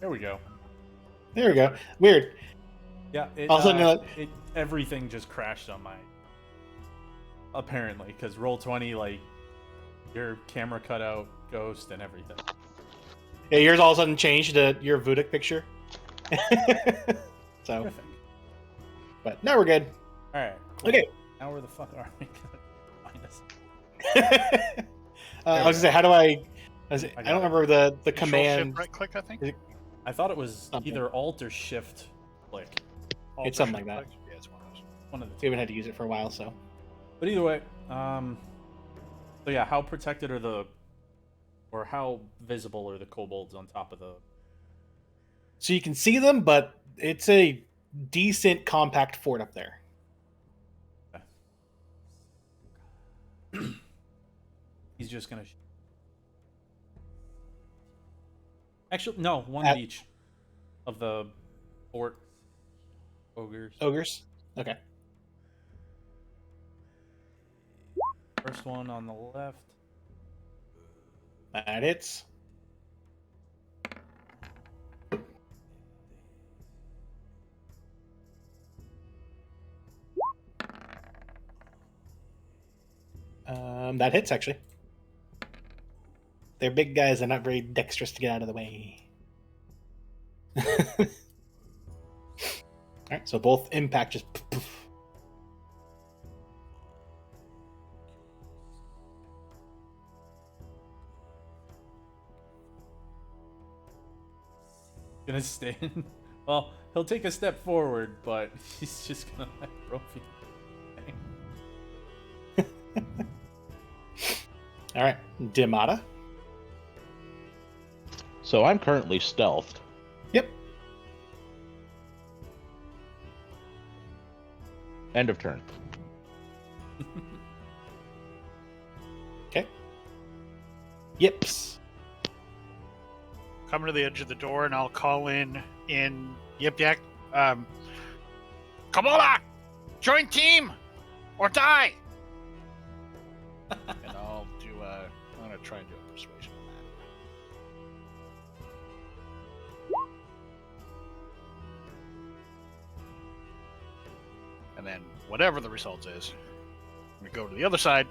There we go. There we go. Weird. Yeah, All of a sudden, everything just crashed on my. Apparently, because Roll20, like, your camera cut out, Ghost, and everything. yeah, yours all of a sudden changed to your Vuduk picture. So, Terrific. but now we're good. All right. Cool. Okay. Now where the fuck are we gonna find us? I was gonna say, how do I don't remember the Control command. Shift right click, I think. I thought it was Something. either Alt or Shift click. It's something like that. Yeah, it's one of those. One of the We two. haven't had to use it for a while, so. But either way, so yeah, how protected are or how visible are the kobolds on top of the? So you can see them, but it's a decent compact fort up there. He's just gonna. Actually, no, one of each of the fort ogres. Ogres? Okay. First one on the left. That hits. That hits, actually. They're big guys. They're not very dexterous to get out of the way. Alright, so both impact just poof. Gonna stand. Well, he'll take a step forward, but he's just gonna let Brophy hang. Alright, Dimata. So I'm currently stealthed. Yep. End of turn. Okay. Yips. Come to the edge of the door, and I'll call in Yip Yak. Kamala, join team, or die. And I'll do. I'm gonna try and do a persuasion on that. And then whatever the result is, I'm gonna go to the other side.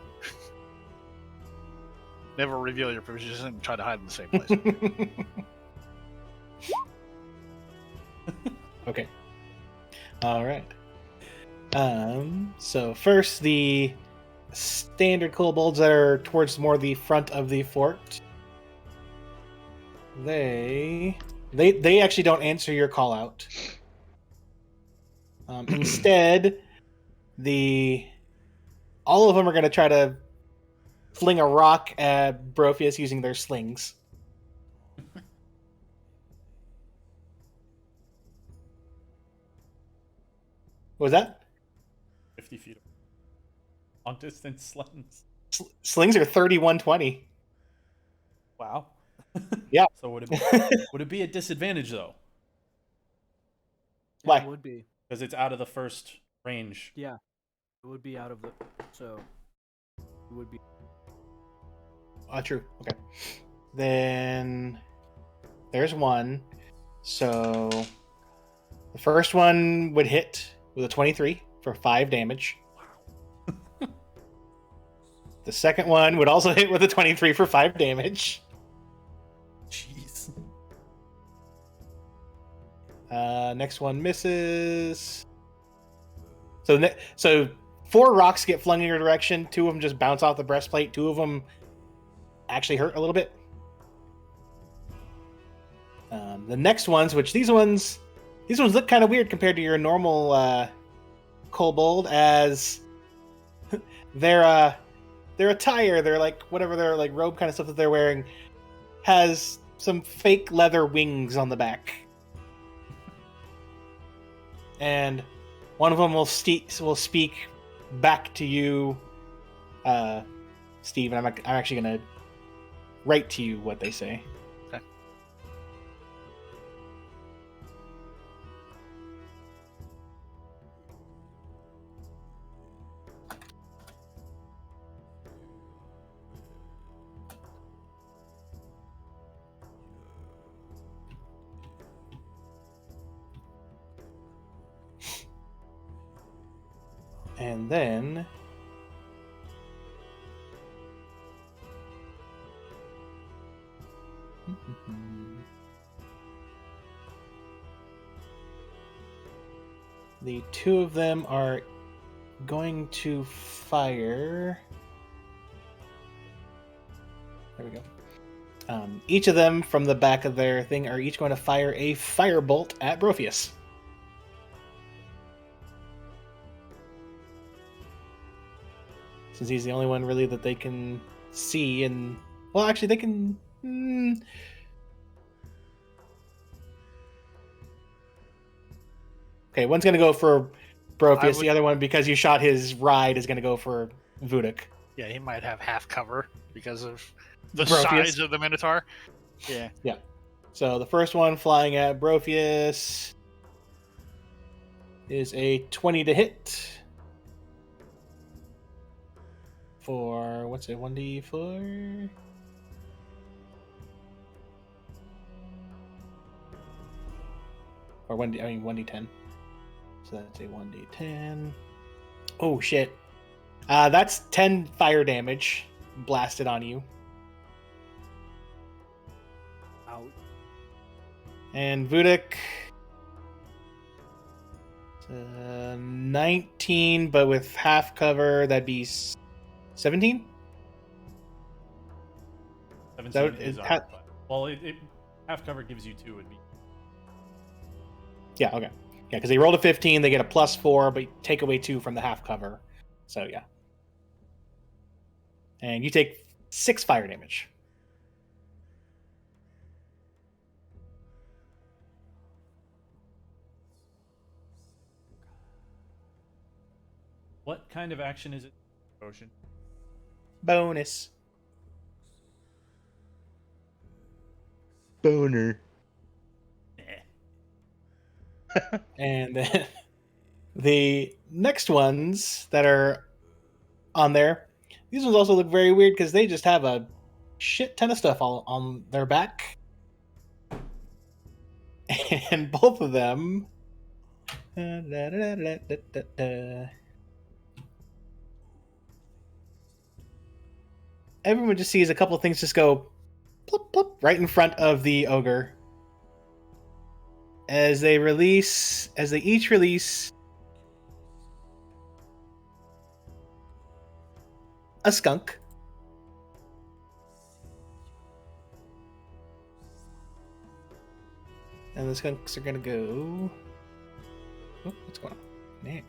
Never reveal your position and try to hide in the same place. Okay. All right. So first, the standard kobolds that are towards more the front of the fort. They actually don't answer your call out. Instead, all of them are going to try to fling a rock at Brophius using their slings. What was that? 50 feet. Long distance slings. Slings are 3120. Wow. Yeah. So would it be a disadvantage though? Why? It would be. Because it's out of the first range. Yeah. It would be out of the. So. It would be. True. Okay. Then there's one. So the first one would hit with a 23 for 5 damage. The second one would also hit with a 23 for 5 damage. Jeez. Next one misses. So 4 rocks get flung in your direction. 2 of them just bounce off the breastplate. 2 of them actually hurt a little bit. The next ones, which these ones look kind of weird compared to your normal kobold, as their attire, their like whatever their like robe kind of stuff that they're wearing, has some fake leather wings on the back, and one of them will speak back to you, Steve. And I'm actually gonna write to you what they say. Okay. And then the two of them are going to fire. There we go. Each of them from the back of their thing are each going to fire a firebolt at Brophius. Since he's the only one really that they can see, and well, actually, they can. Okay, one's gonna go for Brophius. The other one, because you shot his ride, is gonna go for Vuduk. Yeah, he might have half cover because of the Brophius. size of the Minotaur. Yeah. Yeah. So the first one flying at Brophius is a 20 to hit. For what's it? 1d4. Or 1d10. So that's a 1d10. Oh shit. That's 10 fire damage blasted on you. Ouch. And Vuduk, 19, but with half cover, that'd be 17? 17 That- is it- armor class. Well, it half cover gives you 2. Would be Yeah, okay. Yeah, because they rolled a 15, they get a +4, but you take away 2 from the half cover. So, yeah. And you take 6 fire damage. what kind of action is it? Ocean. Bonus. Boner. And then the next ones that are on there, these ones also look very weird because they just have a shit ton of stuff all on their back. And both of them. Everyone just sees a couple things just go plop, plop, right in front of the ogre. As they each release a skunk. And the skunks are gonna go. Oh, what's going on? Man.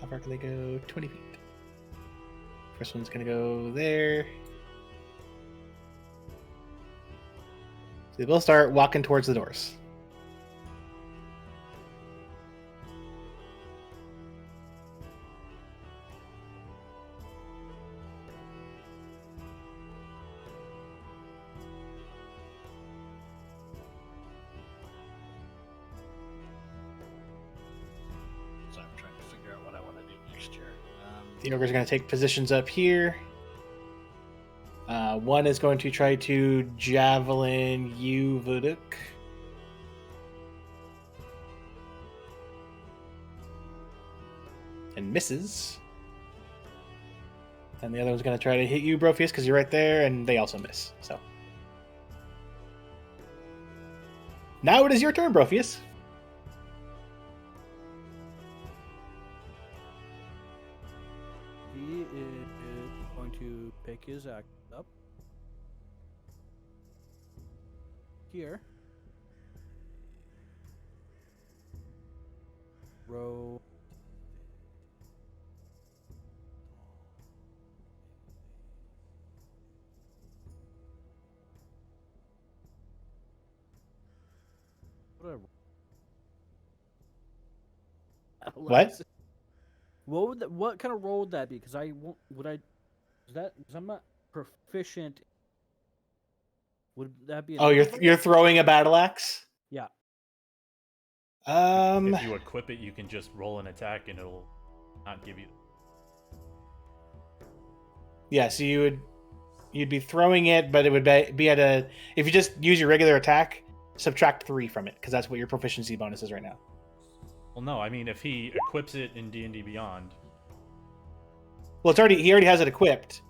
How far can they go? 20 feet. First one's gonna go there. So they both start walking towards the doors. So I'm trying to figure out what I want to do next year. The ogres are going to take positions up here. One is going to try to javelin you, Vuduk. And misses. And the other one's going to try to hit you, Brophius, because you're right there, and they also miss. So now it is your turn, Brophius. He is going to pick his axe up here. Row. What? What kind of roll would that be? Because I won't. Would I? Is that? Because I'm not proficient. Would that be? Oh, you're throwing a battle axe? Yeah. If you equip it, you can just roll an attack and it'll not give you. Yeah, so you'd be throwing it, but it would be at a, if you just use your regular attack, subtract 3 from it, because that's what your proficiency bonus is right now. Well, no, I mean if he equips it in D&D Beyond. Well, he already has it equipped,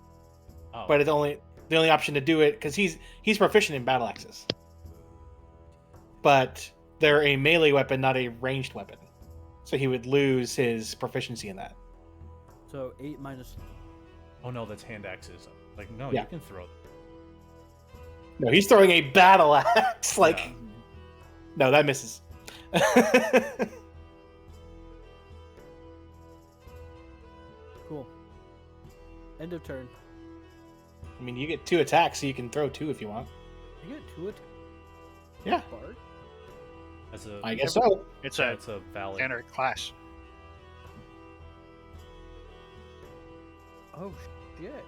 Oh, but the only option to do it because he's proficient in battle axes, but they're a melee weapon, not a ranged weapon, so he would lose his proficiency in that. So 8 minus. oh no, that's hand axes. Like no, Yeah. you can throw. No, he's throwing a battle axe. Like, Yeah. no, that misses. Cool. End of turn. I mean, you get 2 attacks, so you can throw 2 if you want. You get 2 attacks. Yeah, Bard? As a, I guess so. It's yeah, a it's a valid. standard class. Oh shit.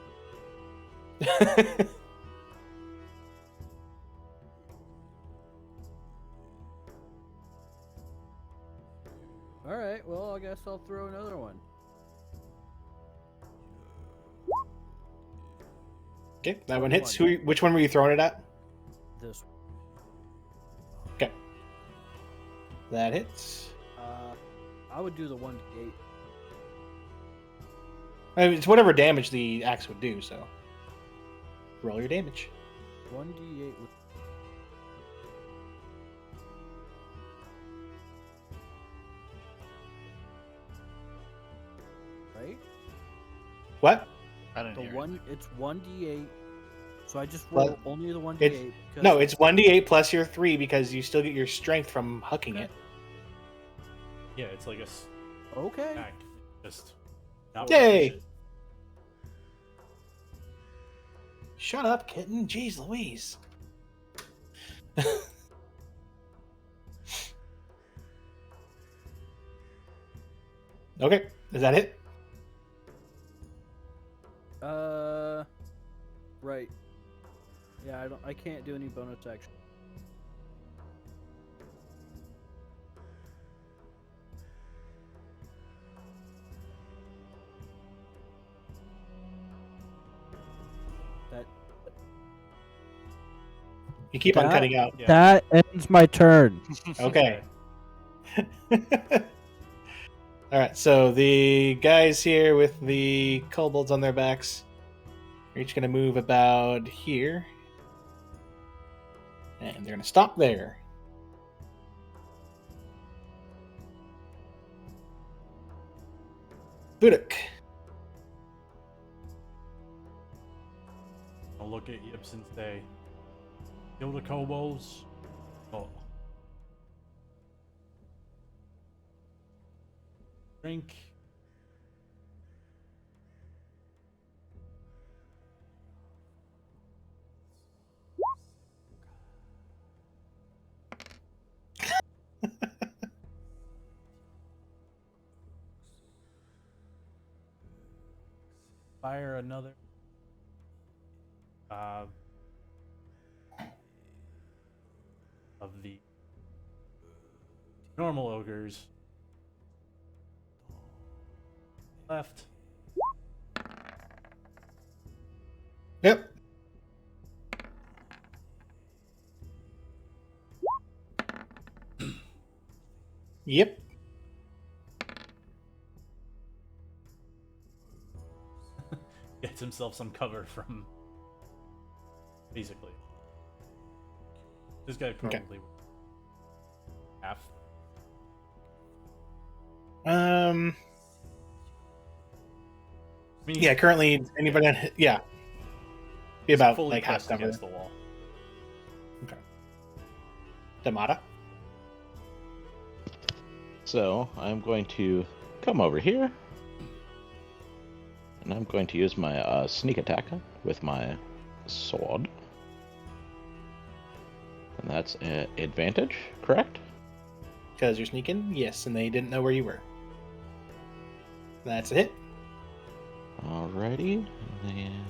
All right. Well, I guess I'll throw another one. Okay, that one hits. Which one were you throwing it at? This. Okay, that hits. I would do the 1d8. I mean, it's whatever damage the axe would do. So, roll your damage. 1d8 with. Right? What? I don't The hear. one. It's 1d8. So I just Well, roll only the 1d8. it's- because- No, it's 1d8 plus your 3 because you still get your strength from hucking Okay. it. Yeah, it's like a Okay. stack. Just not Yay! proficient. Shut up, kitten. Jeez Louise. Okay, is that it? Right. Yeah, I can't do any bonus action. That You keep on That- cutting out. Yeah. that ends my turn. Okay. All right, so the guys here with the kobolds on their backs are each going to move about here. And they're going to stop there. Buduk. I'll look at Yips and say, kill the kobolds. Oh. Drink. Fire another. Of the normal ogres. Left. Yep. Yep. Gets himself some cover from. Basically. This guy probably half. I mean, Yeah, currently anybody on yeah. Be he's about fully like half pressed cover. against the wall. Damata. So I'm going to come over here, and I'm going to use my sneak attack with my sword, and that's an advantage, correct? Because you're sneaking? Yes, and they didn't know where you were. That's a hit. Alrighty, and then.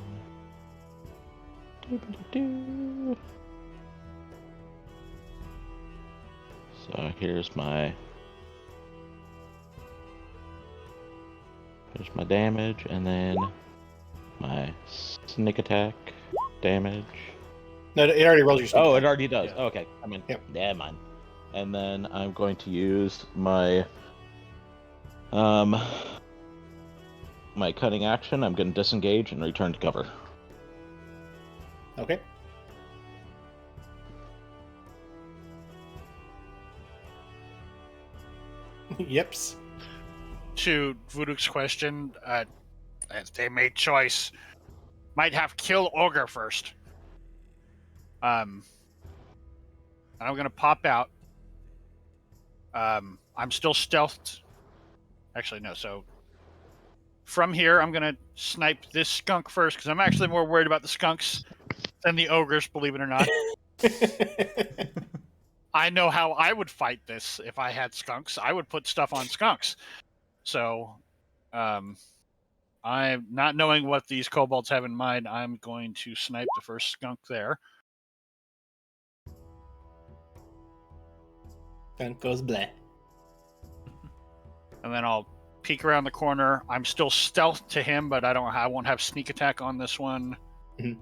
Doo-ba-doo-doo. So here's my damage, and then my sneak attack damage. No, it already rolled your sneak Oh, it attack. already does. Yeah. Okay, I mean, Yep. yeah, mine. And then I'm going to use my Um, my cutting action, I'm going to disengage and return to cover. Okay. Yips. To Vuduk's question, as they made choice, might have kill ogre first. And I'm gonna pop out. I'm still stealthed. Actually, no. So from here, I'm gonna snipe this skunk first because I'm actually more worried about the skunks than the ogres. Believe it or not, I know how I would fight this if I had skunks. I would put stuff on skunks. So, I'm not knowing what these kobolds have in mind. I'm going to snipe the first skunk there. Skunk goes bleh. And then I'll peek around the corner. I'm still stealth to him, but I won't have sneak attack on this one. Mhm.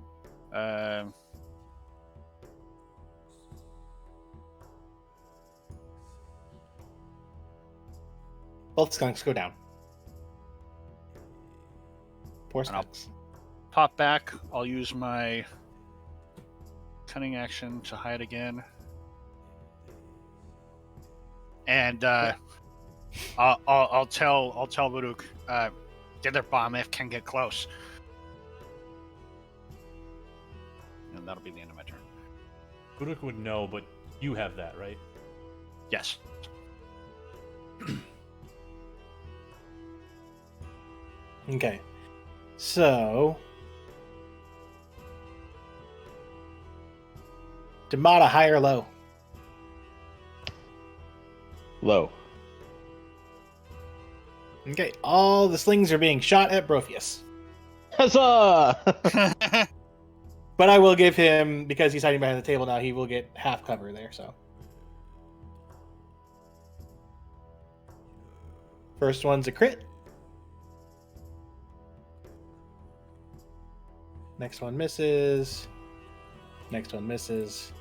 Both skunks go down. Poor And I'll- skunks. Pop back. I'll use my cunning action to hide again. And I'll tell Vuduk, the other bomb if can get close. And that'll be the end of my turn. Buduk would know, but you have that, right? Yes. Okay. So Demata, high or low? Low. Okay. All the slings are being shot at Brophius. Huzzah! But I will give him, because he's hiding behind the table now, he will get half cover there, so. First one's a crit. Next one misses. Next one misses.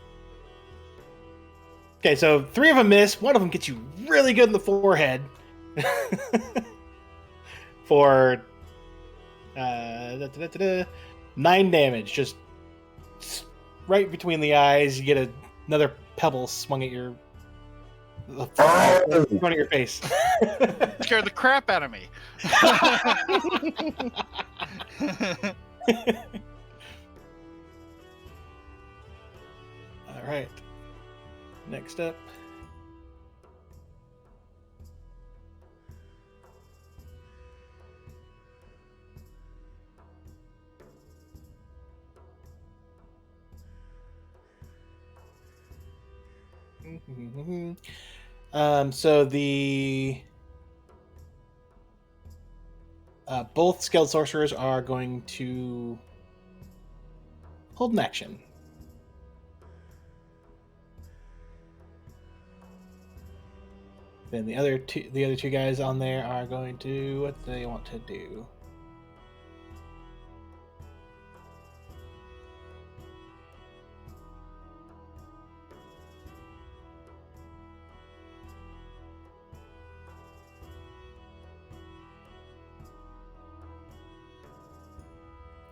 Okay, so 3 of them miss. One of them gets you really good in the forehead. For 9 damage. Just right between the eyes. You get another pebble swung at your front of your face. Scared the crap out of me. All right. Next up. So the both skilled sorcerers are going to hold an action. Then the other two guys on there are going to, what do they want to do?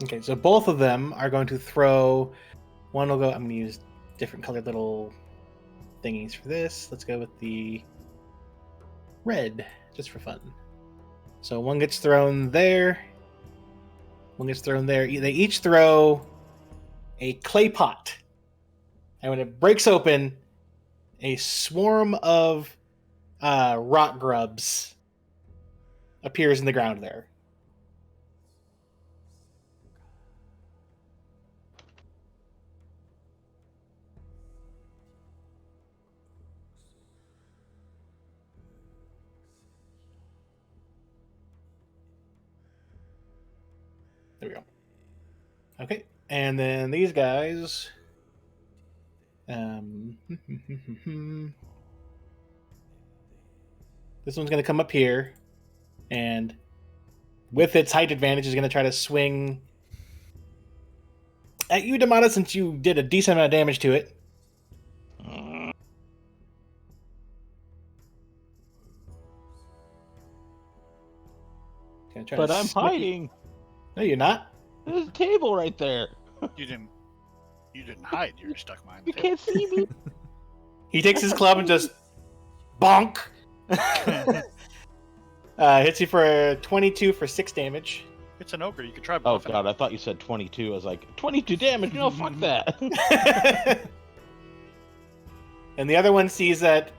Okay, so both of them are going to throw. One will go. I'm going to use different colored little thingies for this. Let's go with the red, just for fun. So one gets thrown there. One gets thrown there. They each throw a clay pot. And when it breaks open, a swarm of rock grubs appears in the ground there. There we go. Okay, and then these guys. This one's going to come up here, and with its height advantage, is going to try to swing at you, Demata, since you did a decent amount of damage to it. Gonna try But to I'm sneak- hiding. No, you're not. There's a table right there. You didn't hide. You're stuck behind the You table. can't see me. He takes his club and just bonk. Hits you for a 22 for 6 damage. It's an ogre. You could try Oh bluffing. god, I thought you said 22. I was like, 22 damage? No, fuck that. And the other one sees that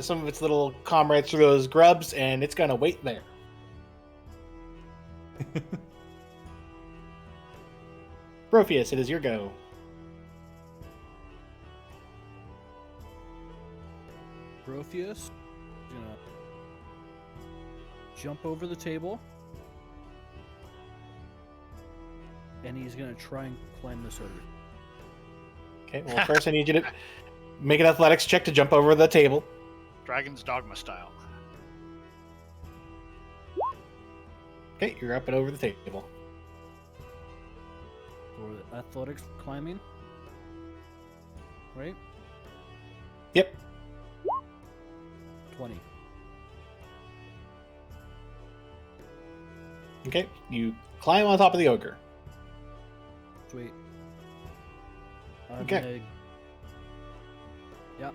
some of its little comrades threw those grubs, and it's gonna wait there. Protheus, it is your go. Protheus is gonna jump over the table, and he's gonna try and climb this ogre. Okay, well, first I need you to make an athletics check to jump over the table. Dragon's Dogma style. Okay, you're up and over the table. For the athletics climbing. Right? Yep. 20. Okay, you climb on top of the ogre. Sweet. I'm Okay. Gonna... Yep.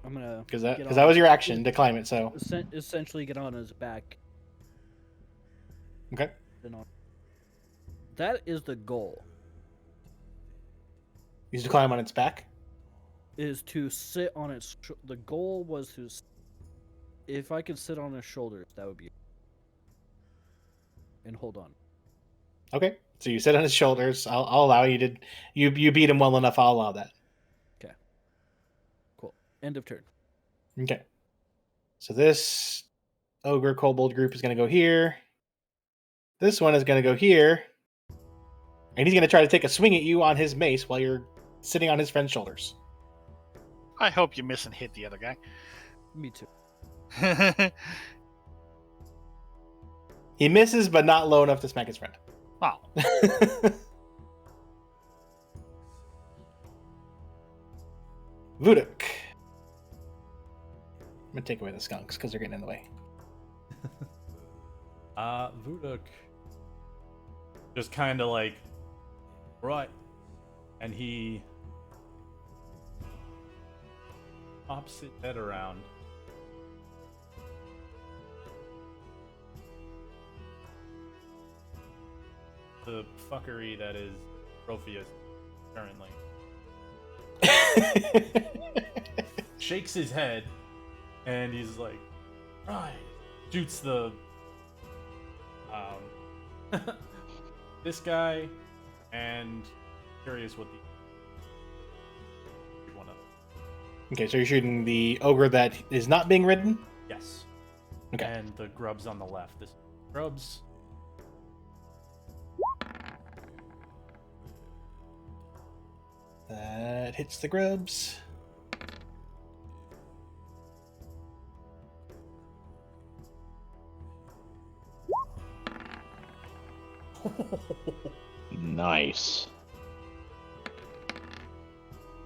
I'm gonna. Because get that on- was your action to climb it, so. Essentially get on his back. Okay. And on. That is the goal. You need to climb on its back. Is to sit on its. The goal was to. If I could sit on his shoulders, that would be. And hold on. Okay, so you sit on his shoulders. I'll allow you to. You beat him well enough. I'll allow that. Cool. End of turn. Okay. So this ogre kobold group is going to go here. This one is going to go here. And he's going to try to take a swing at you on his mace while you're sitting on his friend's shoulders. I hope you miss and hit the other guy. Me too. He misses, but not low enough to smack his friend. Wow. Vuduk. I'm going to take away the skunks because they're getting in the way. Vuduk just kind of like, right, and he pops his head around. The fuckery that is Protheus currently shakes his head, and he's like, right, shoots the this guy, and curious what the one of Okay, so you're shooting the ogre that is not being ridden? yes, Okay. and the grubs on the left. This grubs. That hits the grubs. Nice.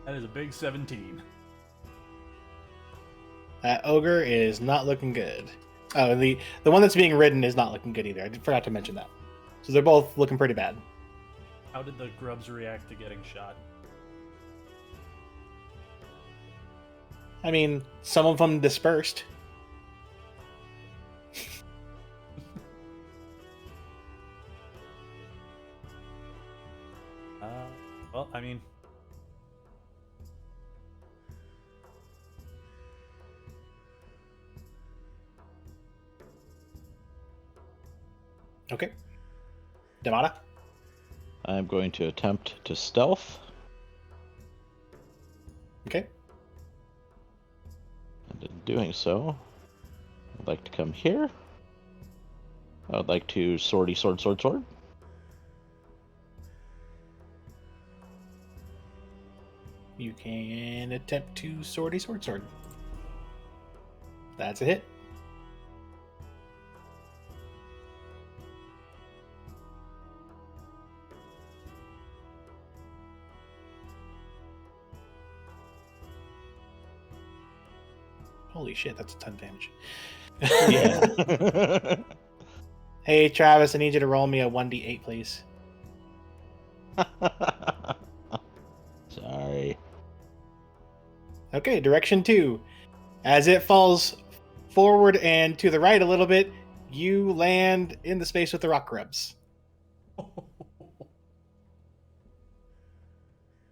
That is a big 17. That ogre is not looking good. Oh, and the one that's being ridden is not looking good either. I forgot to mention that. So they're both looking pretty bad. How did the grubs react to getting shot? I mean, some of them dispersed. Well, I mean, Okay. Damata? I'm going to attempt to stealth, Okay. and in doing so, I'd like to come here. I would like to sword. You can attempt to sword. That's a hit. Holy shit, that's a ton of damage. Yeah. Hey, Travis, I need you to roll me a 1d8, please. Sorry. Okay, direction 2. As it falls forward and to the right a little bit, you land in the space with the rock grubs.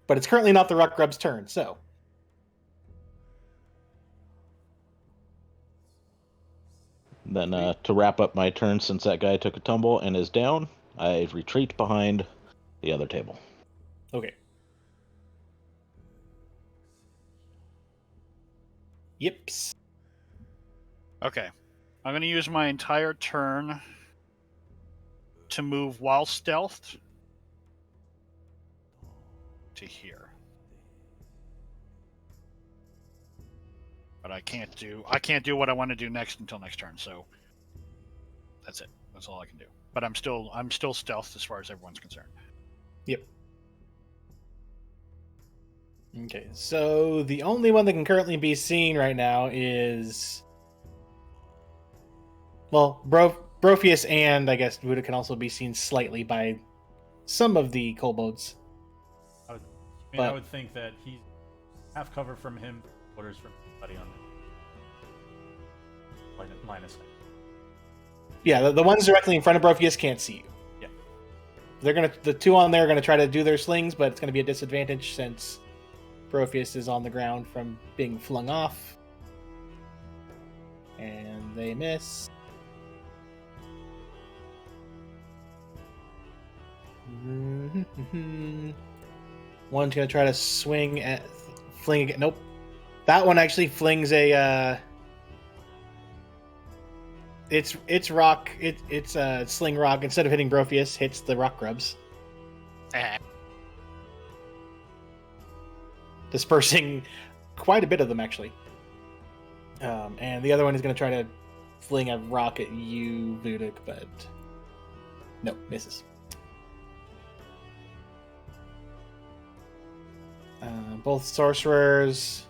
But it's currently not the rock grub's turn, so. Then to wrap up my turn, since that guy took a tumble and is down, I retreat behind the other table. Okay. Yips. Okay. I'm going to use my entire turn to move while stealthed to here. But I can't do what I want to do next until next turn, so that's it. That's all I can do. But I'm still stealthed as far as everyone's concerned. Yep. Okay, so the only one that can currently be seen right now is... Well, Brophius and, I guess, Buddha can also be seen slightly by some of the kobolds. I But- would think that he's half cover from him, quarters from everybody on the line of sight. Yeah, the ones directly in front of Brophius can't see you. Yeah. The two on there are gonna try to do their slings, but it's gonna be a disadvantage since Brophius is on the ground from being flung off. And they miss. One's gonna try to fling again. Nope. That one actually flings a it's rock. It's a sling rock. Instead of hitting Brophius, hits the rock grubs, dispersing quite a bit of them actually. And the other one is going to try to fling a rock at you, Vuduk, but no, misses. Both sorcerers.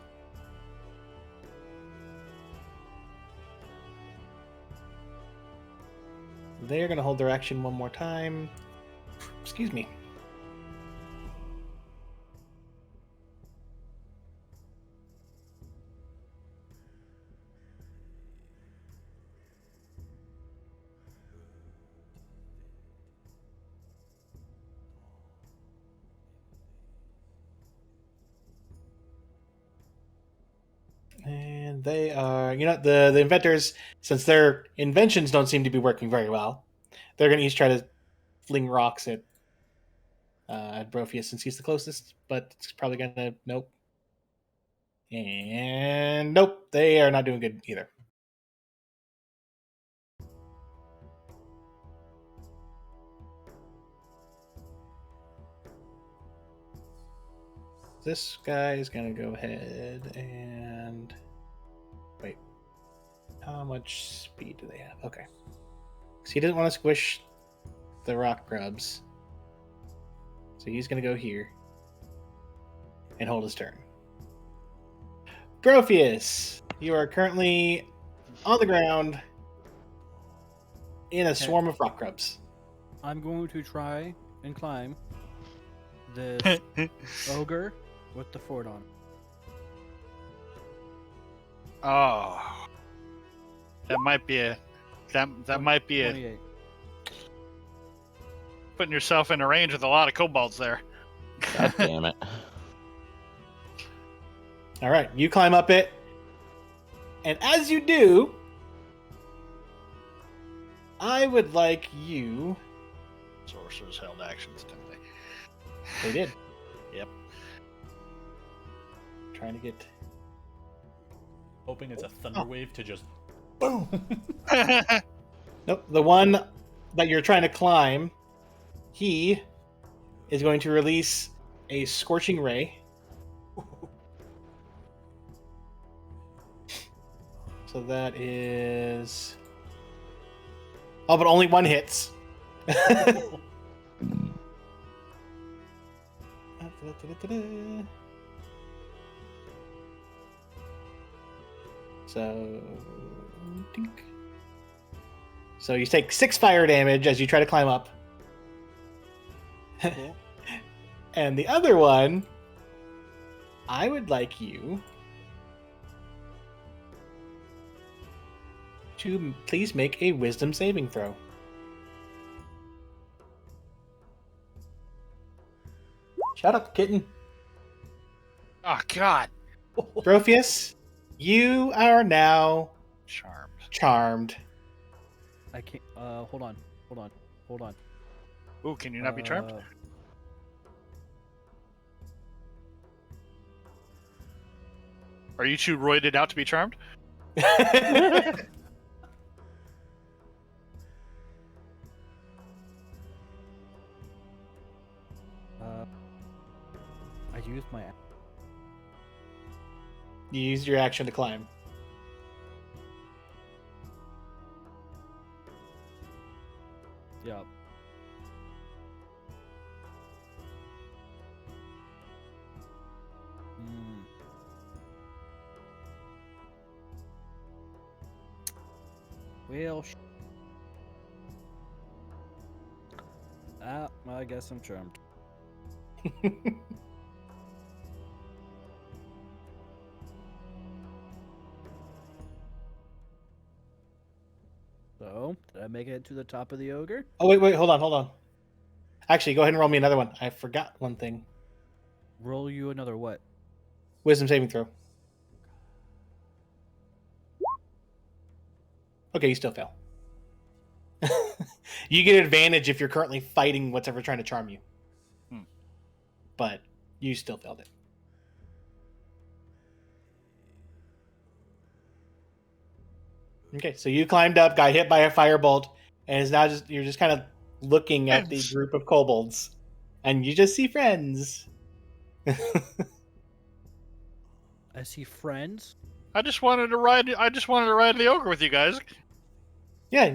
They're going to hold their action one more time. Excuse me. And they are, the inventors, since their inventions don't seem to be working very well, they're going to each try to fling rocks at Brophius since he's the closest, but it's probably going to, nope. And nope, they are not doing good either. This guy is going to go ahead and... Wait. How much speed do they have? Okay. So he doesn't want to squish the rock grubs. So he's going to go here and hold his turn. Brophius, you are currently on the ground in a swarm of rock grubs. I'm going to try and climb this ogre with the fort on. Oh, that might be a 28. putting yourself in a range with a lot of kobolds there. God damn it. All right, you climb up it, and as you do, I would like you... Sorcerers held actions, didn't they? They did. Yep. Trying to get... Hoping it's a thunder wave to just boom. Nope, the one that you're trying to climb, he is going to release a scorching ray. So that is... Oh, but only one hits. So... Dink. So you take 6 fire damage as you try to climb up. Cool. And the other one, I would like you to please make a wisdom saving throw. Shut up, kitten. Oh God. Brophius, you are now Charmed. charmed. I can't. Hold on. Ooh, can you not be charmed? Are you too roided out to be charmed? I used my. You used your action to climb. Yeah. Well, I guess I'm charmed. So, did I make it to the top of the ogre? Oh, wait, hold on. Actually, go ahead and roll me another one. I forgot one thing. Roll you another what? Wisdom saving throw. Okay, you still fail. You get advantage if you're currently fighting whatever trying to charm you. But you still failed it. Okay, so you climbed up, got hit by a firebolt, and is now you're just kind of looking at the Friends. group of kobolds, and you just see friends. I see friends. I just wanted to ride the ogre with you guys. Yeah,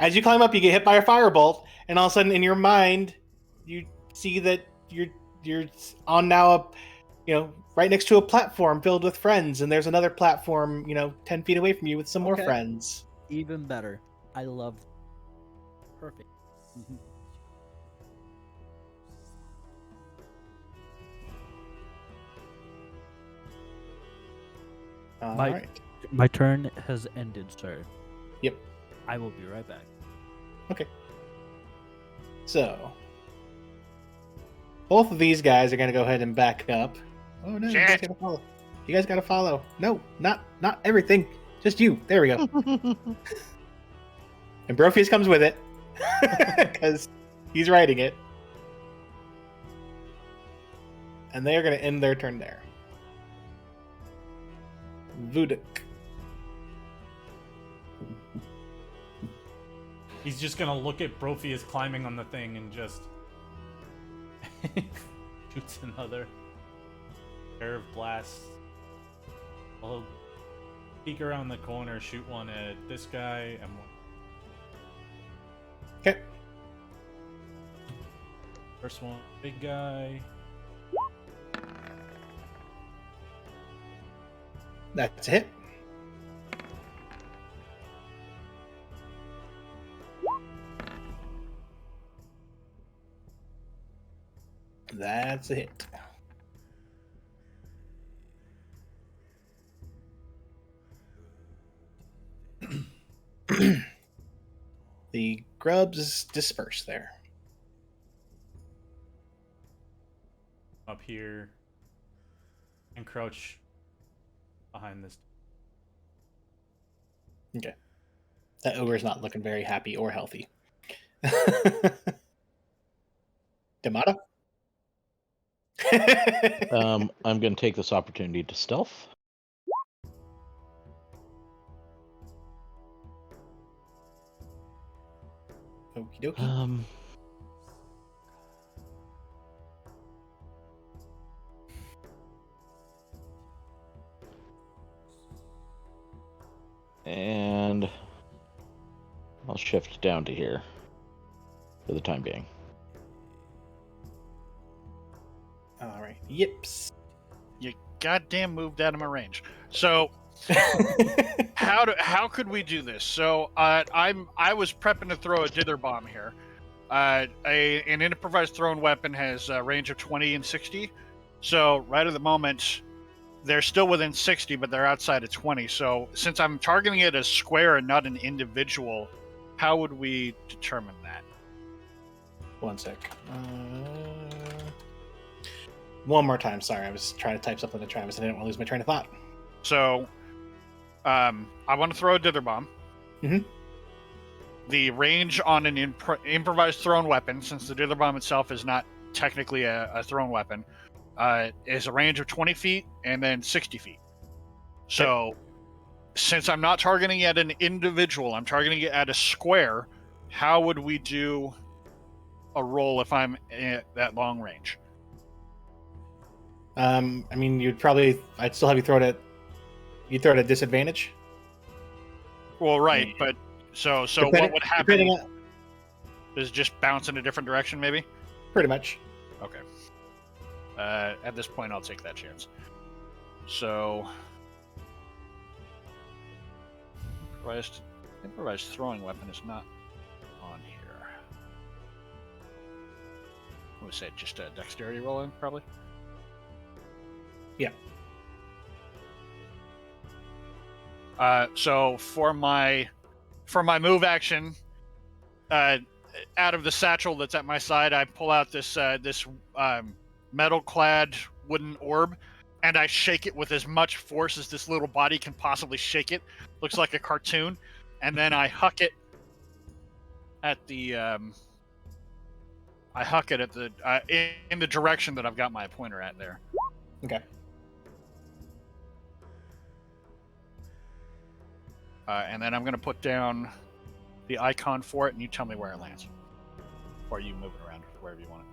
as you climb up, you get hit by a firebolt, and all of a sudden, in your mind, you see that you're on now right next to a platform filled with friends, and there's another platform 10 feet away from you with some more Okay. friends. Even better. I love. Perfect. All My- right. My turn has ended, sir. Yep. I will be right back. So both of these guys are going to go ahead and back up. Oh no! You guys Shit. got to follow. You guys got to follow. No, not everything. Just you. There we go. And Brophius comes with it because he's riding it. And they are going to end their turn there. Vuduk. He's just gonna look at Brophius climbing on the thing and just shoots another pair of blasts. I'll peek around the corner, shoot one at this guy, and one. Okay. First one, big guy. That's a hit. That's a hit. The grubs disperse there. Up here and crouch behind this. Okay. That ogre's not looking very happy or healthy. Demata? I'm going to take this opportunity to stealth. Okie dokie. And I'll shift down to here for the time being. All right. Yips. You goddamn moved out of my range. So How could we do this? So I was prepping to throw a dither bomb here. An improvised thrown weapon has a range of 20 and 60. So right at the moment, they're still within 60, but they're outside of 20. So since I'm targeting it as square and not an individual, how would we determine that? One sec. One more time. Sorry, I was trying to type something to Travis. I didn't want to lose my train of thought. So, I want to throw a dither bomb. Mhm. The range on an improvised thrown weapon, since the dither bomb itself is not technically a thrown weapon, is a range of 20 feet and then 60 feet. So, since I'm not targeting at an individual, I'm targeting it at a square. How would we do a roll if I'm at that long range? I mean, I'd still have you throw it at. You'd throw it at disadvantage. Well, right, Yeah. but so Depending- what would happen depending on- is just bounce in a different direction, maybe? Pretty much. Okay. At this point, I'll take that chance. So, improvised throwing weapon is not on here. What was that? Just a dexterity roll in, probably? Yeah. So for my move action, out of the satchel that's at my side, I pull out this metal-clad wooden orb, and I shake it with as much force as this little body can possibly shake it. Looks like a cartoon, and then I huck it at the in the direction that I've got my pointer at there. Okay. And then I'm going to put down the icon for it, and you tell me where it lands. Or you move it around wherever you want it.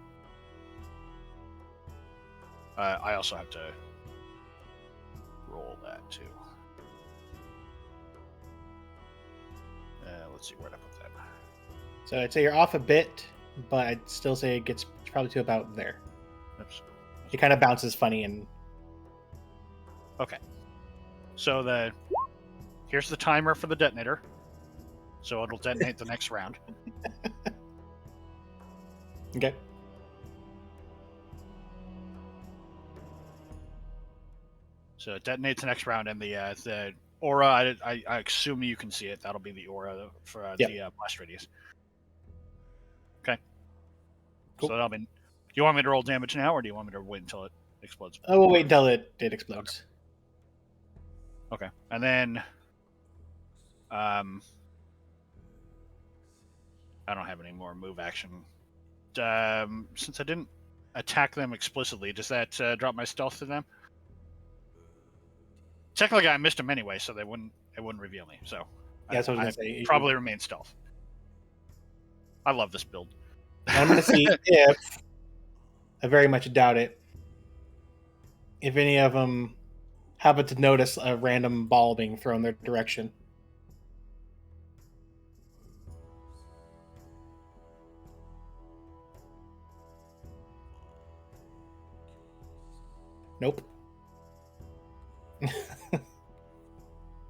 I also have to roll that, too. Let's see, where'd I put that? So I'd say you're off a bit, but I'd still say it gets probably to about there. Oops. It kind of bounces funny and. Okay. So here's the timer for the detonator. So it'll detonate the next round. Okay. So it detonates the next round, and the aura, I assume you can see it. That'll be the aura for the blast radius. Okay. Cool. So that'll be. Do you want me to roll damage now, or do you want me to wait until it explodes? Oh, we'll wait until it explodes. Okay. And then, I don't have any more move action. Since I didn't attack them explicitly, does that drop my stealth to them? Technically, I missed them anyway, so it wouldn't reveal me. So Yeah, that's what I was gonna say. Probably remain stealth. I love this build. I'm going to see if, I very much doubt it, if any of them happen to notice a random ball being thrown their direction. Nope.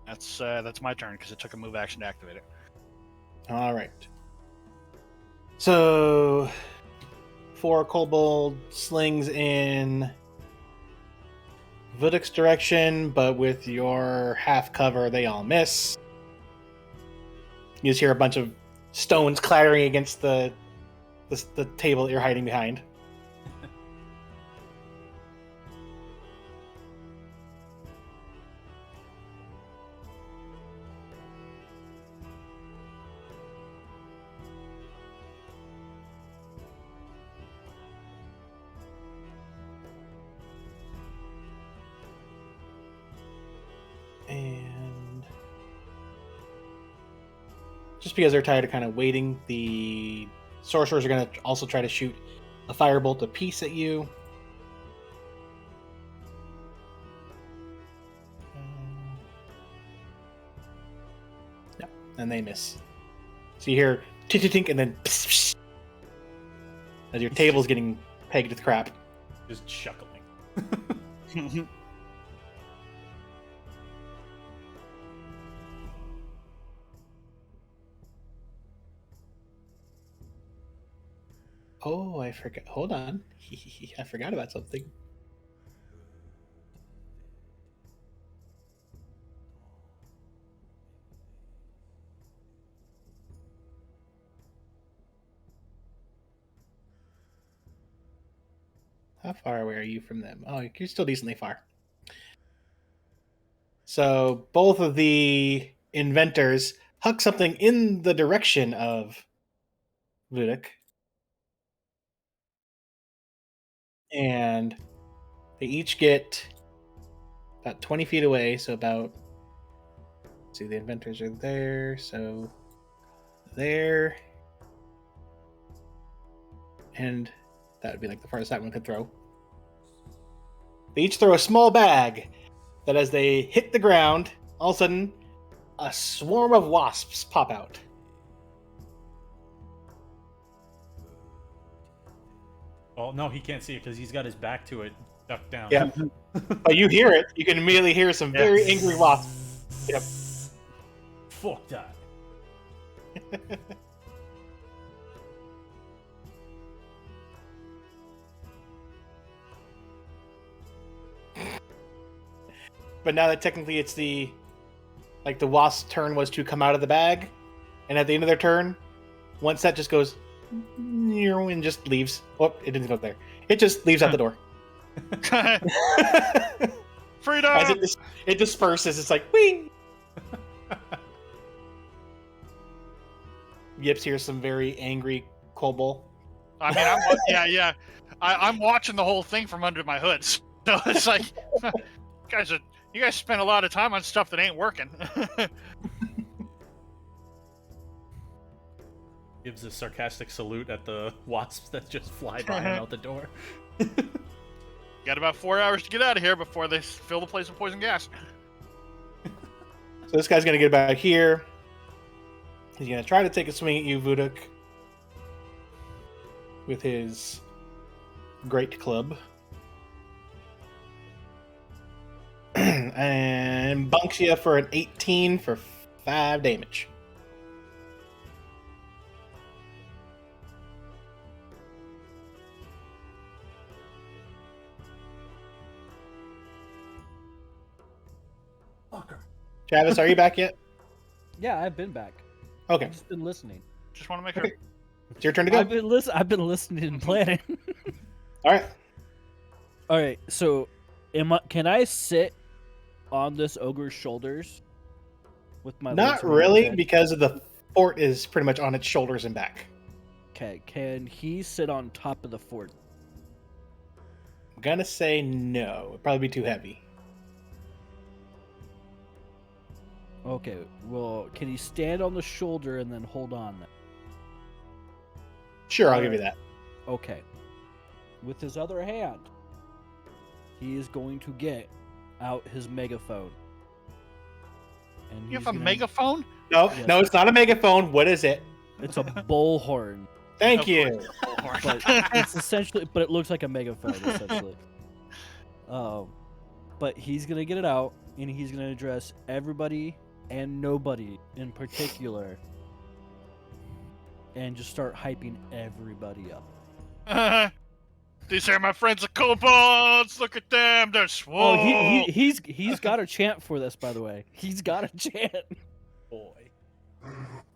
That's my turn because it took a move action to activate it. All right. So, 4 kobold slings in Vudik's direction, but with your half cover, they all miss. You just hear a bunch of stones clattering against the table that you're hiding behind. And just because they're tired of kind of waiting, the sorcerers are going to also try to shoot a firebolt apiece at you. Yeah, and they miss. So you hear tink and then as your table's getting pegged with crap. Just chuckling. Oh, I forgot. Hold on. I forgot about something. How far away are you from them? Oh, you're still decently far. So both of the inventors huck something in the direction of Vudek. And they each get about 20 feet away. So about, let's see, the inventors are there. So there. And that would be like the farthest that one could throw. They each throw a small bag that as they hit the ground, all of a sudden, a swarm of wasps pop out. Oh no, he can't see it because he's got his back to it, ducked down. Yeah. But you hear it. You can immediately hear some very angry wasps. Yep. Fuck that. But now that technically it's the wasp's turn was to come out of the bag, and at the end of their turn, once that just goes and just leaves. Oh, it didn't go there. It just leaves out the door. Freedom! As it disperses, it's like wing. Yips hears some very angry kobold. I mean, I'm watching the whole thing from under my hood. So it's like, you guys spend a lot of time on stuff that ain't working. Gives a sarcastic salute at the wasps that just fly by him out the door. Got about 4 hours to get out of here before they fill the place with poison gas. So this guy's gonna get about here. He's gonna try to take a swing at you, Vudek, with his great club. And bunks you for an 18 for 5 damage. Fucker. Travis, are you back yet? Yeah, I've been back. Okay, I've just been listening. Just want to make sure. it's your turn to go. I've been listening and planning. All right. All right, so can I sit on this ogre's shoulders with my Not legs around his really, head? because the fort is pretty much on its shoulders and back. Okay, can he sit on top of the fort? I'm gonna say no. It'd probably be too heavy. Okay, well, can he stand on the shoulder and then hold on then? Sure, I'll give you that. Okay. With his other hand, he is going to get out his megaphone. And You he's have a gonna- megaphone? No, Yes. no, it's not a megaphone. What is it? It's a bullhorn. Thank Of you. course, it's a bullhorn. But it's essentially, but it looks like a megaphone essentially. But he's gonna get it out, and he's gonna address everybody and nobody in particular, and just start hyping everybody up. These are my friends, the kobolds. Look at them. They're swole. Oh, he's got a chant for this, by the way. He's got a chant. Boy.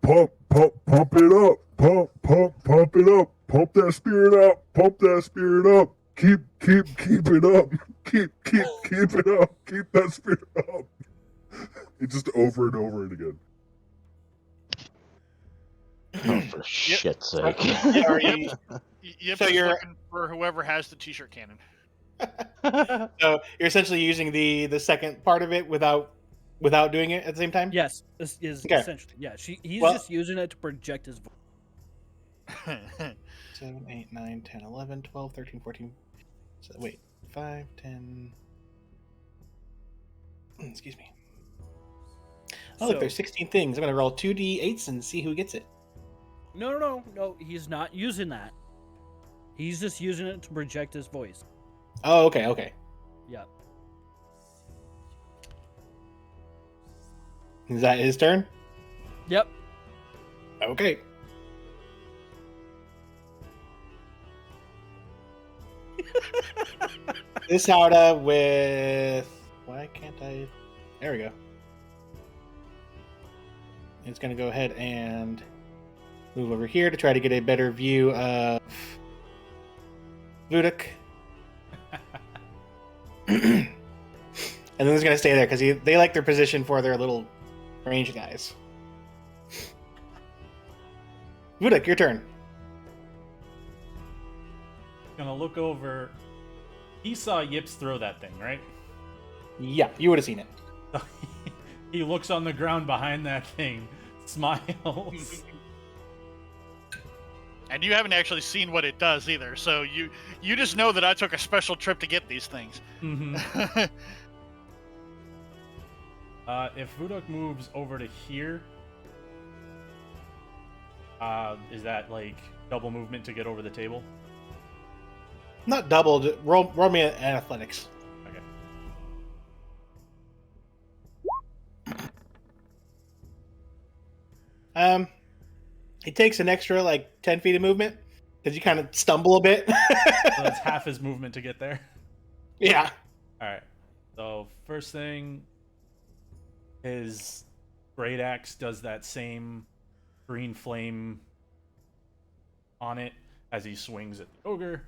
Pump it up. Pump it up. Pump that spirit up. Pump that spirit up. Keep it up. Keep it up. Keep that spirit up. It's just over and over and again. Oh, for shit's sake. Are you- Yep, So just you're- looking for whoever has the t-shirt cannon. So you're essentially using the second part of it without doing it at the same time? Yes, this is Okay. essentially. Yeah, he's Well- just using it to project his voice. 7, 8, 9, 10, 11, 12, 13, 14. So, wait. 5, 10. Excuse me. Oh, look, So- there's 16 things. I'm going to roll 2d8s and see who gets it. No. He's not using that. He's just using it to project his voice. Oh, okay. Yeah. Is that his turn? Yep. Okay. This Howda with... Why can't I... There we go. It's going to go ahead and move over here to try to get a better view of Vuduk. And then he's going to stay there because they like their position for their little range guys. Vuduk, your turn. Gonna look over. He saw Yips throw that thing, right? Yeah, you would have seen it. He looks on the ground behind that thing, smiles. And you haven't actually seen what it does either, so you just know that I took a special trip to get these things. Mm-hmm. If Vuduk moves over to here, is that like double movement to get over the table? Not double. Roll me an athletics. Okay. He takes an extra like 10 feet of movement because you kind of stumble a bit. So that's half his movement to get there. Yeah. All right. So first thing, his great axe does that same green flame on it as he swings at the ogre.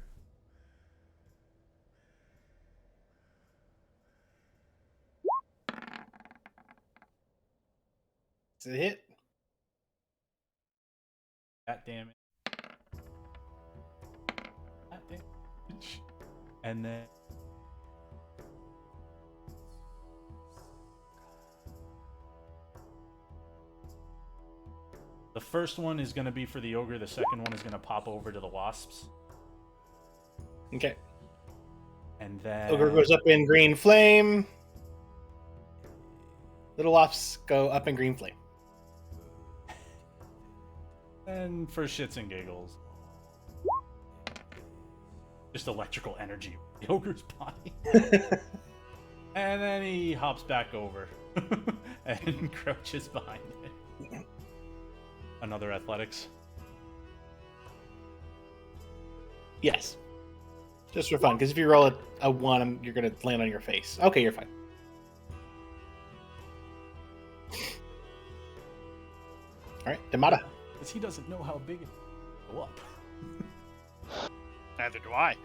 It's a hit. That damage. That damage. And then the first one is going to be for the ogre. The second one is going to pop over to the wasps. Okay. And then Ogre goes up in green flame. Little wasps go up in green flame. And for shits and giggles, just electrical energy in the ogre's body. And then he hops back over and crouches behind it. Another athletics. Yes. Just for fun, because if you roll a 1, you're going to land on your face. Okay, you're fine. All right, Damata. Because he doesn't know how big it will go up. Neither do I.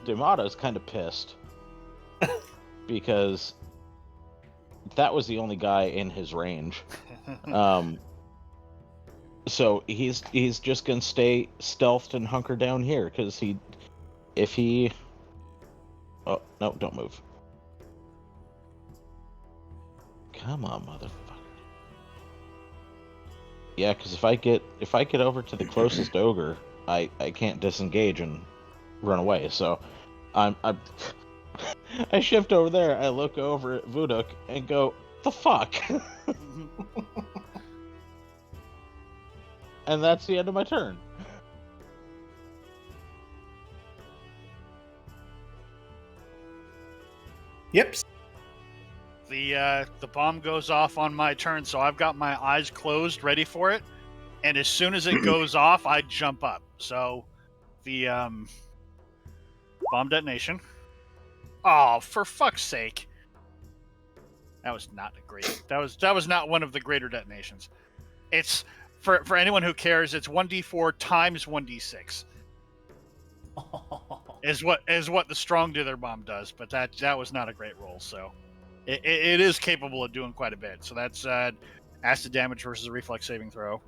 Damata's kind of pissed because that was the only guy in his range. So he's just gonna stay stealthed and hunker down here because if he oh no, don't move. Come on, motherfucker. Yeah, because if I get over to the closest ogre, I can't disengage and run away. So I shift over there. I look over at Vuduk and go, "The fuck." And that's the end of my turn. Yep. The bomb goes off on my turn, so I've got my eyes closed, ready for it. And as soon as it goes off, I jump up. So the bomb detonation. Oh, for fuck's sake! That was not a great. That was not one of the greater detonations. It's for anyone who cares. It's 1d4 times 1d6. Is what the strong dither bomb does, but that was not a great roll. So it is capable of doing quite a bit. So that's acid damage versus a reflex saving throw.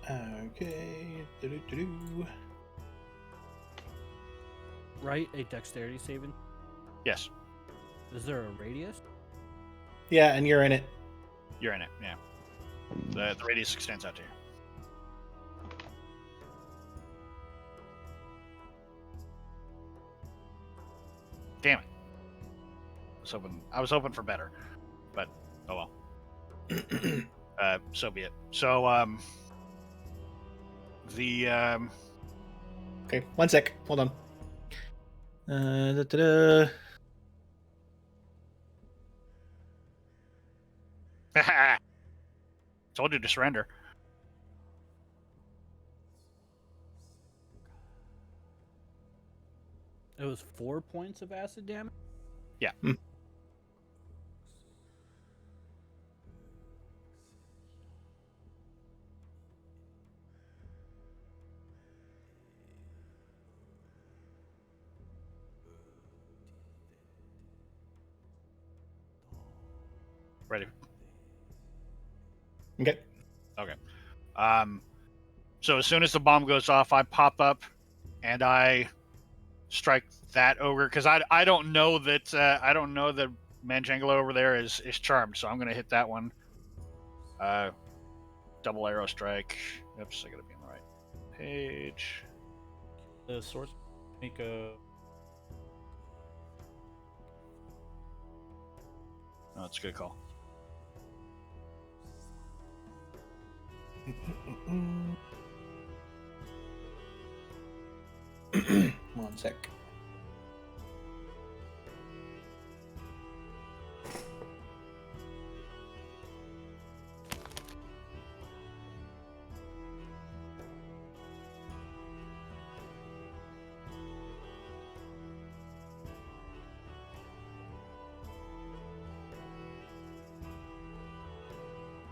Okay. Do-do-do-do. Right? A dexterity saving? Yes, Is there a radius? Yeah, and you're in it. you're in it. Yeah, the radius extends out to you. Damn it! I was hoping for better, but oh well. So be it. So the Okay, 1 sec. Hold on. Da-da-da. Told you to surrender. It was 4 points of acid damage. Yeah. Ready. Okay. Okay. So as soon as the bomb goes off, I pop up and I strike that ogre because I don't know that Manjangalo over there is charmed, so I'm gonna hit that one. Double arrow strike. Oops, I gotta be on the right page. The source make a. No, that's a good call. One sec.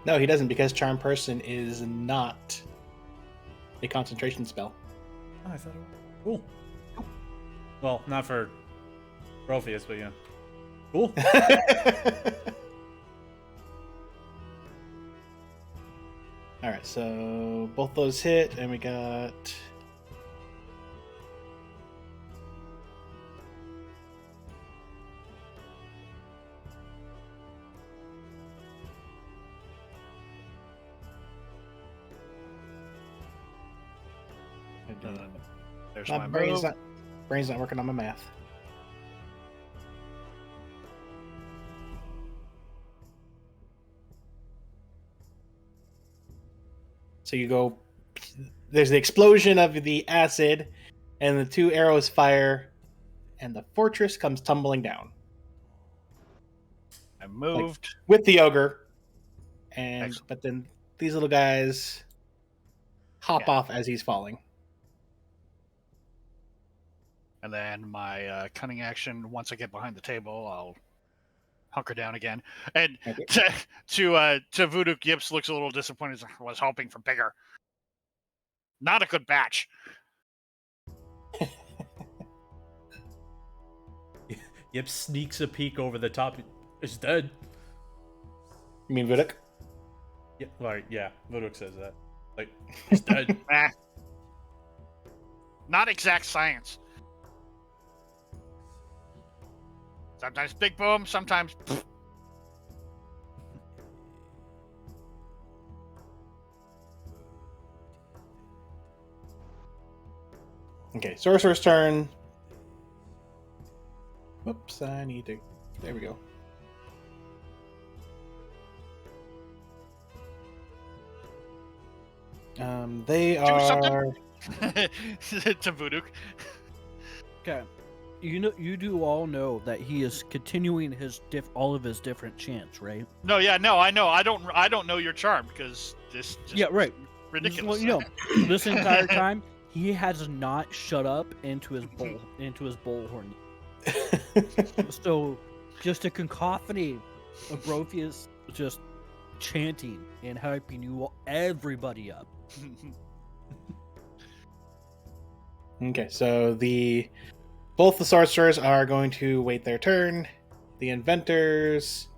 No, he doesn't, because Charm Person is not a concentration spell. Oh, I thought it was cool. Well, not for Protheus, but yeah. Cool. Alright, so both those hit, and we got... There's My my brain's move. not working on my math. So you go... There's the explosion of the acid, and the 2 arrows fire, and the fortress comes tumbling down. I moved. With the ogre. And Excellent. But then these little guys hop Yeah. off as he's falling. And then my cunning action, once I get behind the table, I'll hunker down again. And Okay. to Voodoo, Gibbs looks a little disappointed. I was hoping for bigger. Not a good batch. Yep, sneaks a peek over the top. It's dead. You mean Vuduk? Yeah, like yeah, Vuduk says that. Like it's dead. Not exact science. Sometimes big boom, sometimes. Okay, Sorcerer's turn. Whoops, I need to... There we go. They Do something. are... To Voodoo. Okay, you do all know that he is continuing all of his different chants, right? No, yeah, no, I know. I don't know your charm because this. Just Yeah, right. Ridiculous. Well, you know, this entire time he has not shut up into his bullhorn. So, just a cacophony of Brotheus just chanting and hyping everybody up. Okay, so both the sorcerers are going to wait their turn. The inventors,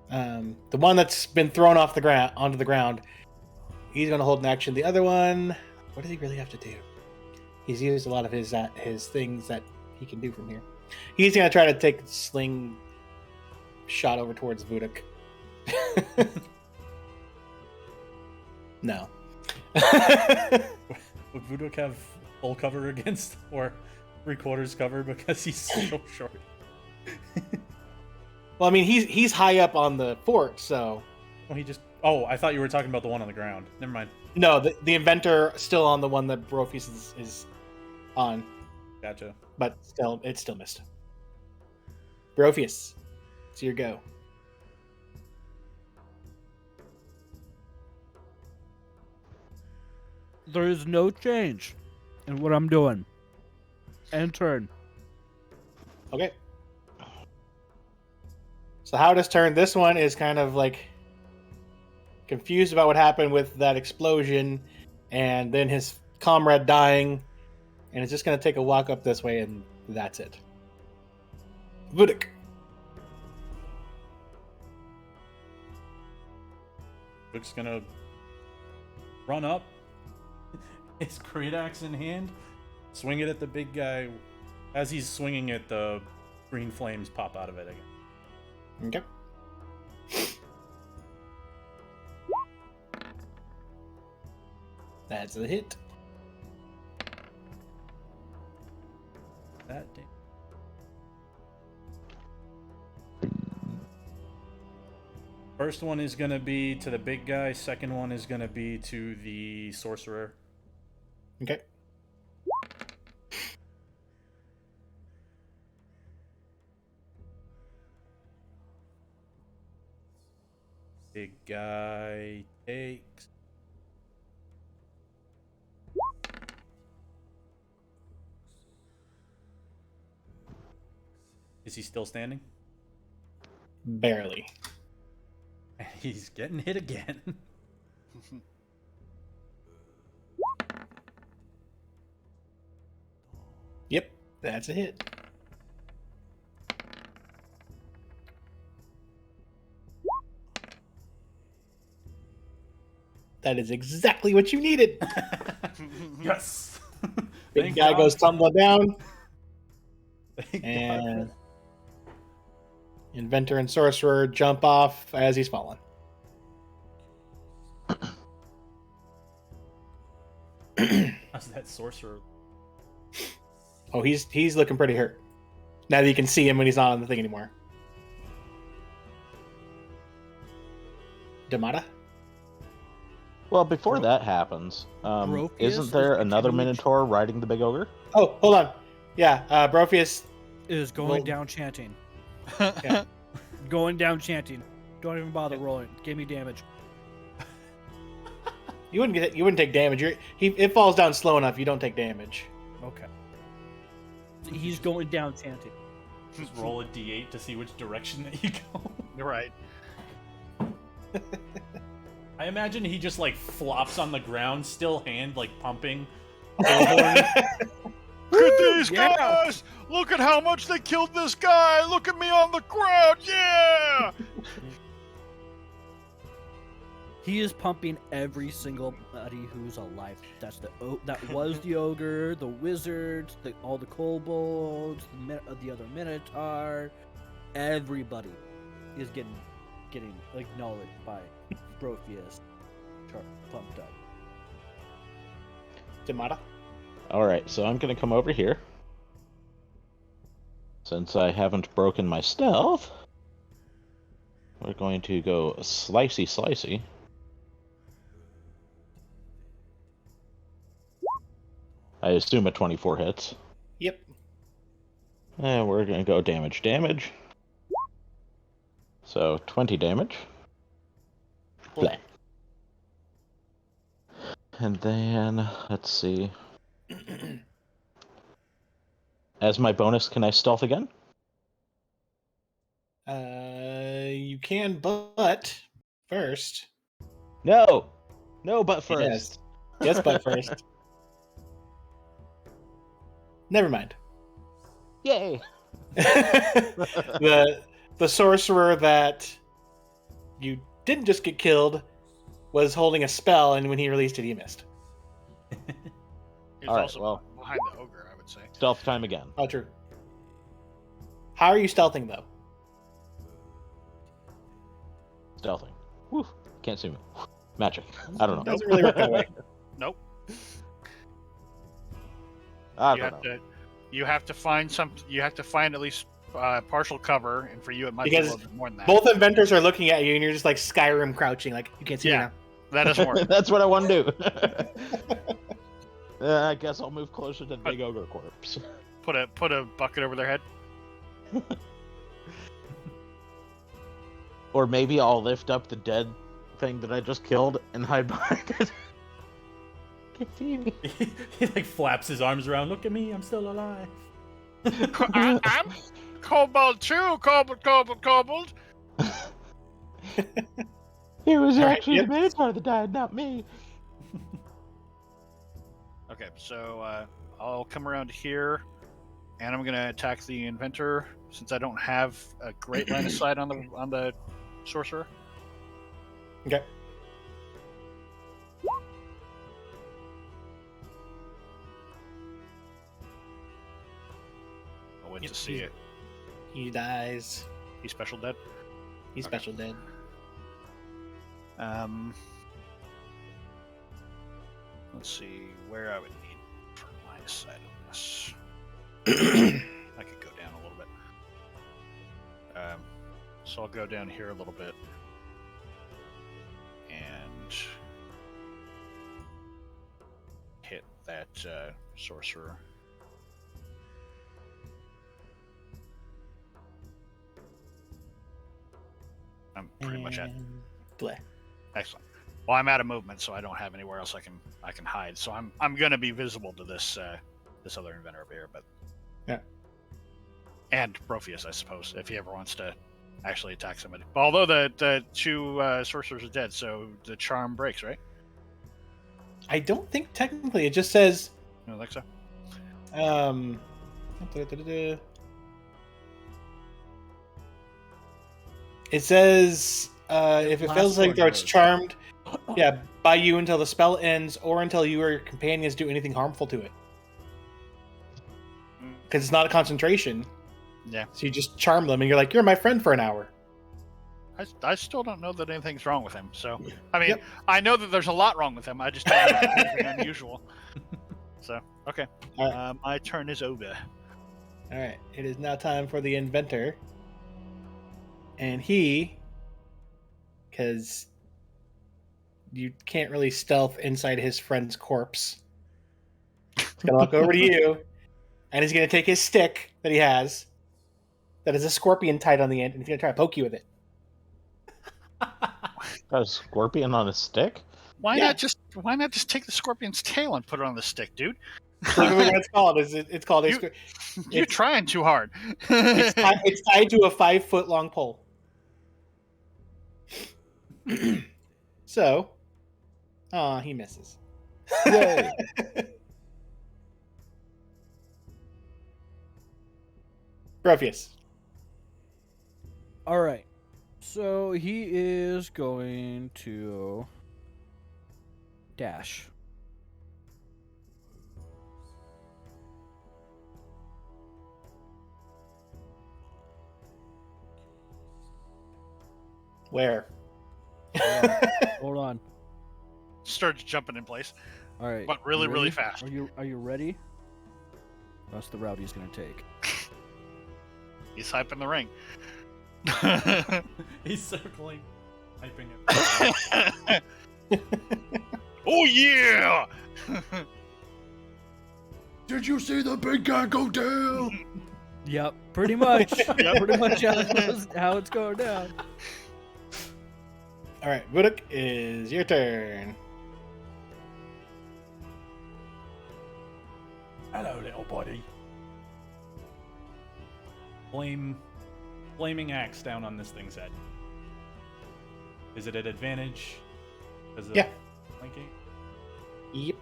the one that's been thrown off the ground onto the ground, he's going to hold an action. The other one, what does he really have to do? He's used a lot of his things that he can do from here. He's going to try to take a sling shot over towards Vuduk. No. Would Vuduk have full cover against or 3/4 cover because he's so short? Well, I mean, he's high up on the fort, so... Well, he just. Oh, I thought you were talking about the one on the ground. Never mind. No, the inventor still on the one that Brotheus is on, Gotcha. but it still missed. Brotheus, it's your go. There is no change in what I'm doing. End turn. Okay. So how does turn? This one is kind of like confused about what happened with that explosion, and then his comrade dying, and it's just gonna take a walk up this way, and that's it. Vudik. Luke's gonna run up, his great axe in hand, swing it at the big guy. As he's swinging it, the green flames pop out of it again. Okay. That's a hit. That damn. First one is gonna be to the big guy. Second one is gonna be to the sorcerer. Okay. Big guy takes. Is he still standing? Barely. He's getting hit again. Yep, that's a hit. That is exactly what you needed. Yes. Big Thank guy God. goes tumbling down, Thank God. and Inventor and Sorcerer jump off as he's fallen. How's that sorcerer? Oh, he's looking pretty hurt. Now that you can see him when he's not on the thing anymore. Damata? Well, before that happens, Brofius isn't there is another becoming- Minotaur riding the big ogre? Oh, hold on. Yeah, Brofius. Is going Well- down chanting. Yeah. Going down chanting. Don't even bother rolling. Give me damage. You wouldn't take damage. It falls down slow enough. You don't take damage. Okay. He's going down chanting. Just roll a d8 to see which direction that you go. You're right. I imagine he just like flops on the ground, still hand like pumping. Look at these Yeah. guys! Look at how much they killed this guy! Look at me on the ground! Yeah! He is pumping every single buddy who's alive. That was the ogre, the wizards, all the kobolds, the other minotaur. Everybody is getting acknowledged by Brofius. Pumped up. Damata? Alright, so I'm going to come over here. Since I haven't broken my stealth, we're going to go slicey. I assume a 24 hits. Yep. And we're going to go damage. So 20 damage. Bleh. And then, let's see. As my bonus, can I stealth again? You can, but first. No! No, but first. Yes. Yes, but first. Never mind. Yay! the sorcerer that you didn't just get killed was holding a spell, and when he released it, he missed. He's All right, also well. behind the ogre, I would say. Stealth time again. Oh, true. How are you stealthing, though? Stealthing. Woo! Can't see me. Magic. I don't know. Doesn't really work that way. Nope. I You don't have know. to. You have to find some. You have to find at least partial cover, and for you, it might be a Because little bit more than that. Both inventors are looking at you, and you're just like Skyrim crouching, like you can't see Yeah. me That doesn't work. That's what I want to do. I guess I'll move closer to the big ogre corpse. Put a bucket over their head. Or maybe I'll lift up the dead thing that I just killed and hide behind it. Victini. He like flaps his arms around. Look at me, I'm still alive. I'm Kobold too. Kobold. It was All right, actually yep. the Minotaur that died, not me. Okay, so I'll come around here, and I'm gonna attack the inventor since I don't have a great line of sight on the sorcerer. Okay. I'll wait Yep, to see it. He dies. He's special dead. He's Okay. special dead. Let's see where I would need for line of sight on this. I could go down a little bit. So I'll go down here a little bit, and hit that sorcerer. I'm pretty much at. And bleh. Excellent. Well, I'm out of movement, so I don't have anywhere else I can hide. So I'm gonna be visible to this this other inventor over here, but Yeah. and Brophius, I suppose, if he ever wants to actually attack somebody. Although the two sorcerers are dead, so the charm breaks, right? I don't think technically it just says You don't think so? It says if it last fails saving one throw, it's does. charmed. Yeah, by you until the spell ends, or until you or your companions do anything harmful to it. Because it's not a concentration. Yeah. So you just charm them, and you're like, "You're my friend for an hour." I still don't know that anything's wrong with him. So I mean, Yep. I know that there's a lot wrong with him. I just don't know anything unusual. So okay, All right. my turn is over. All right, it is now time for the inventor, and he, because you can't really stealth inside his friend's corpse. He's gonna walk over to you, and he's gonna take his stick that he has, that is a scorpion tied on the end, and he's gonna try to poke you with it. Got a scorpion on a stick? Why Yeah. not just take the scorpion's tail and put it on the stick, dude? That's what it's called. It's called a You're trying too hard. it's tied to a 5-foot long pole. So, he misses. Yay! Brophius. All right. So he is going to dash. Where? Hold on. Starts jumping in place, All right. but really, you really ready? fast. Are you ready? That's the route he's gonna take. He's hyping the ring. He's circling, hyping it. Oh yeah! Did you see the big guy go down? Yep, pretty much. Yep. Pretty much how it's going down. All right, Vuduk, is your turn. Hello, little buddy. Flaming axe down on this thing's head. Is it at advantage? Is it Yeah. flanking? Yep.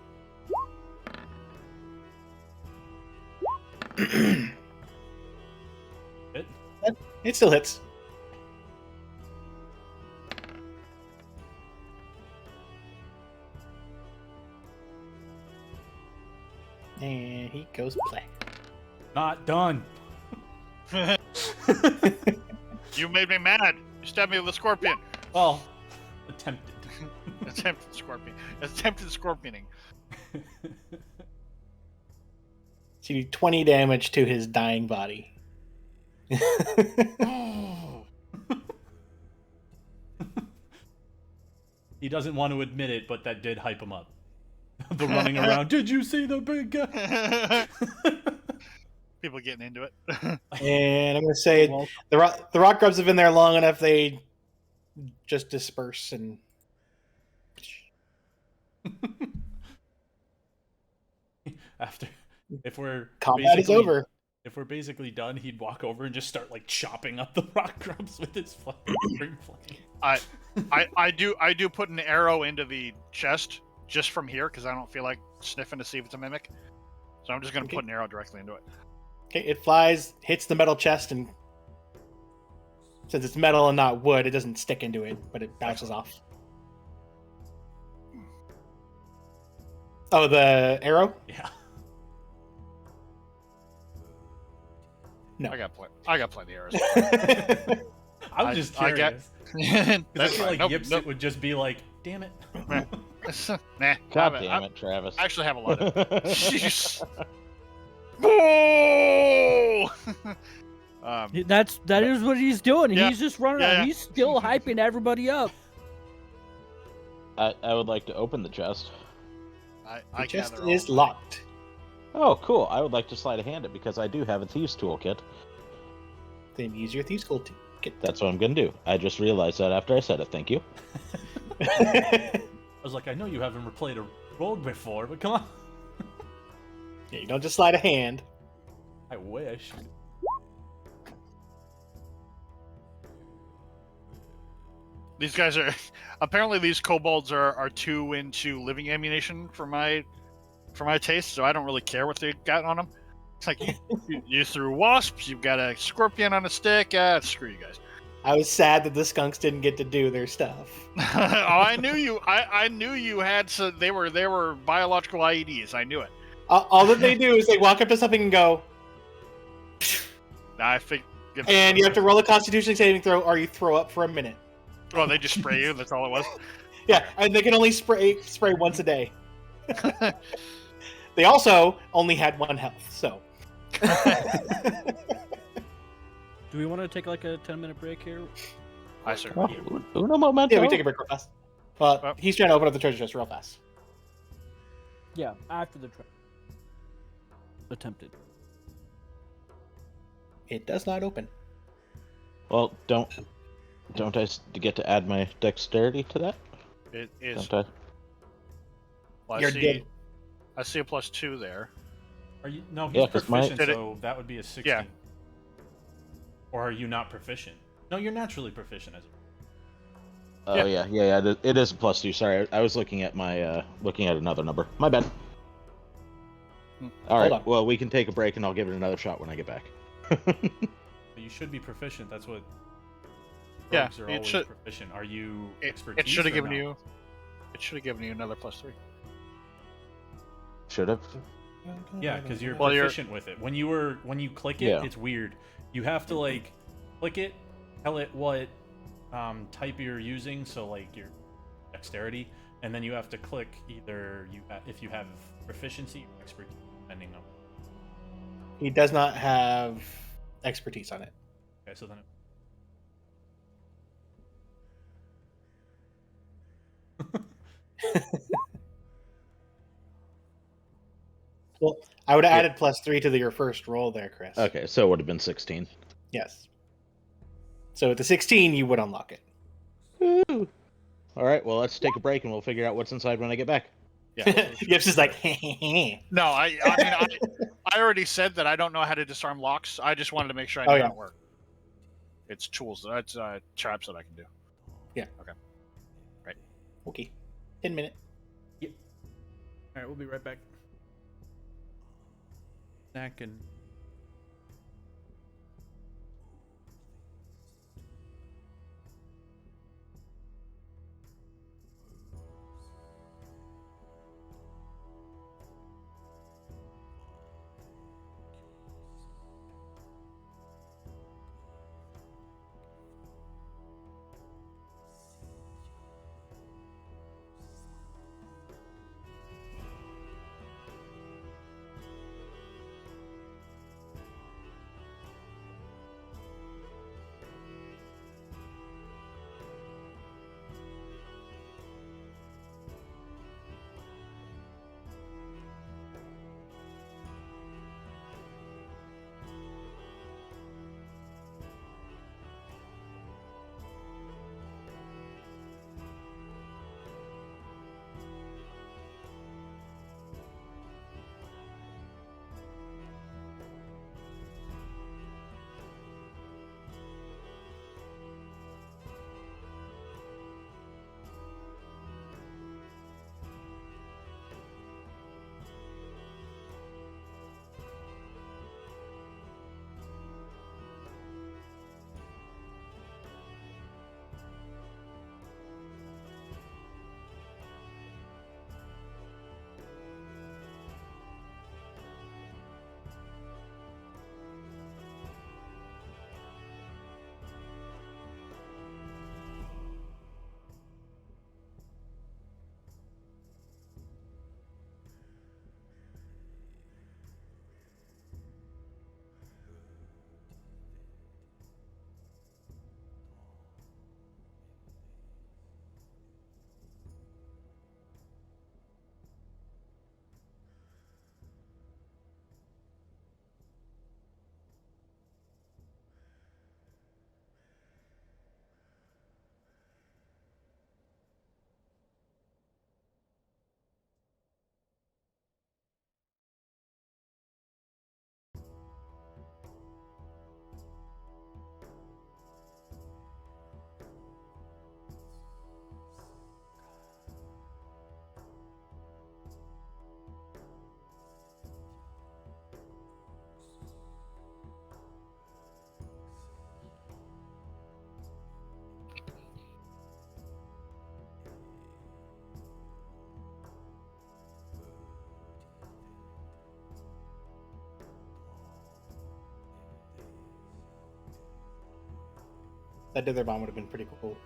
Hit? It still hits. And he goes play. Not done. You made me mad. You stabbed me with a scorpion. Well, attempted. Attempted scorpion. Attempted scorpioning. So you do 20 damage to his dying body. He doesn't want to admit it, but that did hype him up. The running around. Did you see the big guy? People getting into it. And I'm going to say Well, the rock grubs have been there long enough, they just disperse and after if we're Combat is basically over. if we're basically done, he'd walk over and just start like chopping up the rock grubs with his green flame. I do put an arrow into the chest just from here because I don't feel like sniffing to see if it's a mimic. So I'm just gonna Okay. put an arrow directly into it. Okay, it flies, hits the metal chest, and since it's metal and not wood, it doesn't stick into it, but it bounces off. Oh, the arrow? Yeah. No. I got plenty of arrows. I was just I curious. get- 'Cause I feel like Nope, Yipsit nope. would just be like, damn it. Nah, God I damn it, Travis. actually have a lot of. Jeez. Boo! That is what he's doing. Yeah, He's just running yeah, out. yeah. He's still hyping everybody up. I would like to open the chest. The chest gather all is my- locked. Oh, cool. I would like to slide a hand it because I do have a thieves toolkit. Then use your thieves' gold kit. That's what I'm gonna do. I just realized that after I said it. Thank you. I was like, I know you haven't replayed a rogue before, but come on. Yeah, you don't just slide a hand. I wish. These guys are apparently these kobolds are too into living ammunition for my taste, so I don't really care what they got on them. It's like you threw wasps, you've got a scorpion on a stick. Screw you guys. I was sad that the skunks didn't get to do their stuff. Oh, I knew you. I knew you had some. They were biological IEDs. I knew it. All that they do is they walk up to something and go, I think. and you have to roll a Constitution saving throw, or you throw up for a minute. Well, they just spray you. That's all it was. Yeah, and they can only spray once a day. They also only had 1 health, so. Do we want to take like a 10-minute break here? I sir. Oh, uno momento. Yeah, we take a break real fast. Well, Oh. he's trying to open up the treasure chest real fast. Yeah, after the attempted. It does not open. Well, don't I get to add my dexterity to that? It is. Don't I? Well, You're dead. I see a +2 there. Are you? No, he's Yeah, 'cause my- proficient, Did it- so that would be a 16. Yeah. Or are you not proficient? No, you're naturally proficient as a. Oh yeah. It is a +2. Sorry, I was looking at my looking at another number. My bad. All Hold right. on. Well, we can take a break, and I'll give it another shot when I get back. You should be proficient. That's what. Yeah, Rogues are it always should- proficient. Are you It expertise? should have or given no? you. It should have given you another +3. Should have. Yeah, because you're Well, you're- proficient with it. When you click it, Yeah. it's weird. You have to like click it, tell it what type you're using, so like your dexterity, and then you have to click either if you have proficiency or expertise, depending on. He does not have expertise on it. Okay, so then. Well, I would have added +3 to your first roll there, Chris. Okay, so it would have been 16. Yes. So with the 16, you would unlock it. Woo. All right. Well, let's take a break, and we'll figure out what's inside when I get back. Yeah. Yips is like, No, I mean, I already said that I don't know how to disarm locks. I just wanted to make sure I knew Oh, yeah. how it worked. It's tools. That's traps that I can do. okay. 10 minute. All right, we'll be right back. Snack and. That dither bomb would have been pretty cool.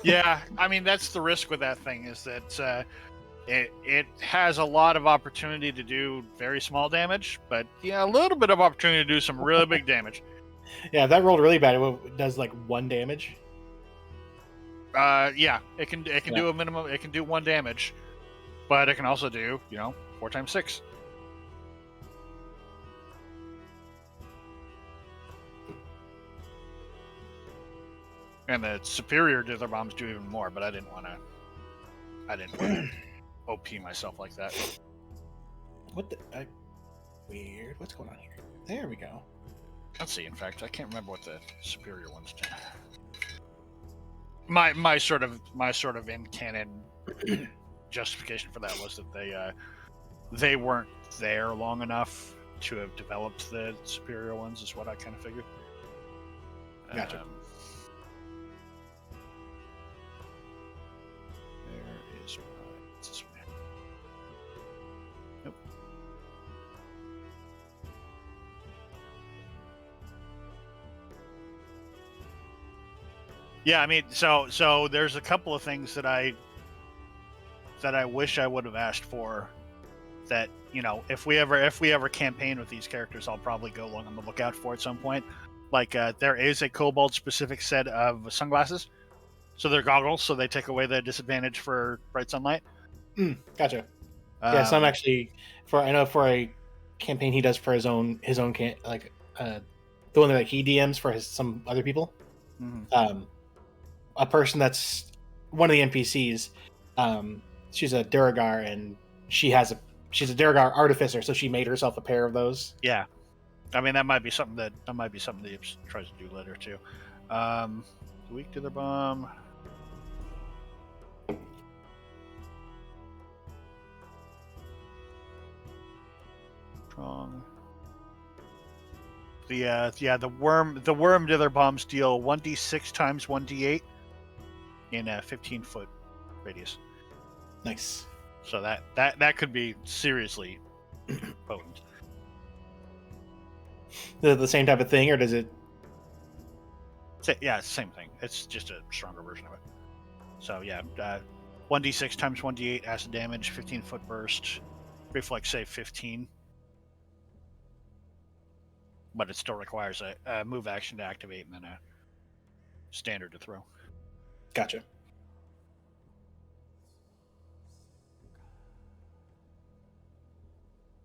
Yeah, I mean that's the risk with that thing is that it has a lot of opportunity to do very small damage, but yeah, a little bit of opportunity to do some really big damage. Yeah, if that rolled really bad, it does like 1 damage. Yeah, it can do a minimum. It can do 1 damage, but it can also do 4 times 6. And the superior dither bombs do even more, but I didn't want to OP myself like that. What the? Weird. What's going on here? There we go. Let's see. In fact, I can't remember what the superior ones do. My sort of in canon justification for that was that they weren't there long enough to have developed the superior ones. Is what I kind of figured. Gotcha. Where is this one? Nope. Yeah, I mean, so there's a couple of things that I wish I would have asked for. That if we ever campaign with these characters, I'll probably go along on the lookout for at some point. Like there is a kobold specific set of sunglasses, so they're goggles, so they take away the disadvantage for bright sunlight. Gotcha. Yeah, some actually for a campaign he does for his own the one that he DMs for some other people. Mhm. A person that's one of the NPCs. She's a Duragar, and she's a Duragar artificer, so she made herself a pair of those. Yeah, I mean that might be something that he tries to do later too. Weak to the bomb. Strong. The worm dither bombs deal 1d6 times 1d8 in a 15-foot radius. Nice. So that could be seriously potent. The same type of thing, or does it? Yeah, it's the same thing. It's just a stronger version of it. So yeah, 1d6 times 1d8 acid damage, 15-foot burst, reflex save 15. But it still requires a move action to activate and then a standard to throw. Gotcha.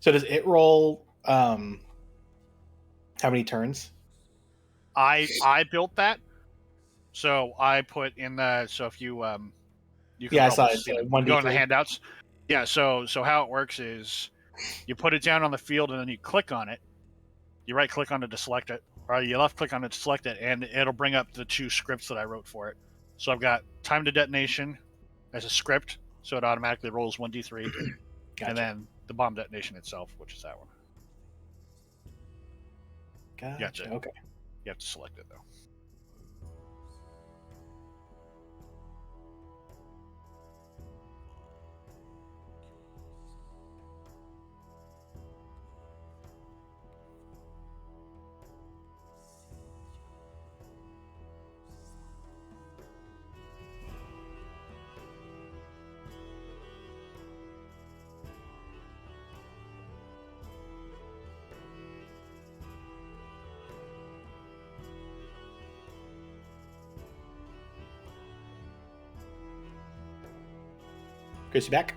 So does it roll? How many turns? I built that, so I put in the if you you can Yeah, I probably saw it. see it. 1d3. Go in the handouts. Yeah, so how it works is you put it down on the field and then you click on it. You right click on it to select it, or you left click on it to select it, and it'll bring up the 2 scripts that I wrote for it. So I've got time to detonation as a script, so it automatically rolls 1d3, Gotcha. and then the bomb detonation itself, which is that one. Gotcha. Okay. You have to select it though. Chris, you back?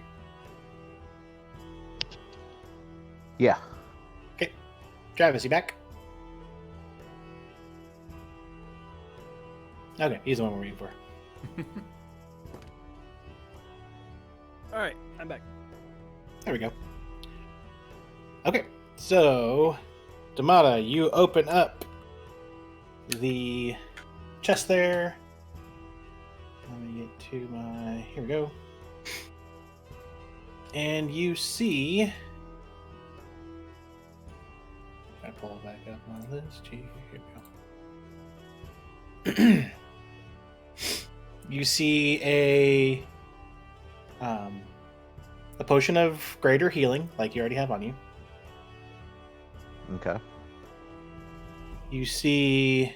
Yeah. Okay. Travis, you back? Okay, he's the one we're waiting for. All right, I'm back. There we go. Okay, so Damata, you open up the chest there. Let me get to my. Here we go. And you see. I pull back up my list here. Here we go. You see a potion of greater healing, like you already have on you. Okay. You see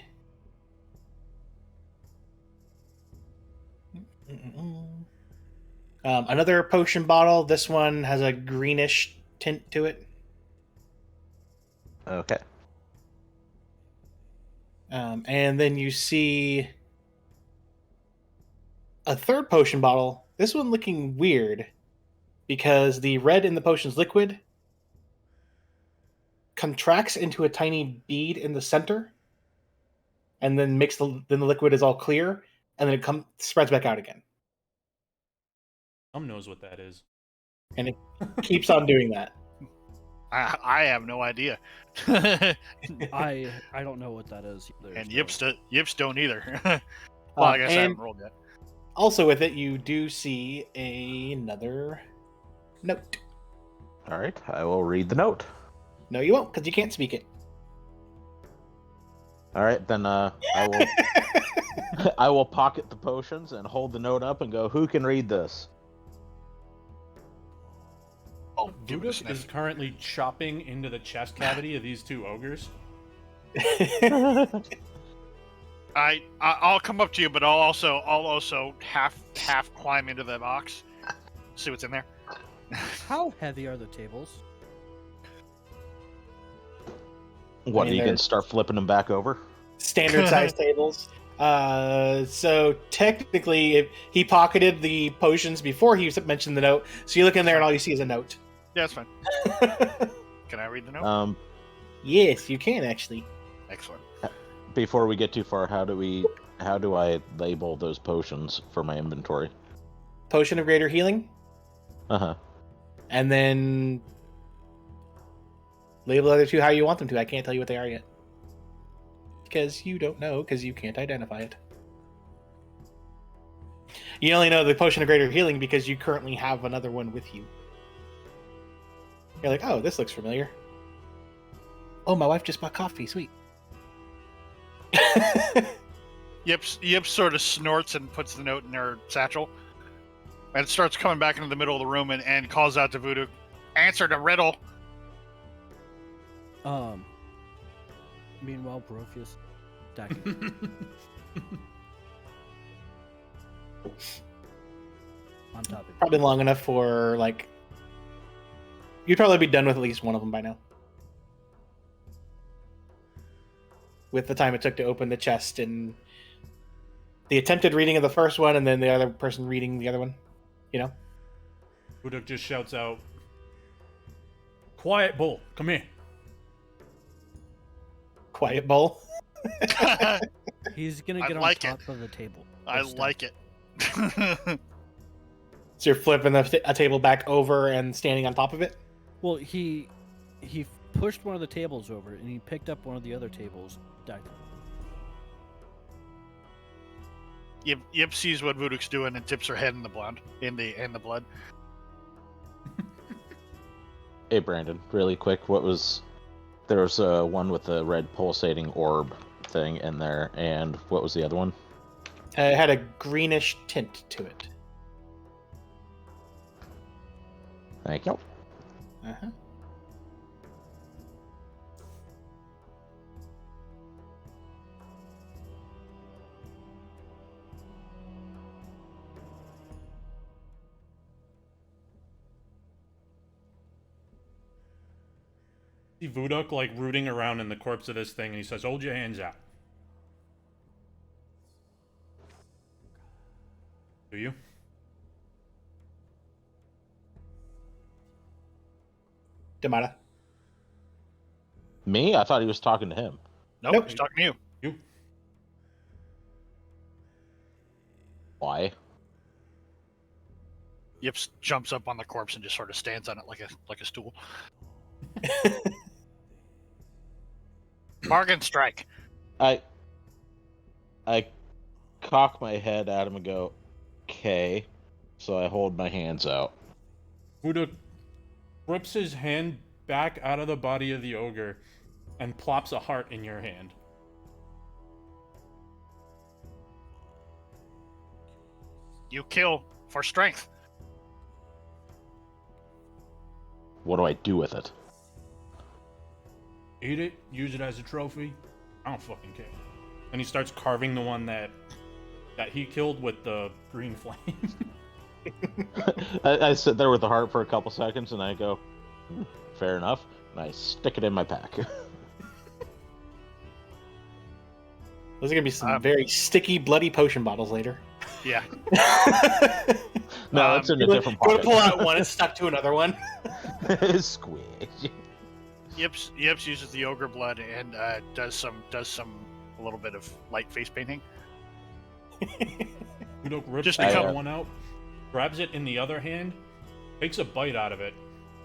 Another potion bottle. This one has a greenish tint to it. Okay. And then you see a third potion bottle. This one looking weird because the red in the potion's liquid contracts into a tiny bead in the center, and then then the liquid is all clear, and then it spreads back out again, Tom knows what that is. and it keeps on doing that. I have no idea. I don't know what that is either. And so- Yips don't either. Well, I guess I and haven't rolled yet. also with it, you do see another note. All right. I will read the note. No, you won't, because you can't speak it. All right, then I will. I will pocket the potions and hold the note up and go. Who can read this? Oh, give it a Vuduk is sniff. currently chopping into the chest cavity of these two ogres. I'll come up to you, but I'll also half climb into the box, see what's in there. How heavy are the tables? What? I mean, You they're- can start flipping them back over. Standard size tables. So technically, if he pocketed the potions before he mentioned the note, so you look in there and all you see is a note. Yeah, it's fine. Can I read the note? Yes, you can actually. Excellent. Before we get too far, how do I label those potions for my inventory? Potion of Greater Healing, Uh-huh. and then label the other two how you want them to. I can't tell you what they are yet. Because you don't know, because you can't identify it. You only know the Potion of Greater Healing because you currently have another one with you. You're like, oh, this looks familiar. Oh, my wife just bought coffee. Sweet. Yips sort of snorts and puts the note in her satchel, and starts coming back into the middle of the room and calls out to Voodoo, "Answer the riddle." Meanwhile, Brofus attacking on top of it. Probably long enough for, like... You'd probably be done with at least one of them by now. With the time it took to open the chest and the attempted reading of the first one and then the other person reading the other one. You know? Vuduk just shouts out, "Quiet, bull, come here." Quiet bowl. He's gonna I get on like top of the table. I Or step. like it. So you're flipping a table back over and standing on top of it? Well, he pushed one of the tables over and he picked up one of the other tables. Stacked them. Yip sees what Voodoo's doing and tips her head in the blood. Hey, Brandon, really quick, there was one with the red pulsating orb thing in there, and what was the other one? It had a greenish tint to it. Thank you. Uh-huh. See Vuduk like rooting around in the corpse of this thing, and he says, "Hold your hands out." Do you? Damata. Me? I thought he was talking to him. Nope, he's talking to you. You? Why? Yips jumps up on the corpse and just sort of stands on it like a stool. Bargain strike. I cock my head at him and go, "Okay." So I hold my hands out. Vuduk rips his hand back out of the body of the ogre and plops a heart in your hand. You kill for strength. What do I do with it? Eat it, use it as a trophy. I don't fucking care. And he starts carving the one that he killed with the green flame. I sit there with the heart for a couple seconds, and I go, fair enough, and I stick it in my pack. Those are gonna be some very sticky, bloody potion bottles later. Yeah. No, it's in a different You pocket. want to pull out one, it's stuck to another one. Squish. Yips uses the ogre blood and does a little bit of light face painting. Udok rips Just the to other cover. one out, grabs it in the other hand, takes a bite out of it,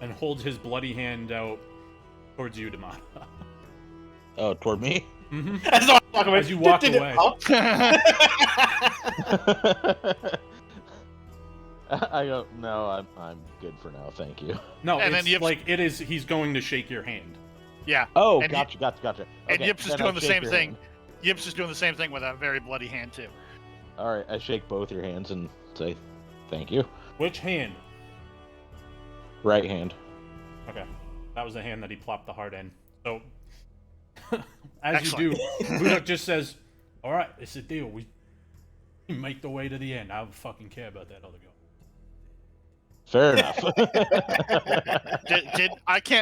and holds his bloody hand out towards you, Damata. Oh, toward me? Mm-hmm. That's what I'm talking about. As you walk away. I go, no, I'm good for now, thank you. No, And then it's Yips- like it is. He's going to shake your hand. Yeah. Oh, And gotcha. And Okay, Yips is then I doing the shake same your thing. hand. Yips is doing the same thing with a very bloody hand too. All right, I shake both your hands and say, thank you. Which hand? Right hand. Okay, that was the hand that he plopped the heart in. So, as Excellent. you do, Udok just says, "All right, it's a deal. We make the way to the end. I don't fucking care about that other guy." Fair enough. Did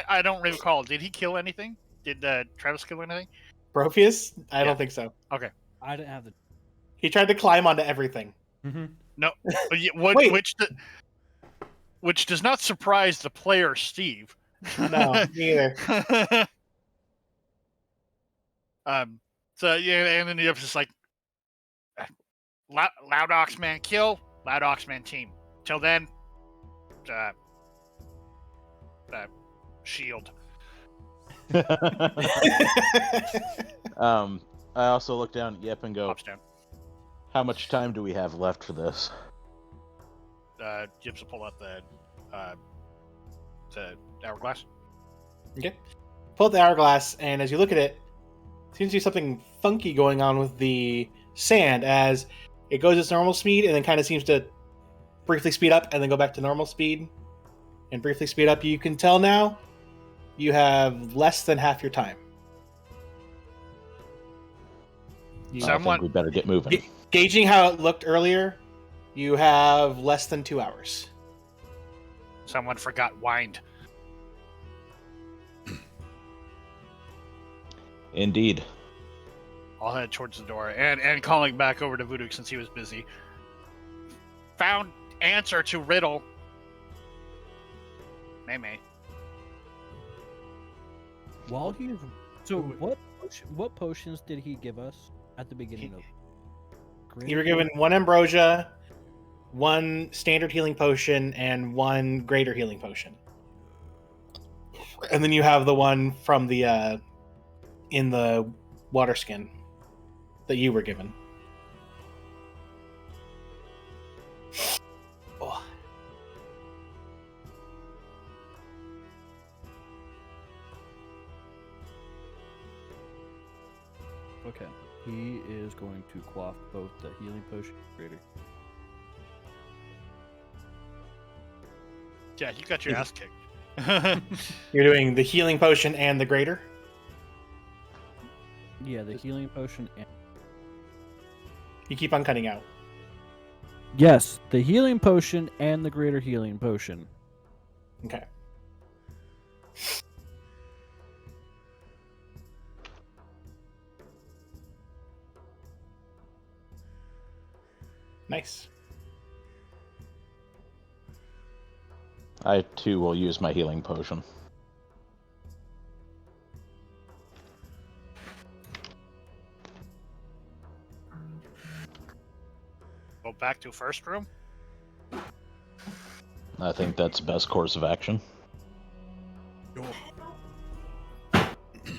I don't recall. Did he kill anything? Did Travis kill anything? Brophius? I Yeah. don't think so. I didn't have the. He tried to climb onto everything. Mm-hmm. But Wait. which does not surprise the player Steve. No, me either. So yeah, and then the just like loud Oxman kill, loud Oxman team. Till then, shield. I also look down at Yep and go, Pops down. how much time do we have left for this? Gibbs will pull out the hourglass. Okay. Pull out the hourglass, and as you look at it, seems to be something funky going on with the sand as it goes its normal speed and then kind of seems to briefly speed up and then go back to normal speed and briefly speed up. You can tell now you have less than half your time. I Someone- think we better get moving. Gauging how it looked earlier, you have less than 2 hours. Someone forgot wind. Indeed. I'll head towards the door and calling back over to Voodoo since he was busy. Found answer to riddle. May. While he's so what potions did he give us at the beginning of? You were given 1 ambrosia, 1 standard healing potion, and 1 greater healing potion. And then you have the one from the in the water skin that you were given. Oh. Okay, he is going to quaff both the healing potion and greater. Yeah, you got your ass kicked. You're doing the healing potion and the greater? Yeah, the healing potion and You keep on cutting out. yes, the healing potion and the greater healing potion. Okay. Nice. I too will use my healing potion. Go back to first room. I think that's the best course of action.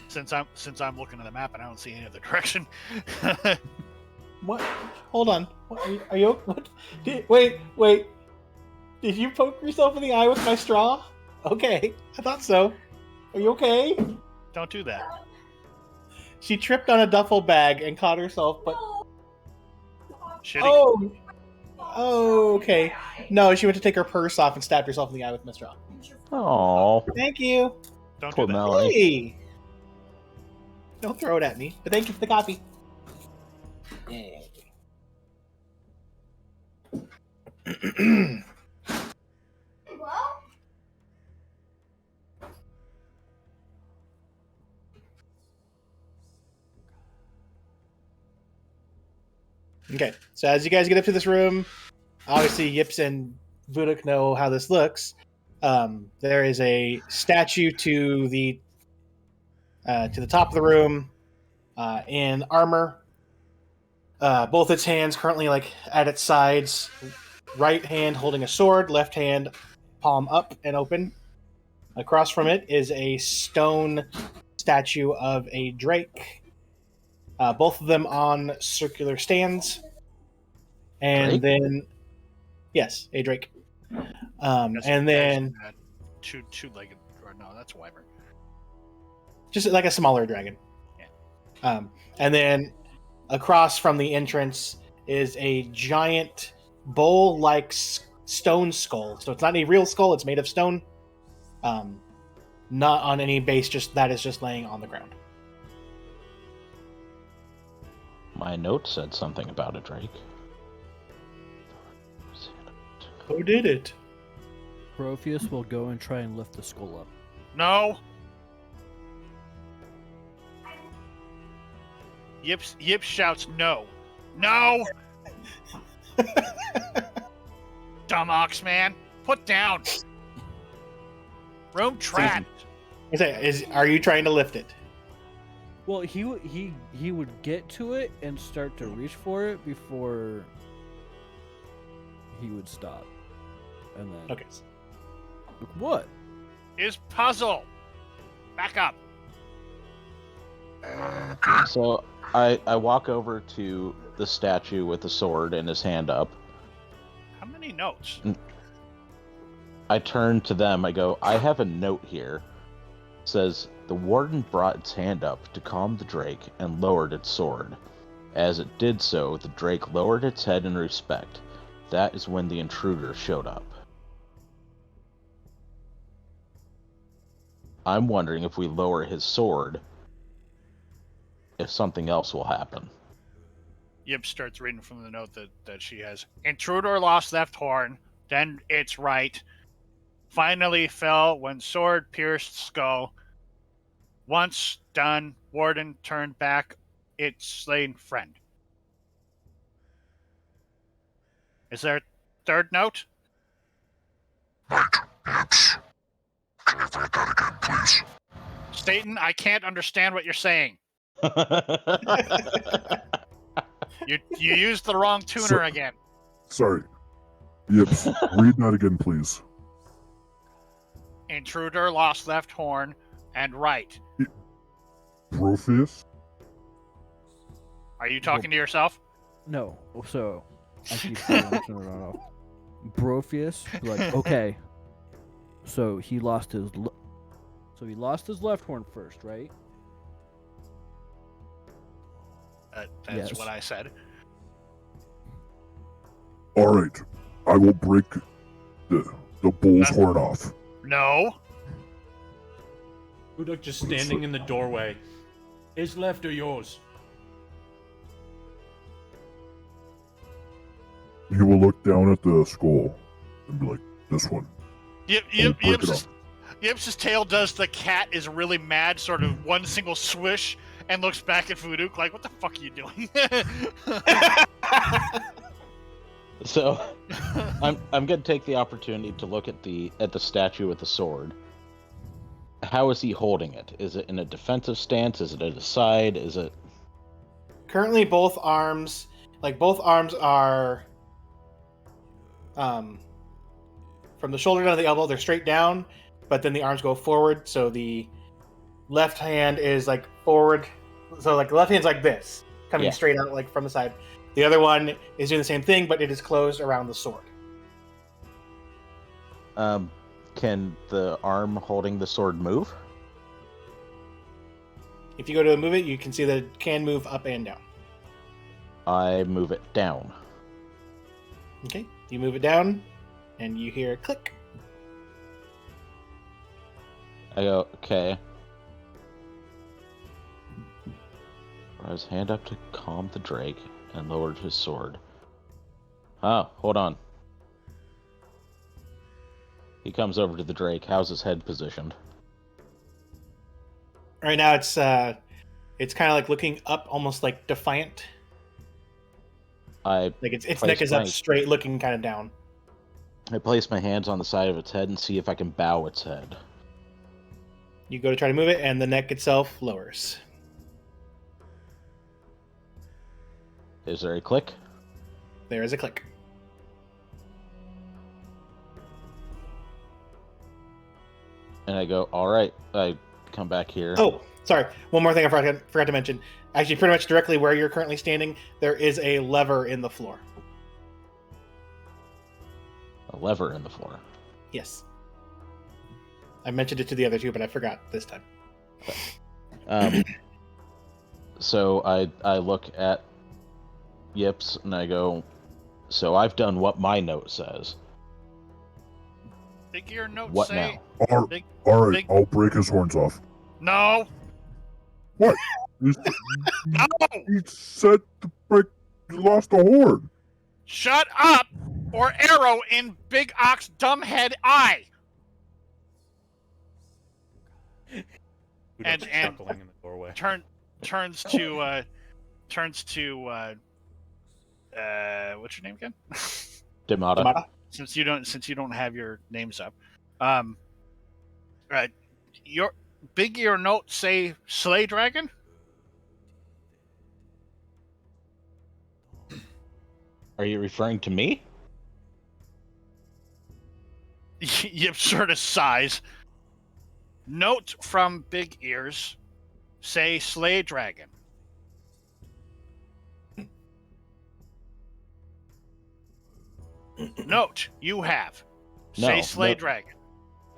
Since I'm looking at the map and I don't see any other direction. What? Hold on. What, are you? What? Wait. Did you poke yourself in the eye with my straw? Okay, I thought so. Are you okay? Don't do that. She tripped on a duffel bag and caught herself, but Shitty. oh, okay. No, she went to take her purse off and stabbed herself in the eye with my straw. Oh, Thank you. Don't poor do that. Melanie. Hey. Don't throw it at me. But thank you for the coffee. Yay. Okay, so as you guys get up to this room, obviously Yips and Vuduk know how this looks. There is a statue to the top of the room in armor. Both its hands currently like at its sides. Right hand holding a sword, left hand palm up and open. Across from it is a stone statue of a drake. Both of them on circular stands. And Drake? then, yes, a drake. That's And then that two-legged, or no, that's a wyvern. just like a smaller dragon. And then across from the entrance is a giant bowl-like stone skull. So it's not a real skull; it's made of stone. Not on any base. Just that is just laying on the ground. My note said something about a drake. Who did it? Protheus will go and try and lift the skull up. No. Yips shouts no. No! Dumb ox man. Put down. Room trapped. Are you trying to lift it? Well, he would get to it and start to reach for it before he would stop. And then Okay. What? Is puzzle. Back up. So I walk over to the statue with the sword and his hand up. How many notes? I turn to them. I go, I have a note here. It says, the warden brought its hand up to calm the drake and lowered its sword. As it did so, the drake lowered its head in respect. That is when the intruder showed up. I'm wondering if we lower his sword, if something else will happen. Yip starts reading from the note that she has. Intruder lost left horn, then its right. Finally fell when sword pierced skull. Once done, warden turned back its slain friend. Is there a third note? Staten, I can't understand what you're saying. You used the wrong tuner again. Sorry. Yips, read that again, please. Intruder lost left horn and right. Protheus? Are you talking to yourself? No. So I keep saying turn it off. Protheus, like, okay. So he lost his left horn first, right? That's Yes. what I said. Alright. I will break the bull's horn off. No. Vuduk just standing in the doorway. His left or yours? He will look down at the skull and be like, this one. Yip's tail does the cat is really mad, sort of one single swish, and looks back at Vuduk like, what the fuck are you doing? So I'm gonna take the opportunity to look at the statue with the sword. How is he holding it? Is it in a defensive stance? Is it at his side? Is it Currently, both arms are from the shoulder down to the elbow. They're straight down, but then the arms go forward. So the left hand is like forward. So like the left hand's like this, coming straight out like from the side. The other one is doing the same thing, but it is closed around the sword. can the arm holding the sword move? If you go to move it, you can see that it can move up and down. I move it down. Okay, you move it down, and you hear a click. I go, okay. Brought his hand up to calm the drake and lowered his sword. Oh, hold on. He comes over to the Drake. How's his head positioned? Right now, it's kind of like looking up, almost like defiant. I Like its place neck is up my- straight, looking kind of down. I place my hands on the side of its head and see if I can bow its head. You go to try to move it, and the neck itself lowers. Is there a click? There is a click. And I go, all right. I come back here. Oh, sorry. One more thing I forgot to mention. Actually, pretty much directly where you're currently standing, there is a lever in the floor. A lever in the floor. Yes. I mentioned it to the other two, but I forgot this time. So I look at Yips and I go, so I've done what my note says. Big Ear note What say. now? Big, All right, big- I'll break his horns off. No. What? No. He said to break. You lost a horn. Shut up, or arrow in Big Ox dumbhead eye. Udok's And- chuckling in the doorway. Turns to what's your name again? Demata. Tamada? Since you don't have your names up, right? Your Big Ear note say slay dragon. Are you referring to me? Yip sort of sighs. Note from Big Ears say slay dragon. Note you have say No, slay no. dragon.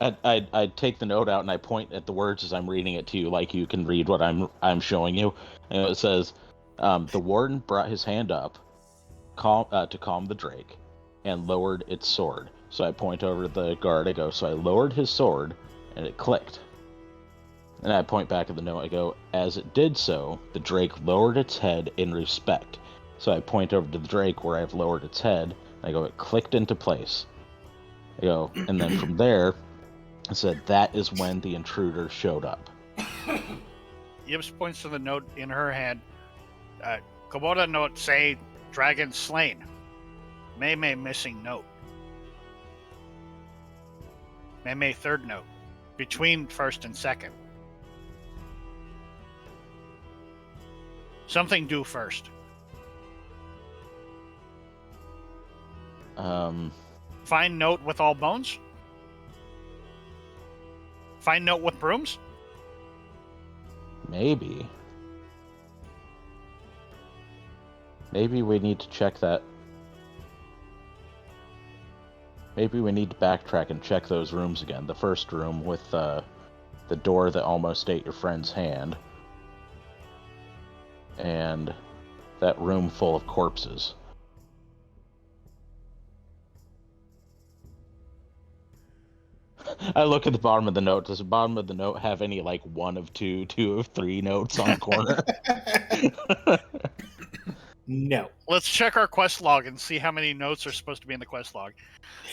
I take the note out and I point at the words as I'm reading it to you, like you can read what I'm showing you. And it says, the warden brought his hand up, to calm the Drake, and lowered its sword. So I point over to the guard. I go, so I lowered his sword, and it clicked. And I point back at the note. I go, as it did so, the Drake lowered its head in respect. So I point over to the Drake where I've lowered its head. And I go, it clicked into place. I go, and then from there, I said, that is when the intruder showed up. Yips points to the note in her hand. Koboda note say dragon slain. Mei missing note. Mei third note. Between first and second. Something do first. Find note with all bones. Find note with brooms. Maybe we need to check that. Maybe we need to backtrack and check those rooms again. The first room with the door that almost ate your friend's hand. And that room full of corpses. I look at the bottom of the note. Does the bottom of the note have any, like, 1 of 2, 2 of 3 notes on the corner? No. Let's check our quest log and see how many notes are supposed to be in the quest log.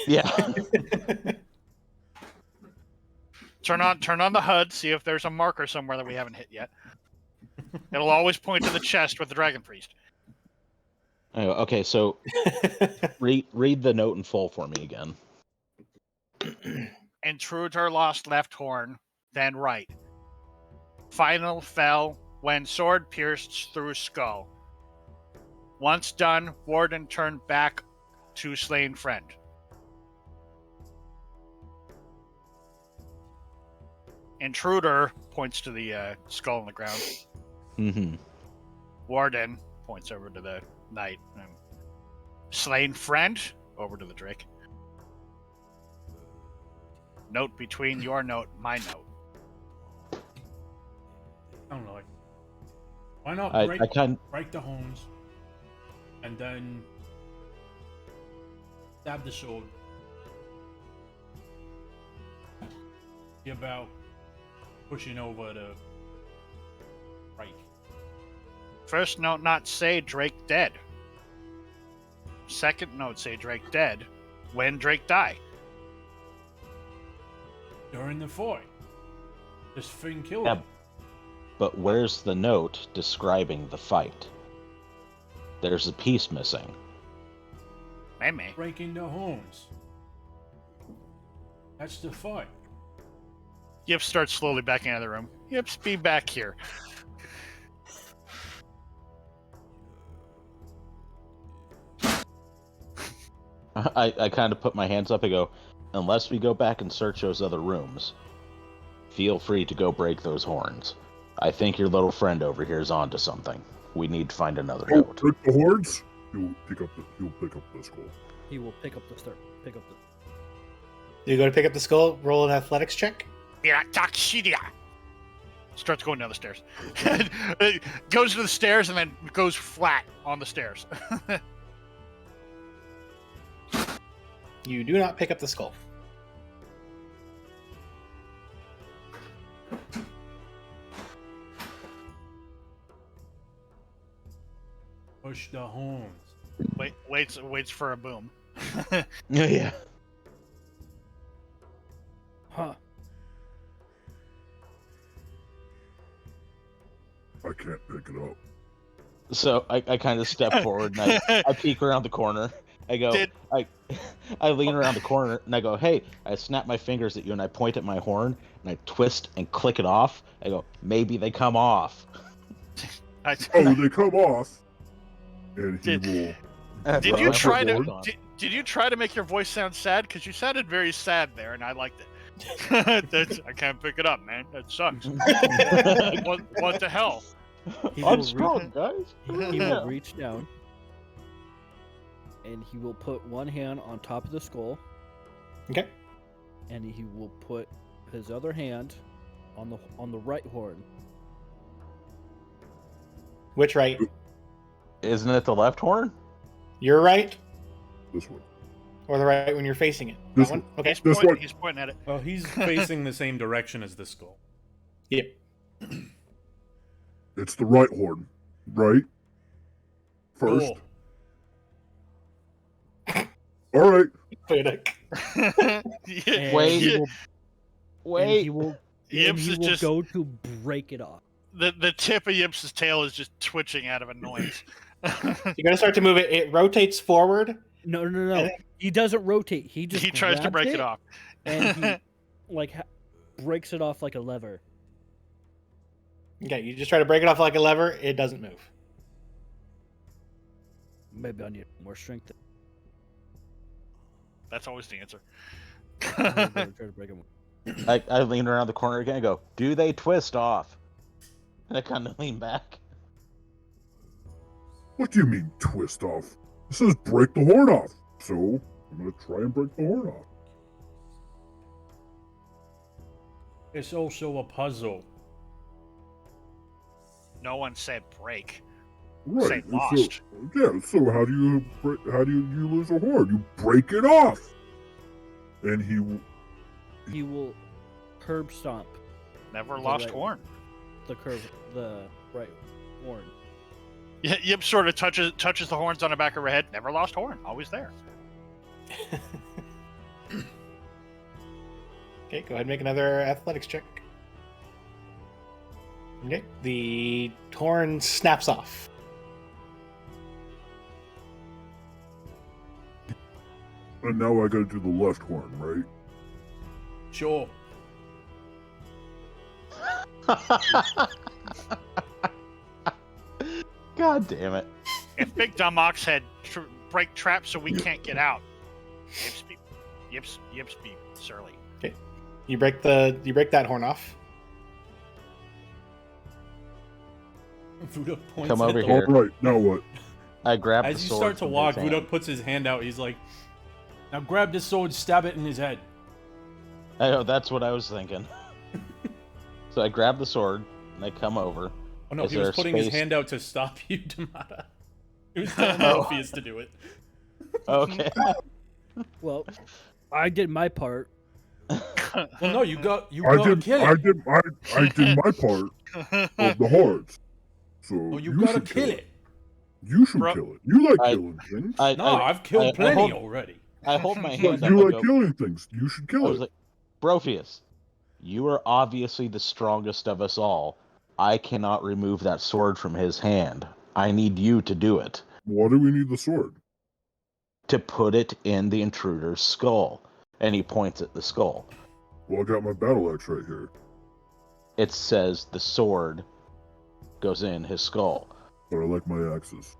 Yeah. Turn on the HUD, see if there's a marker somewhere that we haven't hit yet. It'll always point to the chest with the dragon priest. Oh, okay, so read the note in full for me again. Intruder lost left horn, then right. Final fell when sword pierced through skull. Once done, warden turned back to slain friend. Intruder points to the skull on the ground. Mm-hmm. Warden points over to the knight. Slain friend over to the Drake. Note between your note, my note. I don't know. Like, why not I break the horns and then stab the sword? See about pushing over the break. First note not say Drake dead. Second note say Drake dead when Drake die. during the fight. This thing killed Yeah, him. but where's the note describing the fight? There's a piece missing. Maybe. Breaking the horns. That's the fight. Yips starts slowly backing out of the room. Yips, be back here. I kind of put my hands up and go, unless we go back and search those other rooms, feel free to go break those horns. I think your little friend over here is onto something. We need to find another Oh, note. break the horns. He'll pick up the skull. He will pick up the start. Pick up the. You go to pick up the skull. Roll an athletics check. Starts going down the stairs. It goes to the stairs and then goes flat on the stairs. You do not pick up the skull. Push the horns. Waits for a boom. Yeah. Huh. I can't pick it up. So I kind of step forward and I peek around the corner. I go, I lean around the corner and I go, hey, I snap my fingers at you and I point at my horn and I twist and click it off. I go, maybe they come off. Oh, they come off, and he will. Did you try to? Horn. Did you try to make your voice sound sad? Because you sounded very sad there, and I liked it. I can't pick it up, man. That sucks. What the hell? He I'm will strong, guys. He will reach down, and he will put one hand on top of the skull, Okay. and he will put his other hand on the right horn. Which right? Isn't it the left horn? Your right, This one. or the right when you're facing it? This That one. one. Okay. This one. He's pointing at it. Well, he's facing the same direction as the skull. Yep. It's the right horn, right? First. Cool. All right. Yeah. Wait. Yeah. Wait. And he will. Yips he is will just go to break it off. the tip of Yips's tail is just twitching out of annoyance. You're gonna start to move it. It rotates forward. No. And He doesn't rotate. He just he tries to grabs break it off. and he breaks it off like a lever. Okay, you just try to break it off like a lever. It doesn't move. Maybe I need more strength. That's always the answer. I'm gonna try to break it. I lean around the corner again and go, do they twist off? And I kind of lean back. What do you mean twist off? It says break the horn off. So I'm gonna try and break the horn off. It's also a puzzle. No one said break. Right. Say and lost. So how do you lose a horn? You break it off. And He will curb stomp Never The lost right horn. the right horn. Yip sort of touches the horns on the back of her head. Never lost horn. Always there. Okay, go ahead and make another athletics check. Okay, the horn snaps off. and now I gotta do the left horn, right? Sure. God damn it. If Big Dumb Ox had break traps so we can't get out, Yips be surly. You break that horn off. Vuduk points Come at over the- here. All right, now what? I grab the As you sword start to from walk, his hand. Vuduk puts his hand out. He's like, now grab the sword, stab it in his head. I know, that's what I was thinking. So I grab the sword and I come over. Oh no, Is he there was a putting his space? hand out to stop you, Damata. He was telling Oh. Orpheus to do it. Okay. Well, I did my part. Well, no, you I gotta did. kill I it. did. I did my part of the horns. So Oh, you gotta should kill it. You should Bro- kill it. You like I- killing things. No, I've killed I plenty hold- already. I hold my But hand up you and like go, killing things. You should I kill was it. like, Bropheus, You are obviously the strongest of us all. I cannot remove that sword from his hand. I need you to do it. Why do we need the sword? To put it in the intruder's skull. And he points at the skull. Well, I got my battle axe right here. It says the sword goes in his skull. But I like my axes.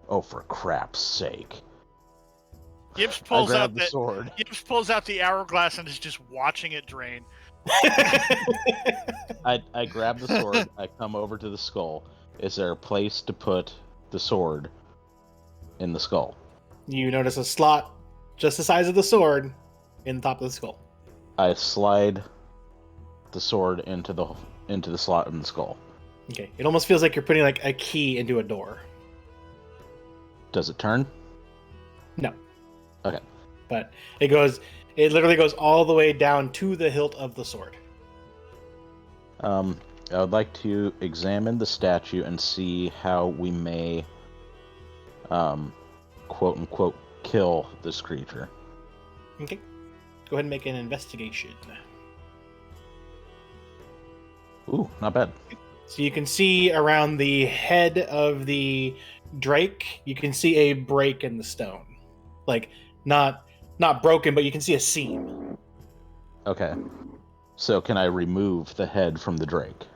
Oh, for crap's sake. Gibbs I pulls grab out the sword. Gibbs pulls out the hourglass and is just watching it drain. I grab the sword. I come over to the skull. Is there a place to put the sword in the skull? You notice a slot just the size of the sword in the top of the skull. I slide the sword into the slot in the skull. Okay. It almost feels like you're putting like a key into a door. Does it turn? No. Okay. But it literally goes all the way down to the hilt of the sword. I would like to examine the statue and see how we may, quote unquote, kill this creature. Okay. Go ahead and make an investigation. Ooh, not bad. So you can see around the head of the drake, you can see a break in the stone. Like, not broken, but you can see a seam. Okay. So can I remove the head from the drake?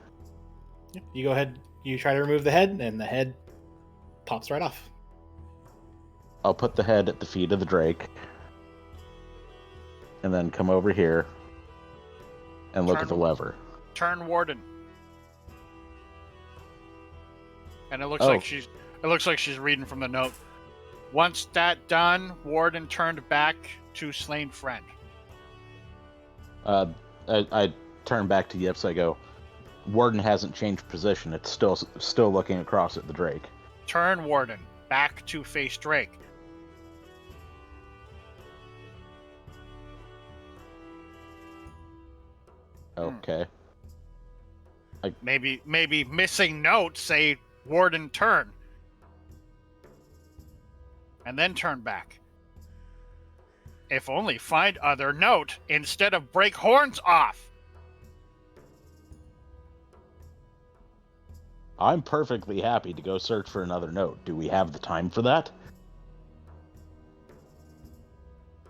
You go ahead, you try to remove the head, and the head pops right off. I'll put the head at the feet of the drake. And then come over here and look at the lever. Turn Warden. And it looks Oh. like she's reading from the note. Once that done, Warden turned back to slain friend. I turn back to Yips. I go, Warden hasn't changed position. It's still looking across at the drake. Turn Warden back to face Drake. Okay. Maybe missing note say Warden turn. And then turn back. If only find other note instead of break horns off. I'm perfectly happy to go search for another note. Do we have the time for that?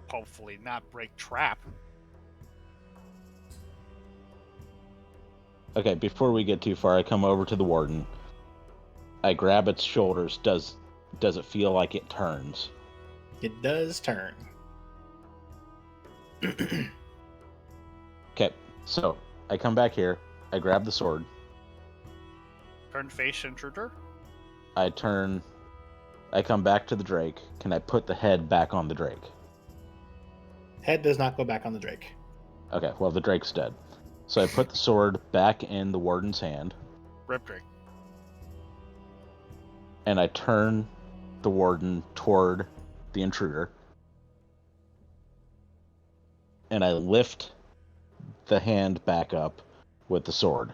Hopefully not break trap. Okay, before we get too far, I come over to the warden. I grab its shoulders. Does it feel like it turns? It does turn. Okay, so I come back here. I grab the sword. Turn face intruder. I come back to the drake. Can I put the head back on the drake? Head does not go back on the drake. Okay, well, the drake's dead. So I put the sword back in the warden's hand, Rip Drake. and I turn the warden toward the intruder, and I lift the hand back up with the sword.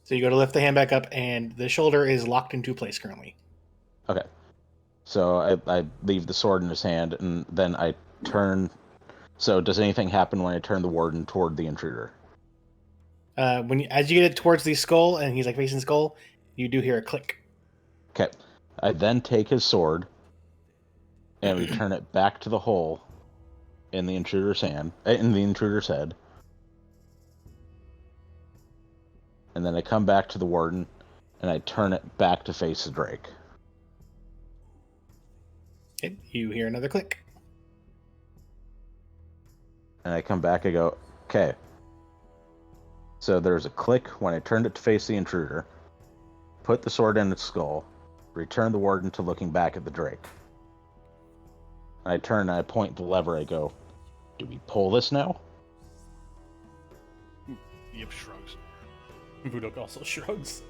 So you go to lift the hand back up, and the shoulder is locked into place currently. Okay. So I leave the sword in his hand, and then I turn. So does anything happen when I turn the warden toward the intruder? As you get it towards the skull, and he's like facing the skull, you do hear a click. Okay. I then take his sword and return it back to the hole in the intruder's head. And then I come back to the warden and I turn it back to face the drake. Okay, you hear another click. And I come back, I go, okay. So there's a click when I turned it to face the intruder, put the sword in its skull, return the warden to looking back at the drake. And I turn and I point the lever, I go, do we pull this now? Yip shrugs. Vudok also shrugs.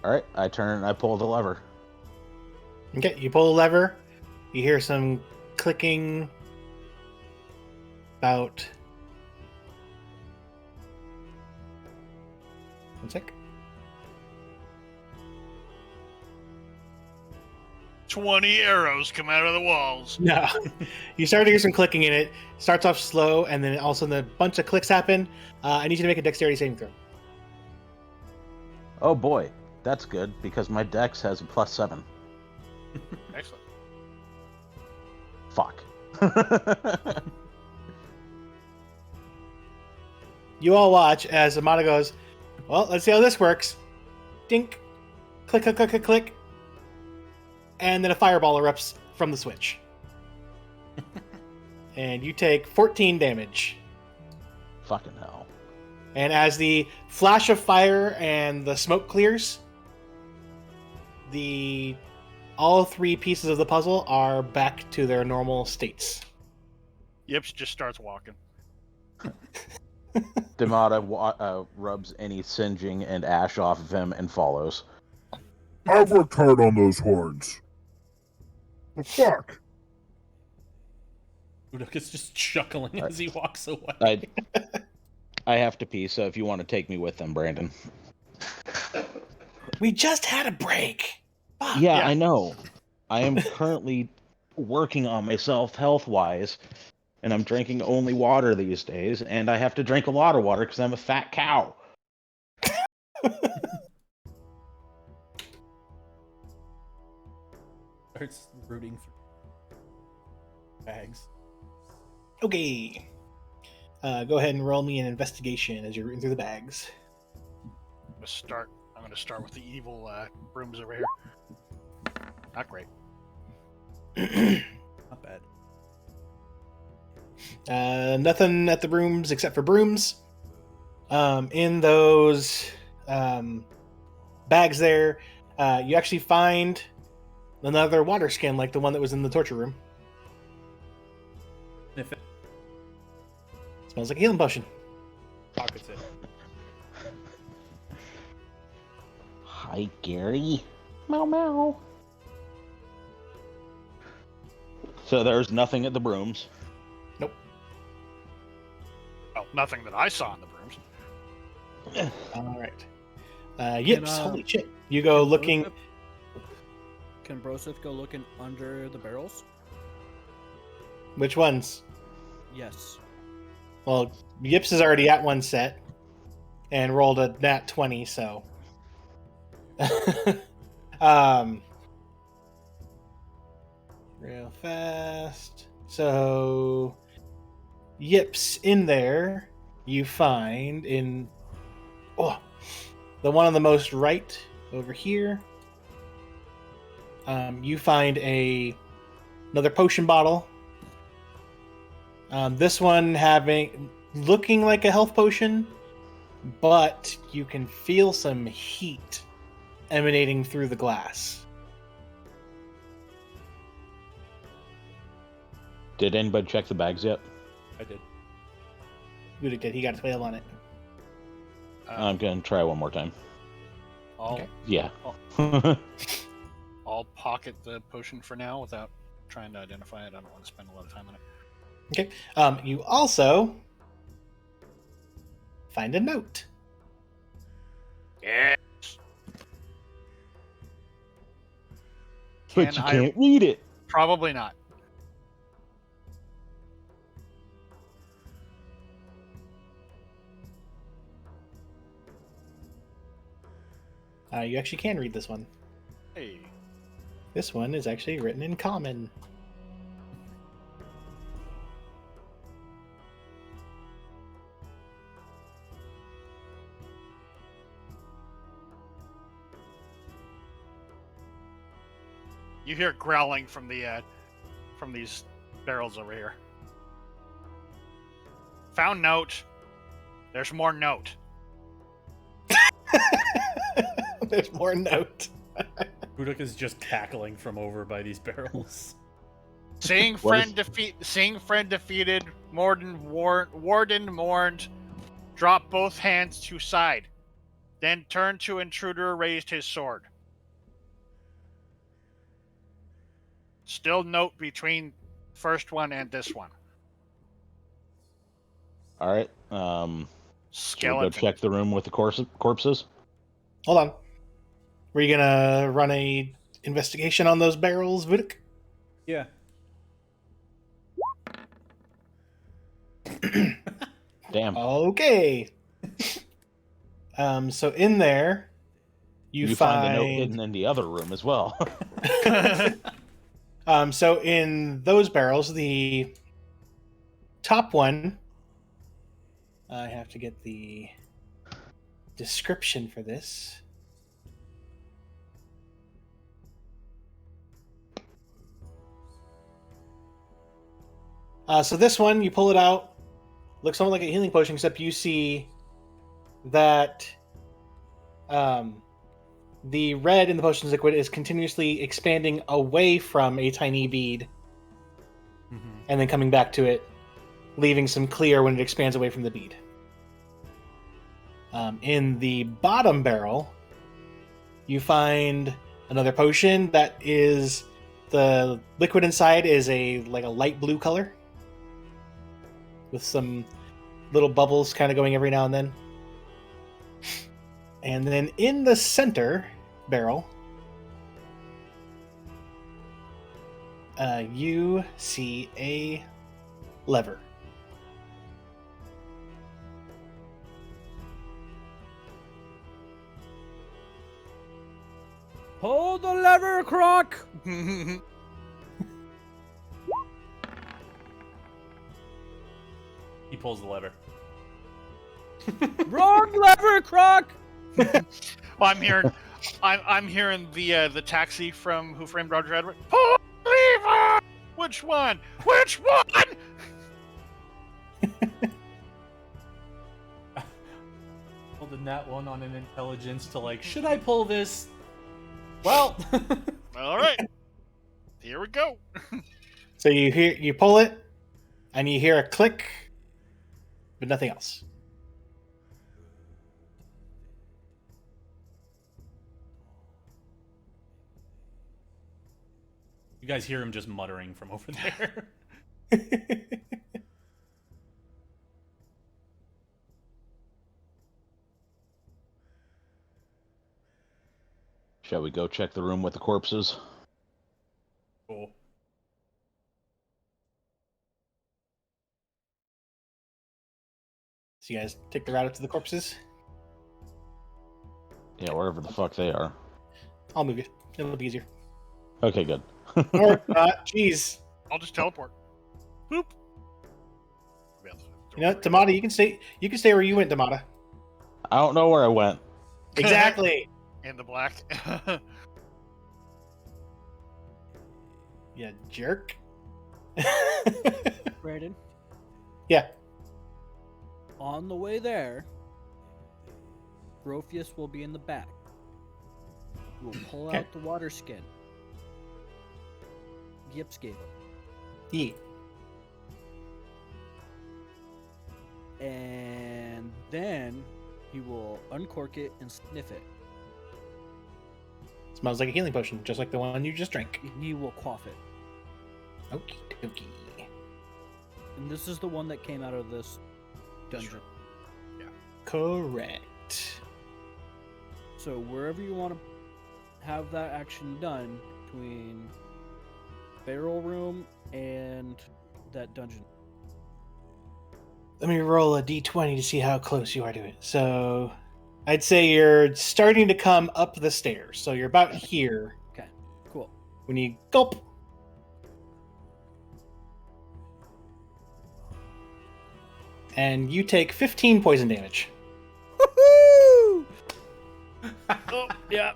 Alright, I turn and I pull the lever. Okay, you pull the lever. You hear some clicking. About. One sec. 20 arrows come out of the walls. No. You start to hear some clicking in it. Starts off slow, and then all of a sudden a bunch of clicks happen. I need you to make a dexterity saving throw. Oh boy, that's good because my dex has a +7. Excellent. Fuck. You all watch as Amada goes, well, let's see how this works. Dink. Click, click, click, click, click. And then a fireball erupts from the switch. And you take 14 damage. Fucking hell. And as the flash of fire and the smoke clears, all 3 pieces of the puzzle are back to their normal states. Yips just starts walking. Demata rubs any singeing and ash off of him and follows. I've worked hard on those horns. The fuck? Udok is just chuckling as he walks away. I have to pee, so if you want to take me with them, Brandon. We just had a break. Fuck. Yeah, I know. I am currently working on myself health-wise, and I'm drinking only water these days, and I have to drink a lot of water because I'm a fat cow. Starts rooting through bags. Okay. Go ahead and roll me an investigation as you're rooting through the bags. I'm gonna start with the evil brooms over here. Not great. Not bad. Nothing at the brooms except for brooms. In those bags there, you actually find another water skin like the one that was in the torture room. If it Smells like a healing potion. pockets it. Hi, Gary. Meow meow. So there's nothing at the brooms. Well, nothing that I saw in the brooms. All right. Yips, Can, holy shit. You go looking. Can Broseph go looking under the barrels? Which ones? Yes. Well, Yips is already at one set and rolled a nat 20, so. Real fast. So, Yips, in there, you find the one on the most right over here. You find another potion bottle. This one looking like a health potion, but you can feel some heat emanating through the glass. Did anybody check the bags yet? I did. Budik did. He got 12 on it. I'm gonna try one more time. I'll, Okay. Yeah. I'll pocket the potion for now without trying to identify it. I don't want to spend a lot of time on it. Okay. You also find a note. Yes. But you I- can't read it. Probably not. You actually can read this one. Hey. This one is actually written in common. You hear growling from these barrels over here. Found note. There's more note. There's more note. Budok is just cackling from over by these barrels. Seeing friend defeated, warden mourned, dropped both hands to side, then turned to intruder, raised his sword. Still note between first one and this one. All right. Should we go Skeleton. check the room with the corpses? Hold on. Were you gonna run a investigation on those barrels, Vidic? Yeah. Damn. Okay. So in there, you find a note hidden in the other room as well. So in those barrels, the top one, I have to get the description for this. So this one, you pull it out, looks somewhat like a healing potion, except you see that the red in the potion's liquid is continuously expanding away from a tiny bead and then coming back to it, leaving some clear when it expands away from the bead. In the bottom barrel, you find another potion that is the liquid inside is a light blue color with some little bubbles kind of going every now and then. And then in the center barrel, you see a lever. Pull the lever, Croc! He pulls the lever. Wrong lever, Croc! Well, I'm hearing the taxi from Who Framed Roger Rabbit. Pull the lever! Which one? Which one? Pulled in that one on an intelligence to should I pull this? Well, All right, here we go. So you pull it, and you hear a click, but nothing else. you guys hear him just muttering from over there. Shall we go check the room with the corpses? Cool. So you guys take the route up to the corpses? Yeah, wherever the fuck they are. I'll move you. It'll be easier. Okay, good. Or not. Jeez. I'll just teleport. Boop. You know, Tamada, you can stay where you went, Tamada. I don't know where I went. Exactly. In the black. You jerk. Brandon, Yeah. on the way there, Grophius will be in the back. We'll pull Okay. out the water skin. Gips gave him. Yeah. And then he will uncork it and sniff it. Smells like a healing potion, just like the one you just drank. He will quaff it. Okie dokie. And this is the one that came out of this dungeon. Correct. So wherever you want to have that action done between barrel room and that dungeon. Let me roll a d20 to see how close you are to it. So, I'd say you're starting to come up the stairs. So you're about here Okay, cool. when you gulp. And you take 15 poison damage. Woohoo! Oh, Yeah.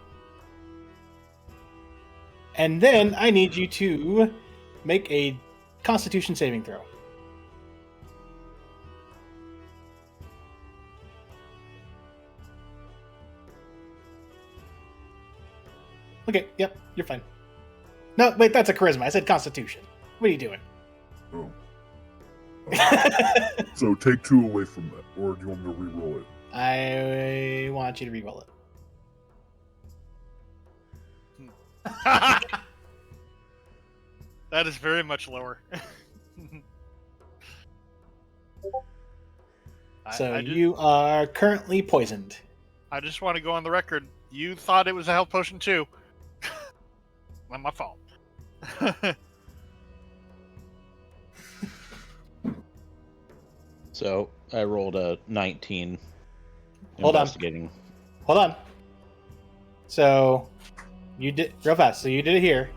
And then I need you to make a Constitution saving throw. Okay, yep, you're fine. No, wait, that's a charisma. I said Constitution. What are you doing? Oh. So take 2 away from that, or do you want me to re-roll it? I want you to reroll it. that is very much lower. So you are currently poisoned. I just want to go on the record. You thought it was a health potion too. Not my fault. So I rolled a 19. Hold on. Investigating. Hold on. So you did real fast. So you did it here.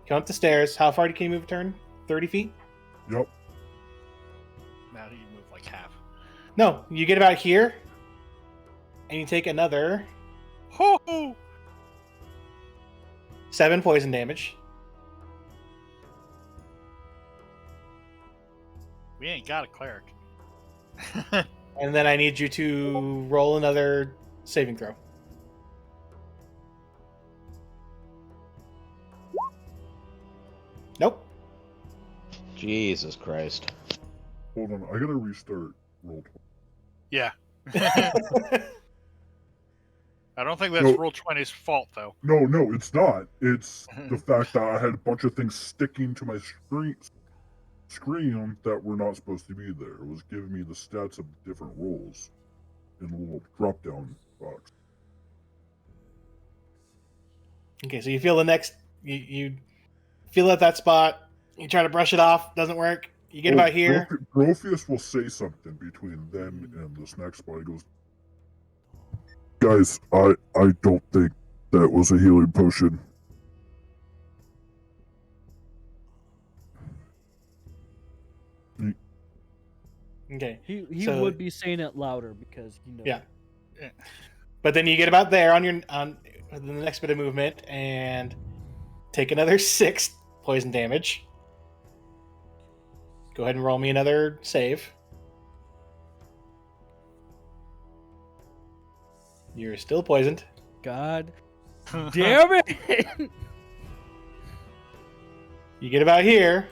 Come up the stairs. How far can you move a turn? 30 feet? Yep. Now you move like half. No, you get about here, and you take another Ho! 7 poison damage. We ain't got a cleric. And then I need you to roll another saving throw. Nope. Jesus Christ. Hold on, I gotta restart roll. Yeah. I don't think that's No. roll 20's fault though. No, it's not. It's the fact that I had a bunch of things sticking to my screen that were not supposed to be there. It was giving me the stats of different rolls in a little drop-down box. Okay, so you feel the next. You feel at that spot. You try to brush it off. Doesn't work. You get about here. Grophius will say something between then and this next spot. He goes, "Guys, I don't think that was a healing potion." Okay. He So- would be saying it louder because he knows. Yeah. But then you get about there on the next bit of movement and take another 6 poison damage. Go ahead and roll me another save. You're still poisoned. God damn it! You get about here.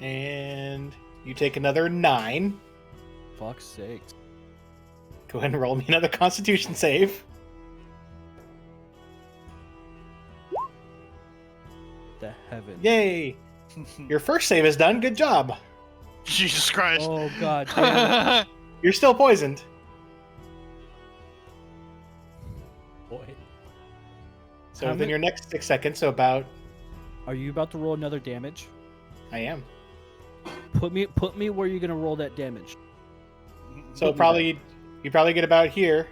And you take another 9. Fuck's sakes. Go ahead and roll me another Constitution save. The heaven. Yay! Your first save is done. Good job. Jesus Christ. Oh god damn it. You're still poisoned. Boy. So How within many- your next 6 seconds, so about Are you about to roll another damage? I am. Put me where you're gonna roll that damage. So Put me probably you probably get about here.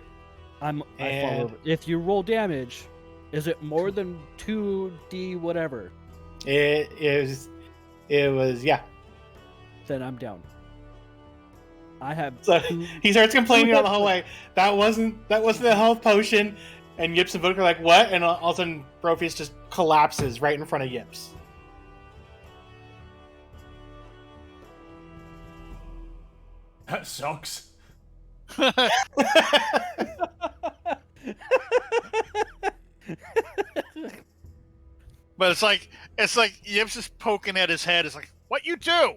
I fall And- over. If you roll damage, is it more than 2d whatever? It was yeah. Then I'm down. I have So two- he starts complaining on the whole way. That wasn't a health potion. And Yips and Book are like, what? And all of a sudden, Brofius just collapses right in front of Yips. That sucks. But it's like Yips is poking at his head. It's like, what you do?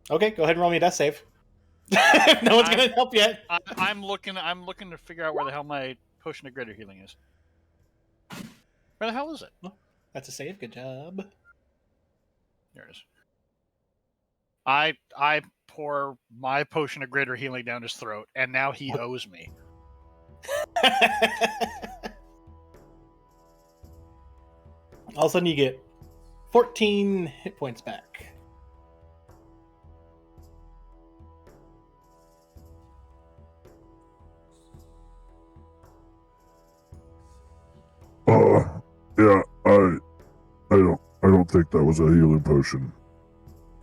Okay, go ahead and roll me a death save. No one's gonna help yet. I'm looking to figure out where the hell my potion of greater healing is. Where the hell is it? That's a save. Good job. There it is. I pour my potion of greater healing down his throat, and now he owes me. All of a sudden, you get 14 hit points back. Yeah, I don't think that was a healing potion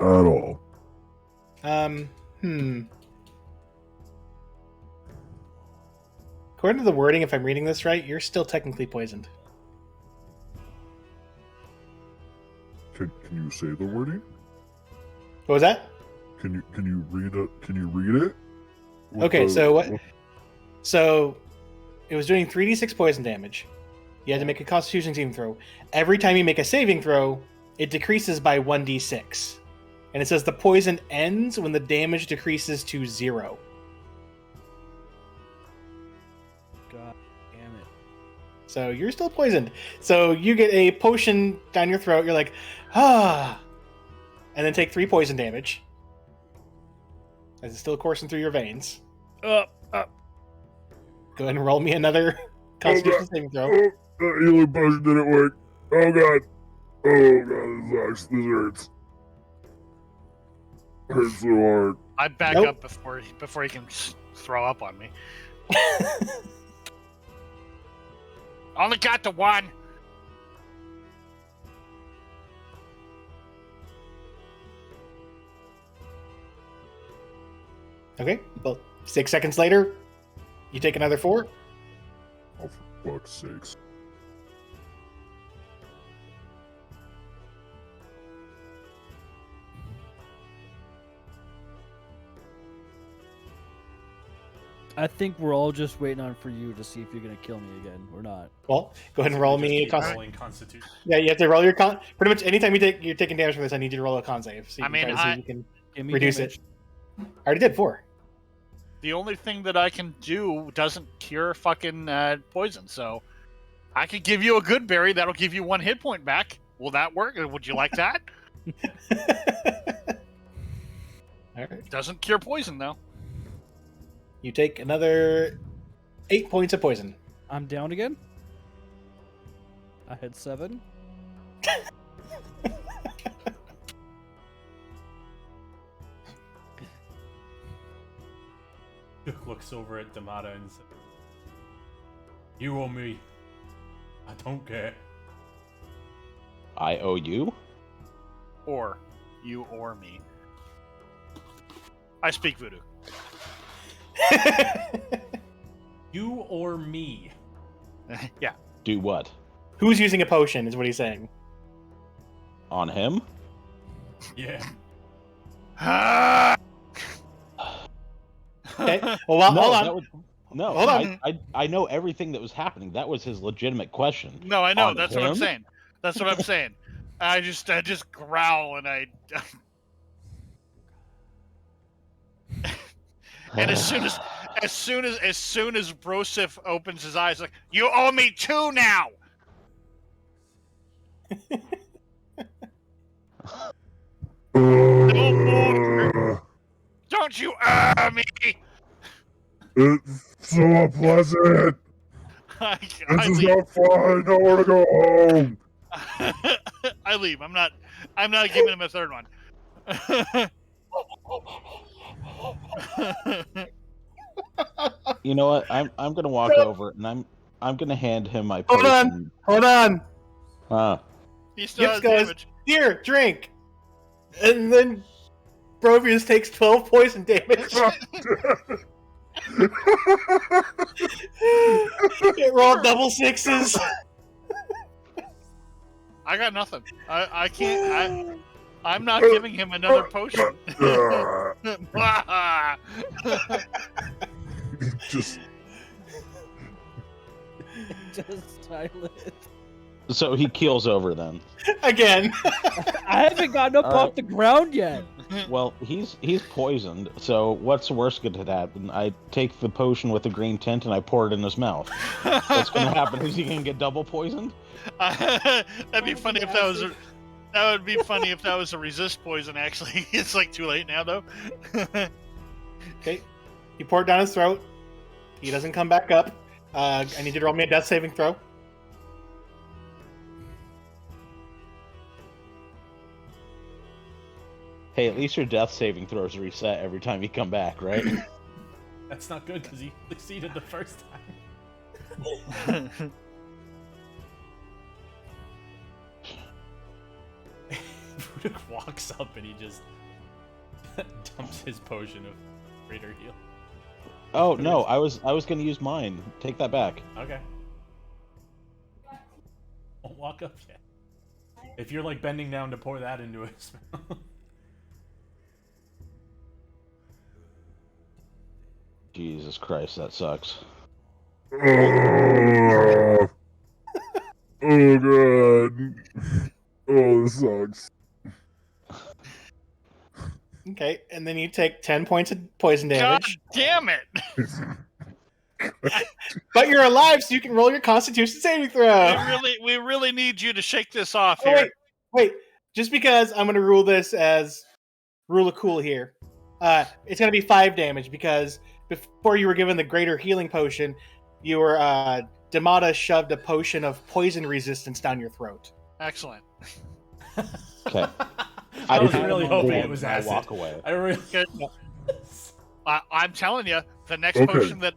at all. According to the wording, if I'm reading this right, you're still technically poisoned. Can you say the wording? What was that? Can you read it? Can you read it? With Okay, the- so what? So it was doing 3d6 poison damage. You had to make a Constitution saving throw. Every time you make a saving throw, it decreases by 1d6. And it says the poison ends when the damage decreases to 0. God damn it. So you're still poisoned. So you get a potion down your throat. You're like, ah. And then take 3 poison damage. as it's still coursing through your veins. Up. Go ahead and roll me another Constitution saving throw. Oh, that healing potion didn't work. Oh god. Oh god, this sucks. This hurts. Hurts so hard. I back Nope. up before he can throw up on me. Only got the one. Okay, well, 6 seconds later, you take another 4. Oh, for fuck's sakes. I think we're all just waiting on for you to see if you're gonna kill me again or not. Well, go ahead and roll me a Just con. keep rolling Constitution. Yeah, you have to roll your con. Pretty much anytime you're taking damage from this, I need you to roll a con save. So you I can mean, try to see if you can Give me reduce damage. it. I already did 4. The only thing that I can do doesn't cure fucking poison, so I could give you a good berry that'll give you 1 hit point back. Will that work? Would you like that? All right. Doesn't cure poison though. You take another 8 points of poison. I'm down again. I had 7. Duke looks over at Damata and says, "You or me? I don't care." I owe you? Or you or me. I speak voodoo. You or me? Yeah. Do what? Who's using a potion is what he's saying. On him? Yeah. Okay. Well, hold on. that would- no, Hold on. I know everything that was happening. That was his legitimate question. No, I know. On That's what I'm him? saying. That's what I'm saying. I just growl and I. And as soon as Brosif opens his eyes, like, you owe me 2 now. Don't you owe me? It's so unpleasant. This is leave. not fun. I want to go home. I leave. I'm not giving him a third one. You know what? I'm gonna walk over and I'm gonna hand him my Hold on. potion. Hold on. He still Yips has goes, damage. "Here, drink." And then Brovius takes 12 poison damage. It rolled double 6s. I got nothing. I can't. I'm not giving him another potion. Just Just silent. So he keels over then. Again. I haven't gotten up All off right. the ground yet. Well, he's poisoned. So what's the worst that could happen? I take the potion with the green tint and I pour it in his mouth. What's gonna happen? Is he gonna get double poisoned? That'd be funny if that was. That would be funny if that was a resist poison. Actually, it's like too late now though. Okay. You pour it down his throat. He doesn't come back up. I need you to roll me a death saving throw. Hey, at least your death saving throws reset every time you come back, right? That's not good because he succeeded the first time. Vuduk walks up and he just dumps his potion of greater heal. Oh no, I was gonna use mine. Take that back. Okay. Won't walk up yet. If you're like bending down to pour that into his mouth. Jesus Christ, that sucks. oh god. Oh, this sucks. Okay, and then you take 10 points of poison God damage. damn it! But you're alive, so you can roll your Constitution saving throw. We really need you to shake this off Oh, here. wait. Just because I'm going to rule this as rule of cool here. It's going to be 5 damage because before you were given the greater healing potion, you were Damata shoved a potion of poison resistance down your throat. Excellent. Okay. I was hit really him on hoping the it was head and acid. I walk away. I really. Good. I'm telling you, the next Okay. potion that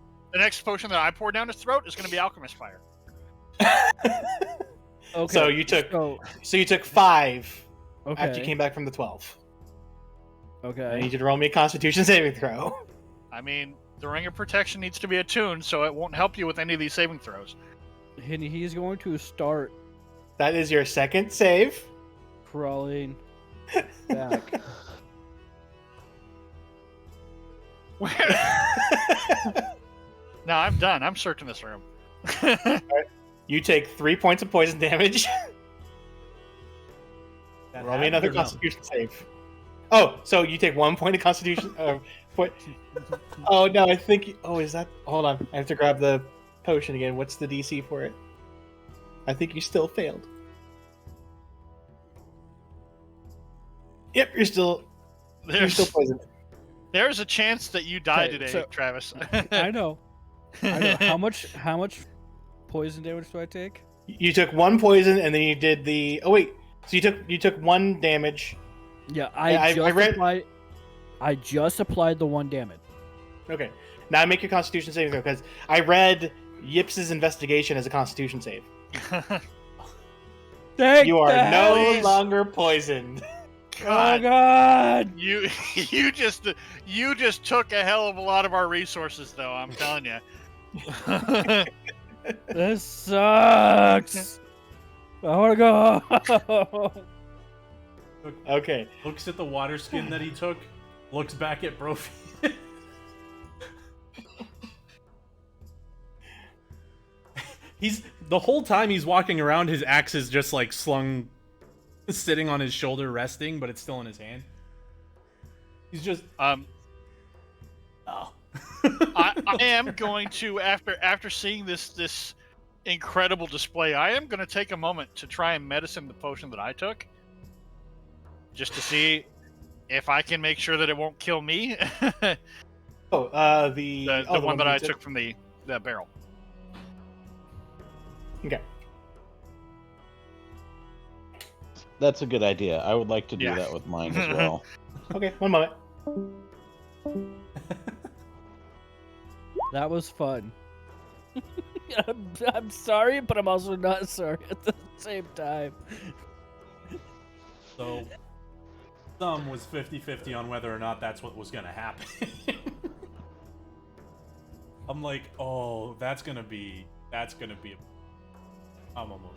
I pour down his throat is going to be alchemist fire. Okay. So you took So, you took 5 okay. after you came back from the 12. I Okay. need you to roll me a Constitution saving throw. I mean, the ring of protection needs to be attuned, so it won't help you with any of these saving throws. And he's going to start That is your second save. crawling back. No, I'm done. I'm searching this room. You take 3 points of poison damage. That Roll me had another to go. Constitution save. Oh, so you take 1 point of Constitution. Point. Oh no, I think. Oh, is that? Hold on, I have to grab the potion again. What's the DC for it? I think you still failed. Yep, you're still poisoned. There's a chance that you die Okay, today, so- Travis. I know. How much poison damage do I take? You took 1 poison, and then you did the. Oh wait, so you took 1 damage. Yeah, I read- I just applied the 1 damage. Okay, now make your Constitution saving throw because I read Yips's investigation as a Constitution save. Thank You are the no heavens! longer poisoned. Oh God, god! you just took a hell of a lot of our resources, though. I'm telling you. This sucks. I want to go. Okay. Looks at the water skin that he took. Looks back at Brophy. He's the whole time he's walking around, his axe is just like slung, sitting on his shoulder, resting, but it's still in his hand. He's just Oh. I am going to after seeing this incredible display, I am going to take a moment to try and medicine the potion that I took, just to see if I can make sure that it won't kill me. the one that I took from the barrel. Okay. That's a good idea. I would like to do Yeah. that with mine as well. Okay, 1 moment. That was fun. I'm sorry, but I'm also not sorry at the same time. so. Some was 50-50 on whether or not that's what was gonna happen. I'm like, oh, that's gonna be. I'm almost.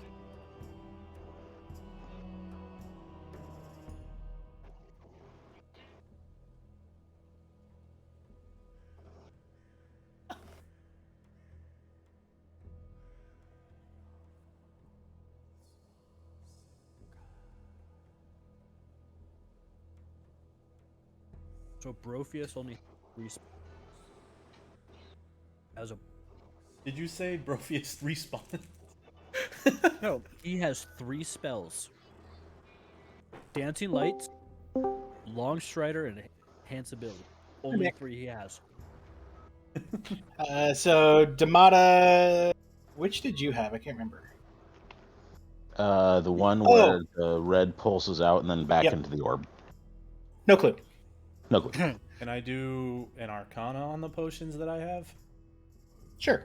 So Brophius only as a Did you say Brophius respawned? no, he has 3 spells: Dancing Lights, Long Strider, and Enhance Ability. Only 3 he has. So Damata, which did you have? I can't remember. The one where the red pulses out and then back Yep. into the orb. No clue. No clue. Can I do an Arcana on the potions that I have? Sure.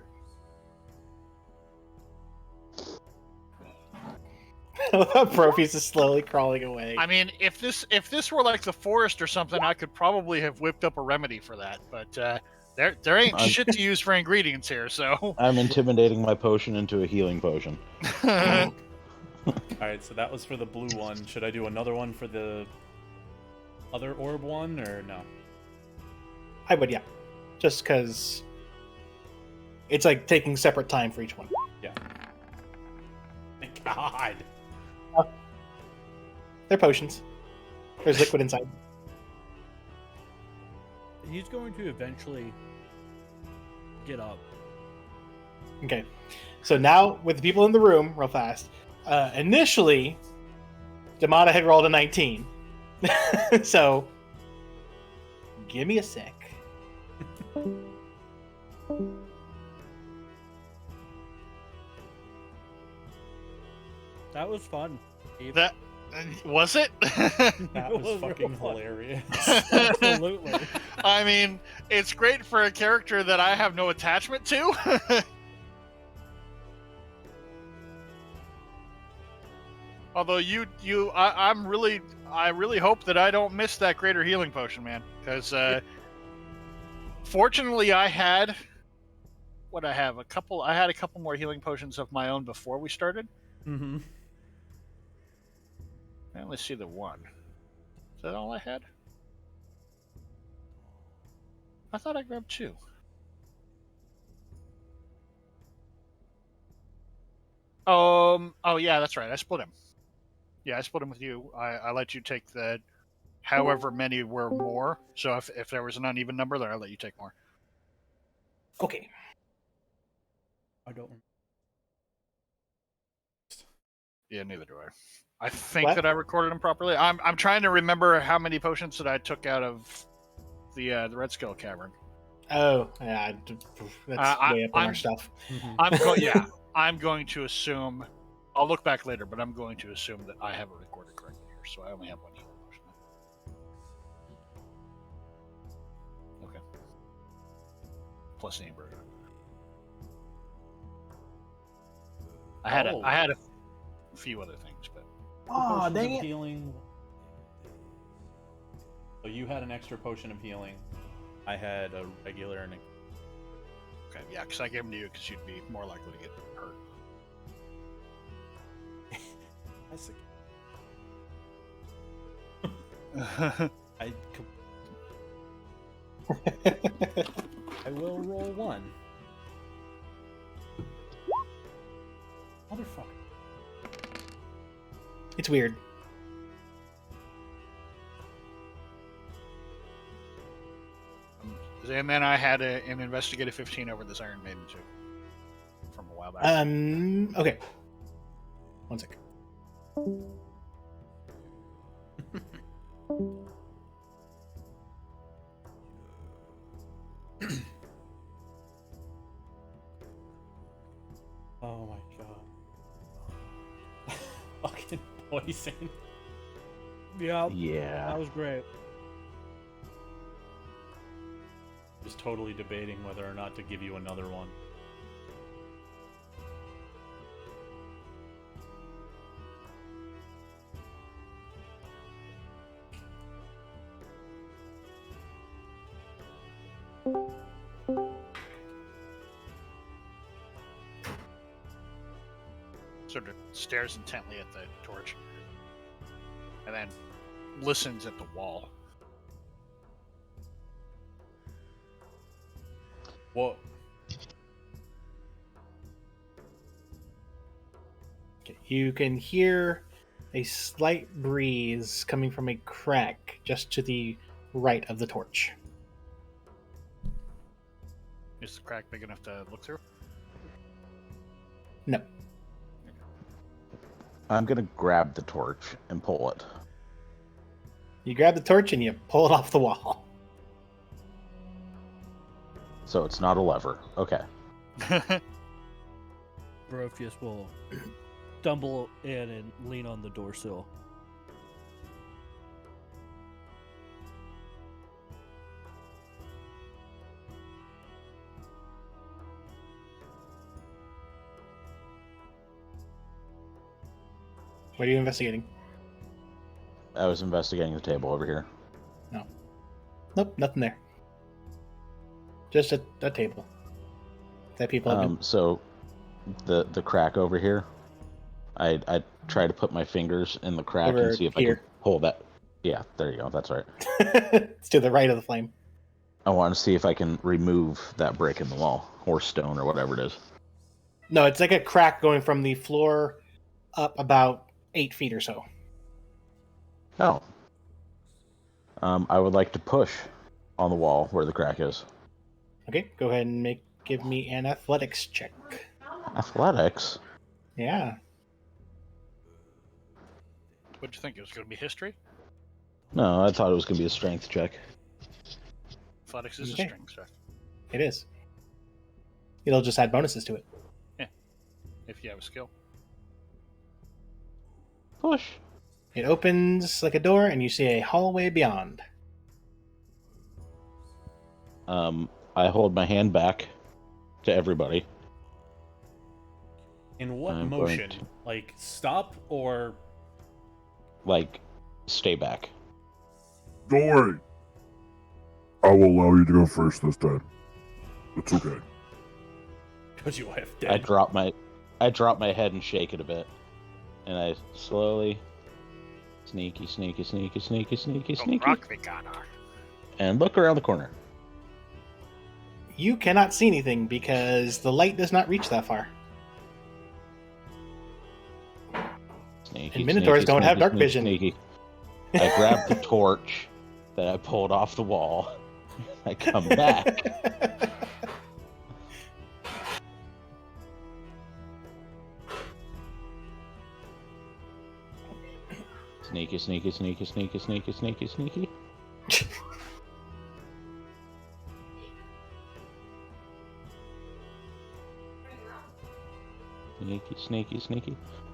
Prophys is slowly crawling away. I mean, if this were like the forest or something, I could probably have whipped up a remedy for that. But there ain't I'm- shit to use for ingredients here, so. I'm intimidating my potion into a healing potion. Alright, so that was for the blue one. Should I do another one for the other orb one, or no? I would, yeah. Just because it's like taking separate time for each one. Thank God. They're potions. There's liquid inside. He's going to eventually get up. Okay. So now, with the people in the room, real fast. Initially, Damata had rolled a 19. So, Give me a sec. That was fun. Steve. That was it. That It was was real fucking fun. hilarious. Absolutely. I mean, it's great for a character that I have no attachment to. Although I really hope that I don't miss that greater healing potion, man. Because fortunately, I had I had a couple more healing potions of my own before we started. Mm-hmm. I only see the one. Is that all I had? I thought I grabbed two. Oh yeah, that's right. I split him. Yeah, I split him with you. I let you take the however many were more. So if there was an uneven number there, I'll let you take more. Okay. I don't. Yeah, neither do I. I think What? that I recorded them properly. I'm trying to remember how many potions that I took out of the Red Skull Cavern. Oh, yeah. That's way up in our I'm- stuff. Mm-hmm. I'm going to assume. I'll look back later, but I'm going to assume that I have it recorded correctly here, so I only have one healing potion. Okay. Plus Amber. I had a few other things, but Oh, Potions dang of it. Healing. So you had an extra potion of healing. I had a regular and a... okay, yeah, because I gave them to you because you'd be more likely to get hurt. That's I will roll one. Motherfucker. It's weird. And then I had an investigative 15 over this Iron Maiden too, from a while back. Okay. One sec. Oh my god. Fucking poison. Yeah, Yeah. that was great. Just totally debating whether or not to give you another one. Sort of stares intently at the torch, and then listens at the wall. What? Okay, you can hear a slight breeze coming from a crack just to the right of the torch. Is the crack big enough to look through? No. I'm gonna grab the torch and pull it. You grab the torch and you pull it off the wall. So it's not a lever. Okay. Brophius will stumble in and lean on the door sill. What are you investigating? I was investigating the table over here. Nope, nothing there. Just a table that people have been... So the crack over here. I try to put my fingers in the crack Over and see if I here. can pull that. Yeah, there you go. That's right. It's to the right of the flame. I want to see if I can remove that brick in the wall or stone or whatever it is. No, it's like a crack going from the floor up about 8 feet or so. Oh. I would like to push on the wall where the crack is. Okay, go ahead and give me an athletics check. Athletics? Yeah. What'd you think? It was going to be history? No, I thought it was going to be a strength check. Athletics is Okay. a strength check. It is. It'll just add bonuses to it. If you have a skill. Push. It opens like a door, and you see a hallway beyond. I hold my hand back to everybody. In what I'm going motion? to- Like stop or Like, stay back. Don't worry. I will allow you to go first this time. It's okay. because you have I dead? drop my head and shake it a bit, and I slowly, sneaky, Rock the Ghana. and look around the corner. You cannot see anything because the light does not reach that far. Sneaky, And Minotaurs don't have dark vision. Sneaky. I grab the torch that I pulled off the wall. I come back. Sneaky. Sneaky.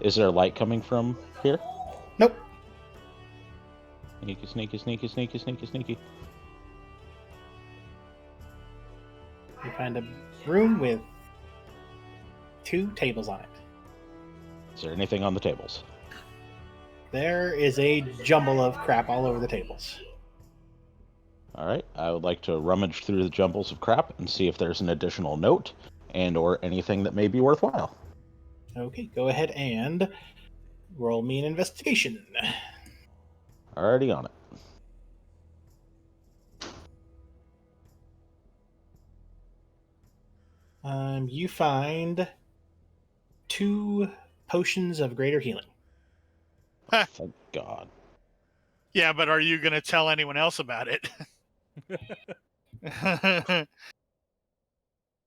Is there light coming from here? Nope. Sneaky. You find a room with 2 tables on it. Is there anything on the tables? There is a jumble of crap all over the tables. All right. I would like to rummage through the jumbles of crap and see if there's an additional note and or anything that may be worthwhile. Okay, go ahead and roll me an investigation. Already on it. You find 2 potions of greater healing. Thank God. Yeah, but are you going to tell anyone else about it?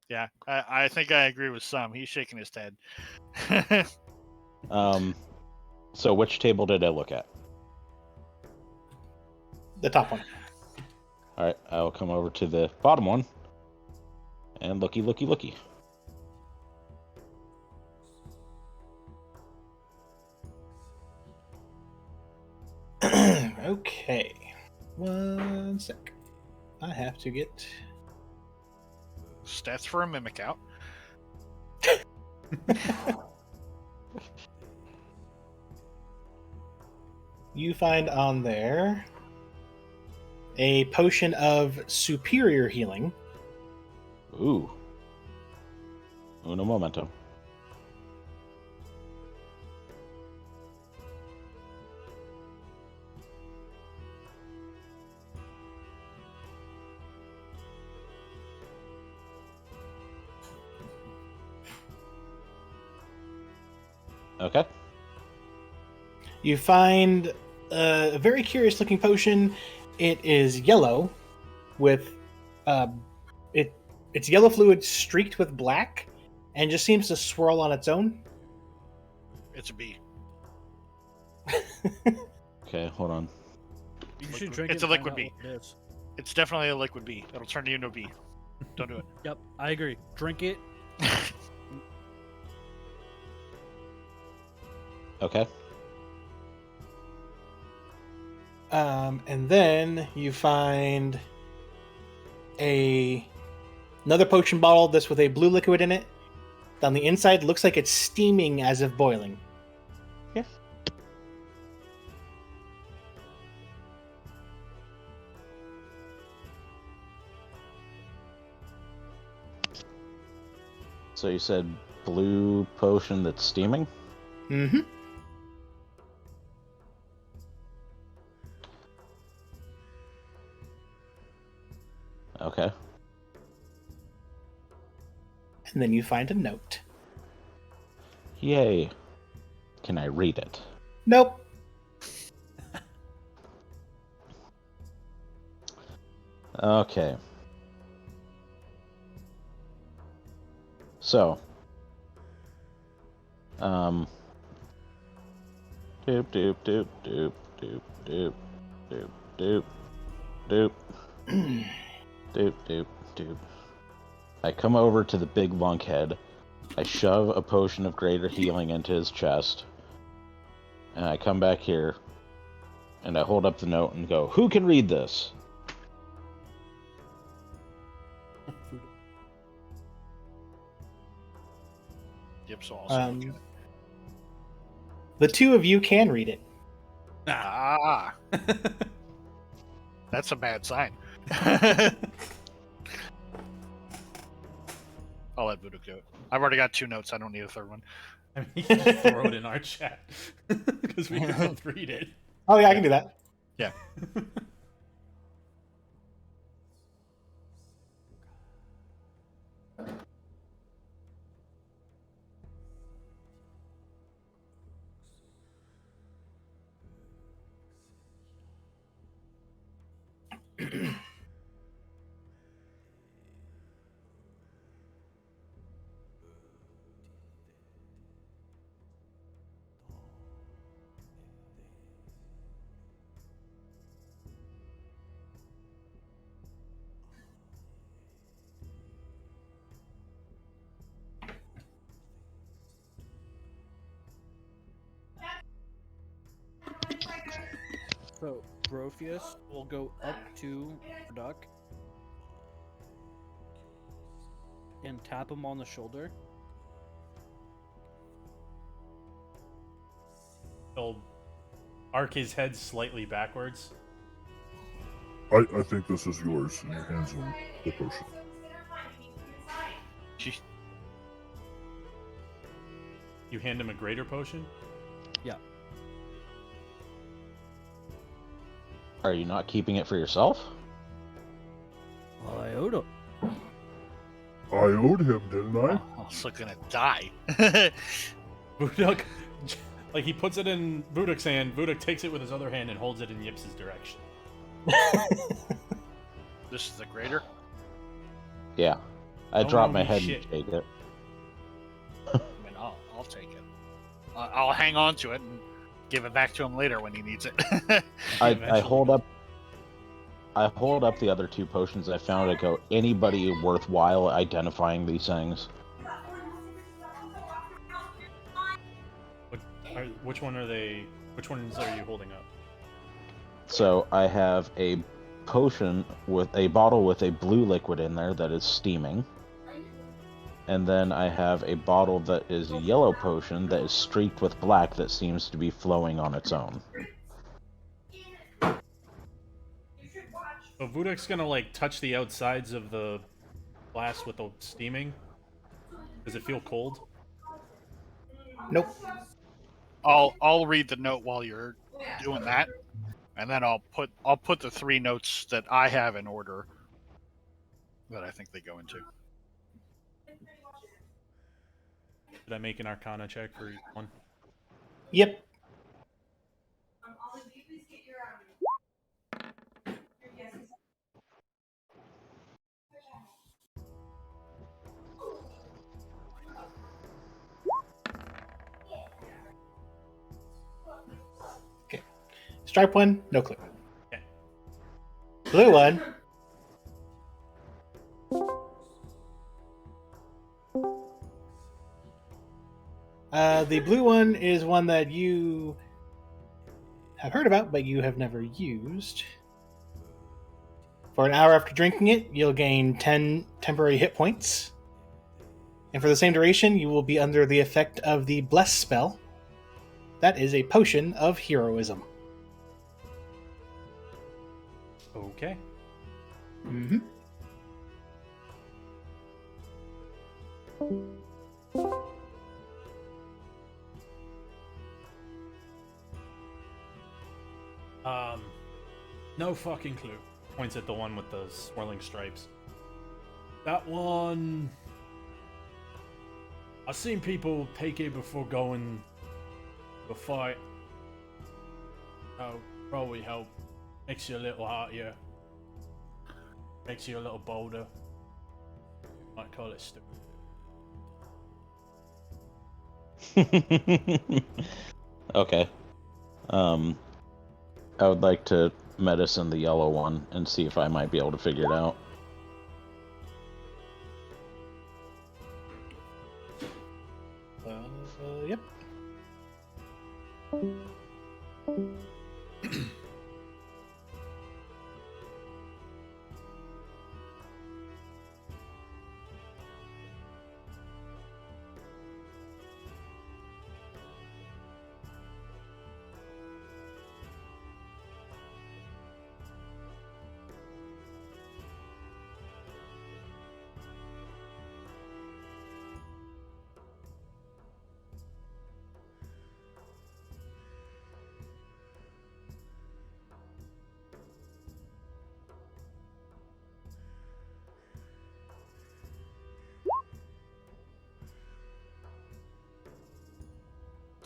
Yeah, I think I agree with Sam. He's shaking his head. So which table did I look at? The top one. All right, I'll come over to the bottom one and looky. Okay. 1 sec. I have to get... Stats for a mimic out. You find on there a potion of superior healing. Ooh. Uno momento. Okay. You find a very curious looking potion. It is yellow with it's yellow fluid streaked with black and just seems to swirl on its own. It's a B. Okay, hold on. You should drink It's it a and find liquid out B. what it is. It's definitely a liquid B. It'll turn you into a B. Don't do it. Yep, I agree. Drink it. Okay. And then you find another potion bottle that's with a blue liquid in it. On the inside, looks like it's steaming as if boiling. Yes. So you said blue potion that's steaming? Mm-hmm. Okay. And then you find a note. Yay. Can I read it? Nope. Okay. So. Doop. Doop, doop, doop. I come over to the big lunkhead. I shove a potion of greater healing into his chest. And I come back here. And I hold up the note and go, "Who can read this?" Yep, so also look at it. The two of you can read it. Ah, that's a bad sign. I'll let Voodoo do it. I've already got 2 notes. I don't need a third one. I mean, you can just throw it in our chat because we can both read it. Oh yeah, I can do that. Yeah. So Brophius will go up to Duck and tap him on the shoulder. He'll arc his head slightly backwards. I think this is yours, and he hands him the potion. Jeez. You hand him a greater potion? Yeah. Are you not keeping it for yourself? Well, I owed him. I owed him, didn't I? I'm also gonna die. Vuduk, like he puts it in Vuduk's hand. Vuduk takes it with his other hand and holds it in Yips's direction. This is the greater. Yeah. I Oh, drop my holy head shit. and take it. I mean, I'll take it. I'll hang on to it and give it back to him later when he needs it. I Eventually. hold up the other 2 potions I found. I go, anybody worthwhile identifying these things? Which one are they? Which ones are you holding up? So I have a potion with a bottle with a blue liquid in there that is steaming. And then I have a bottle that is a yellow potion that is streaked with black that seems to be flowing on its own. So Vuduk's gonna like touch the outsides of the glass with the steaming. Does it feel cold? Nope. I'll read the note while you're doing that, and then I'll put the 3 notes that I have in order that I think they go into. Did I make an Arcana check for each one? Yep. Okay. Stripe one, no clue. Okay. Blue one. The blue one is one that you have heard about, but you have never used. For an hour after drinking it, you'll gain 10 temporary hit points. And for the same duration, you will be under the effect of the Bless spell. That is a potion of heroism. Okay. Mm-hmm. No fucking clue. Points at the one with the swirling stripes. That one. I've seen people take it before going to a fight. Oh, probably help. Makes you a little heartier. Makes you a little bolder. Might call it stupid. Okay. I would like to medicine the yellow one and see if I might be able to figure it out.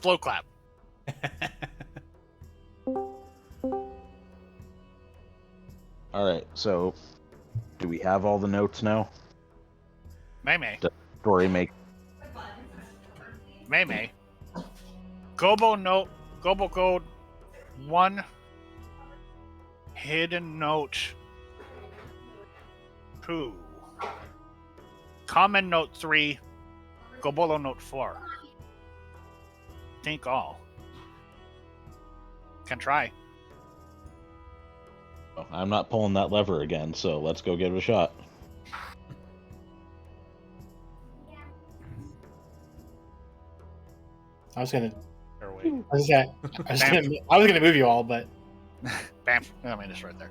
Slow clap. All right. So, do we have all the notes now? May. Story make. May. Gobo note. Gobo code 1. Hidden note 2. Common note 3. Gobolo note 4. Think all. Can try. I'm not pulling that lever again, so let's go give it a shot. I was gonna Fairway. I was gonna move you all, but Bam. I mean, it's right there.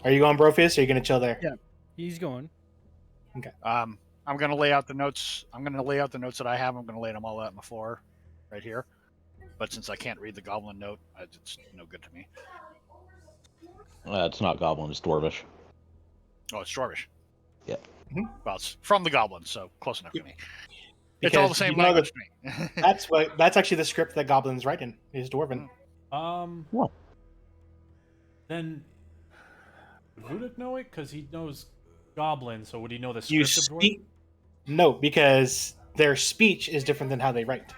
are you going Brofist or are you gonna chill there? Yeah. He's going. I'm gonna lay out the notes. I'm gonna lay out the notes that I have. I'm gonna lay them all out on the floor, right here. But since I can't read the goblin note, it's no good to me. It's not goblin, it's dwarvish. Oh, it's Dwarvish. Yeah. Mhm. Well, it's from the goblin, so close enough to me. It's Because all the same you know language to me. That's actually the script that goblins write in, is Dwarven. Well. Then would Vuduk know it? Because he knows Goblin, so would he know the You script of Dwarven? speak No, because their speech is different than how they write.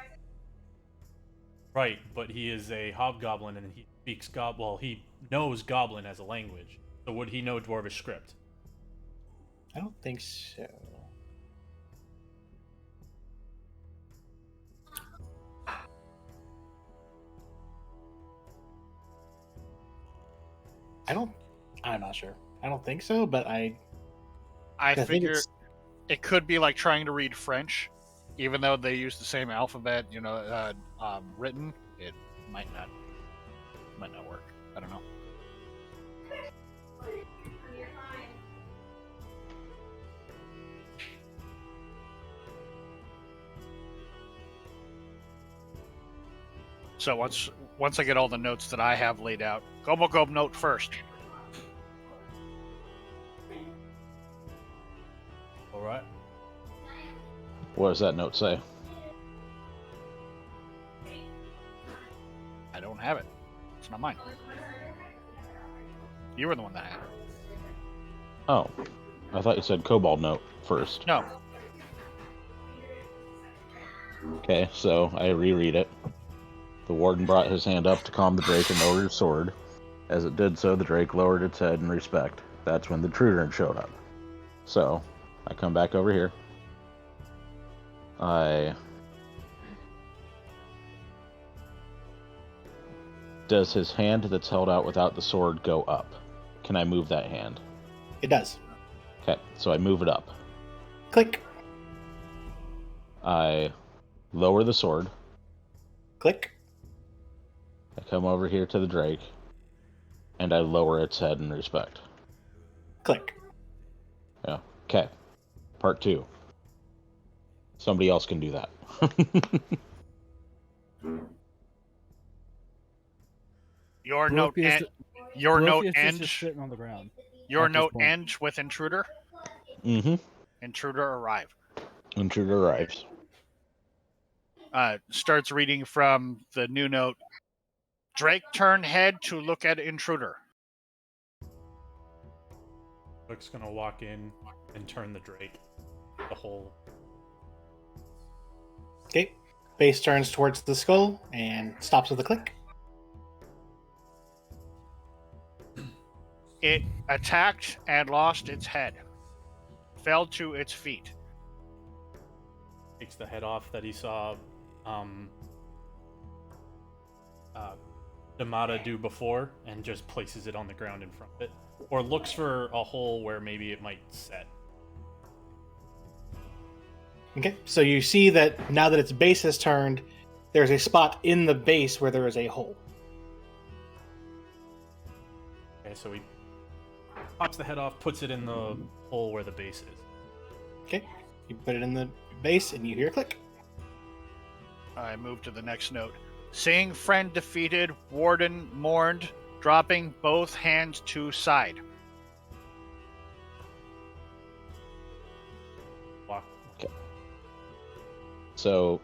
Right, but he is a hobgoblin and he speaks well, he knows Goblin as a language. So would he know Dwarvish script? I don't think so. I'm not sure. I don't think so, but I think figure it's- it could be like trying to read French, even though they use the same alphabet, written. It might not work. I don't know. So once I get all the notes that I have laid out, Gobo note first. Alright. What does that note say? I don't have it. It's not mine. You were the one that had it. Oh, I thought you said kobold note first. No. Okay, so I reread it. The warden brought his hand up to calm the drake and lowered his sword. As it did so, the drake lowered its head in respect. That's when the intruder showed up. So, I come back over here. Does his hand that's held out without the sword go up? Can I move that hand? It does. Okay, so I move it up. Click. I lower the sword. Click. I come over here to the drake. And I lower its head in respect. Click. Yeah. Okay. Part 2. Somebody else can do that. Your note Brooke is- ends. just sitting on the ground. Your at this note point. ends with intruder. Mm-hmm. Intruder arrive. Intruder arrives. Starts reading from the new note. Drake turn head to look at intruder. Luke's gonna walk in and turn the Drake. The whole. Okay. Base turns towards the skull and stops with a click. It attacked and lost its head. Fell to its feet. Takes the head off that he saw Damata do before and just places it on the ground in front of it. Or looks for a hole where maybe it might set. Okay. So you see that now that its base has turned, there's a spot in the base where there is a hole. Okay, so he pops the head off, puts it in the hole where the base is. Okay. You put it in the base and you hear a click. I move to the next note. Seeing friend defeated, warden mourned, dropping both hands to side. So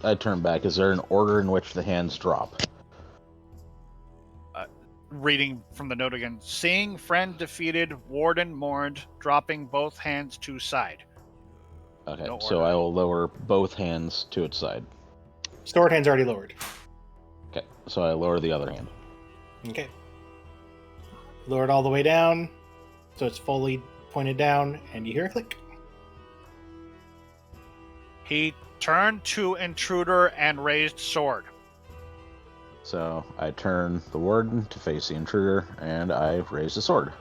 I turn back. Is there an order in which the hands drop? Reading from the note again. Seeing friend defeated, Warden mourned, dropping both hands to side. Okay, No so order. I will lower both hands to its side. Sword hand's already lowered. Okay, so I lower the other hand. Okay. Lower it all the way down, so it's fully pointed down, and you hear a click. He turned to intruder and raised sword. So I turn the warden to face the intruder, and I raise the sword.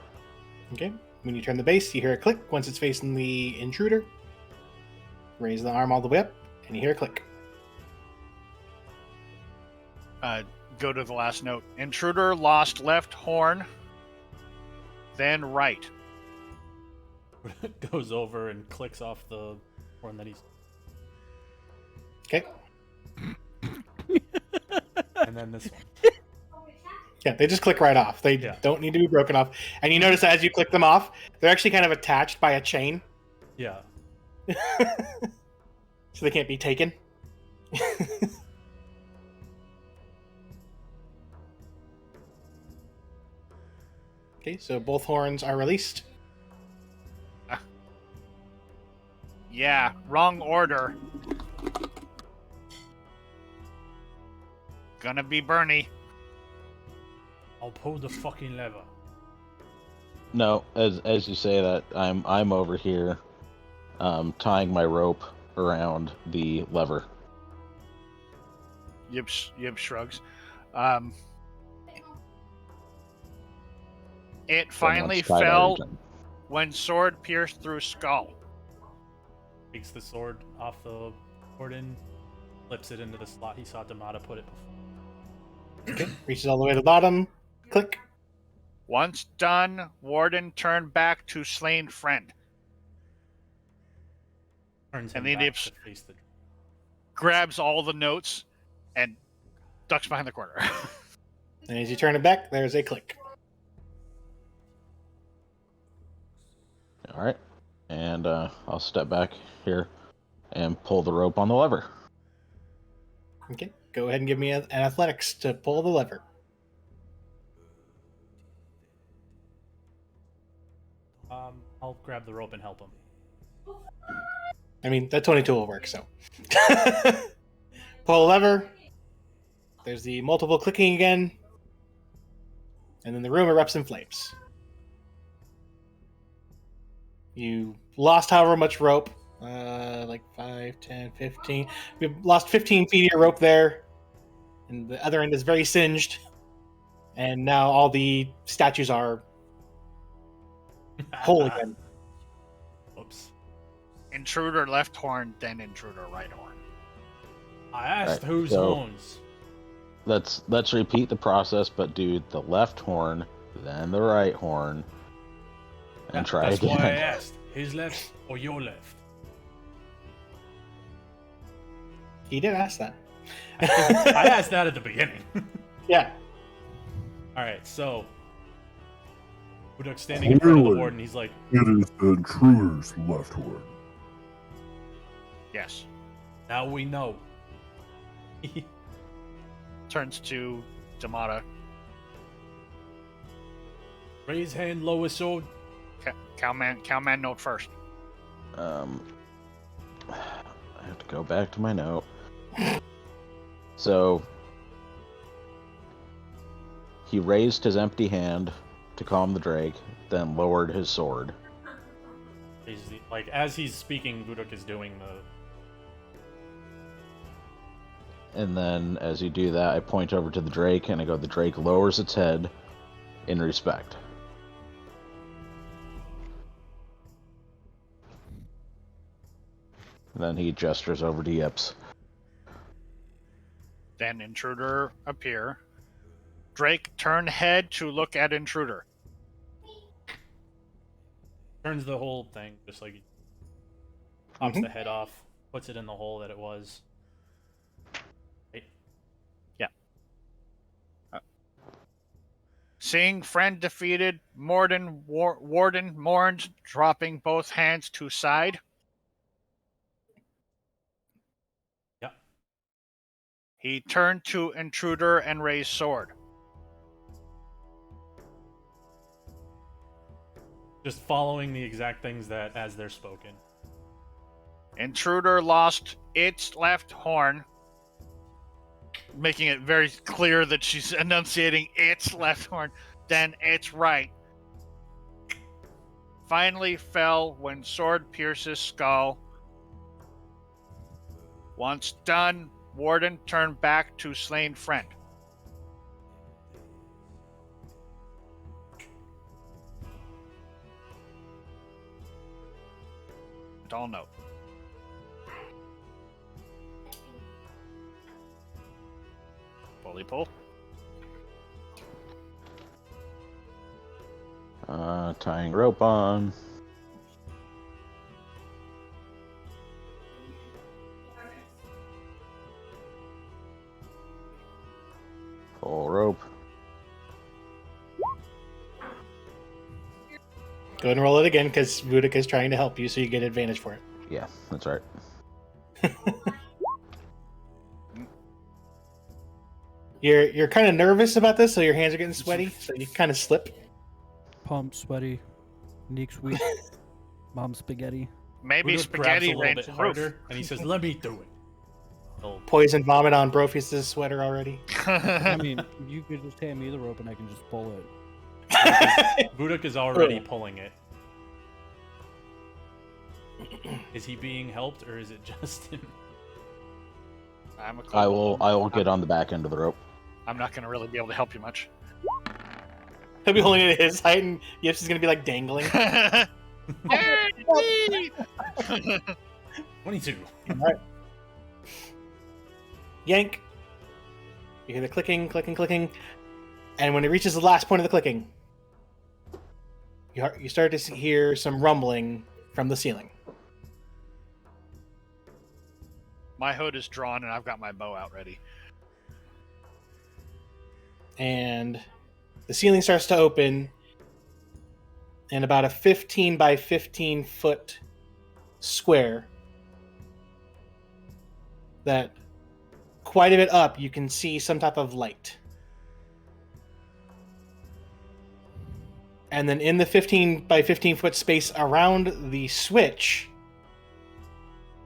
Okay. When you turn the base, you hear a click. Once it's facing the intruder, raise the arm all the way up, and you hear a click. Go to the last note. Intruder lost left horn, then right. Goes over and clicks off the horn that he's. Okay. And then this one. Yeah, they just click right off. They Yeah. don't need to be broken off. And you notice as you click them off, they're actually kind of attached by a chain, Yeah. so they can't be taken. Okay, so both horns are released. Yeah, wrong order. Gonna be Bernie. I'll pull the fucking lever. No, as you say that, I'm over here, tying my rope around the lever. Yip shrugs. It finally Someone's tied fell everything. when sword pierced through skull. Takes the sword off the warden, flips it into the slot he saw Damata put it before. Okay, reaches all the way to the bottom. Click. Once done, Warden turned back to slain friend. Turns And him the back Nips- to face the. Grabs all the notes and ducks behind the corner. And as you turn it back, there's a click. All right, and I'll step back here and pull the rope on the lever. Okay, go ahead and give me an athletics to pull the lever. I'll grab the rope and help him. I mean, that 22 will work, so. Pull the lever. There's the multiple clicking again. And then the room erupts in flames. You lost however much rope. Like 5, 10, 15. We've lost 15 feet of your rope there. And the other end is very singed. And now all the statues are whole again. Oops. Intruder left horn, then intruder right horn. I asked Right, whose so- horns. Let's repeat the process, but do the left horn, then the right horn, and try That's again. why I asked. His left or your left? He did ask that. I asked that at the beginning. Yeah. Alright, so. Buduk's standing in front of the Clearly. warden. He's like, It is the intruder's left horn. Yes. now we know. Turns to Damata. Raise hand, lower sword. Cowman note first. I have to go back to my note. So he raised his empty hand to calm the drake, then lowered his sword. He's, like, as he's speaking, Buduk is doing the. And then as you do that, I point over to the drake and I go, the drake lowers its head in respect. And then he gestures over to Yips. Then intruder appear. Drake turn head to look at intruder. Turns the whole thing, just like. Pops Mhm. the head off, puts it in the hole that it was. Seeing friend defeated, Warden mourned, dropping both hands to side. He turned to Intruder and raised sword. Just following the exact things that as they're spoken. Intruder lost its left horn, making it very clear that she's enunciating its left horn, then its right. Finally fell when sword pierces skull. Once done, Warden turned back to slain friend. Don't know. Fully pull. Tying rope on. Full rope. Go ahead and roll it again because Vudik is trying to help you, so you get advantage for it. Yeah, that's right. You're kind of nervous about this, so your hands are getting sweaty, so you kind of slip. Pump, sweaty, Neek's weak, mom spaghetti. Maybe Buddha spaghetti grabs a little ran bit to the roof. harder, and he says, "Let me do it." Oh, Poison vomit on Brofus' sweater already. I mean, you could just hand me the rope and I can just pull it. Vudik is already pulling it. Is he being helped, or is it just him? I'm a I kobold. will get on the back end of the rope. I'm not going to really be able to help you much. He'll be holding it at his height, and Yips is going to be like dangling. 22. Yank. You hear the clicking, clicking, clicking. And when it reaches the last point of the clicking, you start to hear some rumbling from the ceiling. My hood is drawn and I've got my bow out ready. And the ceiling starts to open, and about a 15 by 15 foot square that quite a bit up you can see some type of light. And then in the 15 by 15 foot space around the switch,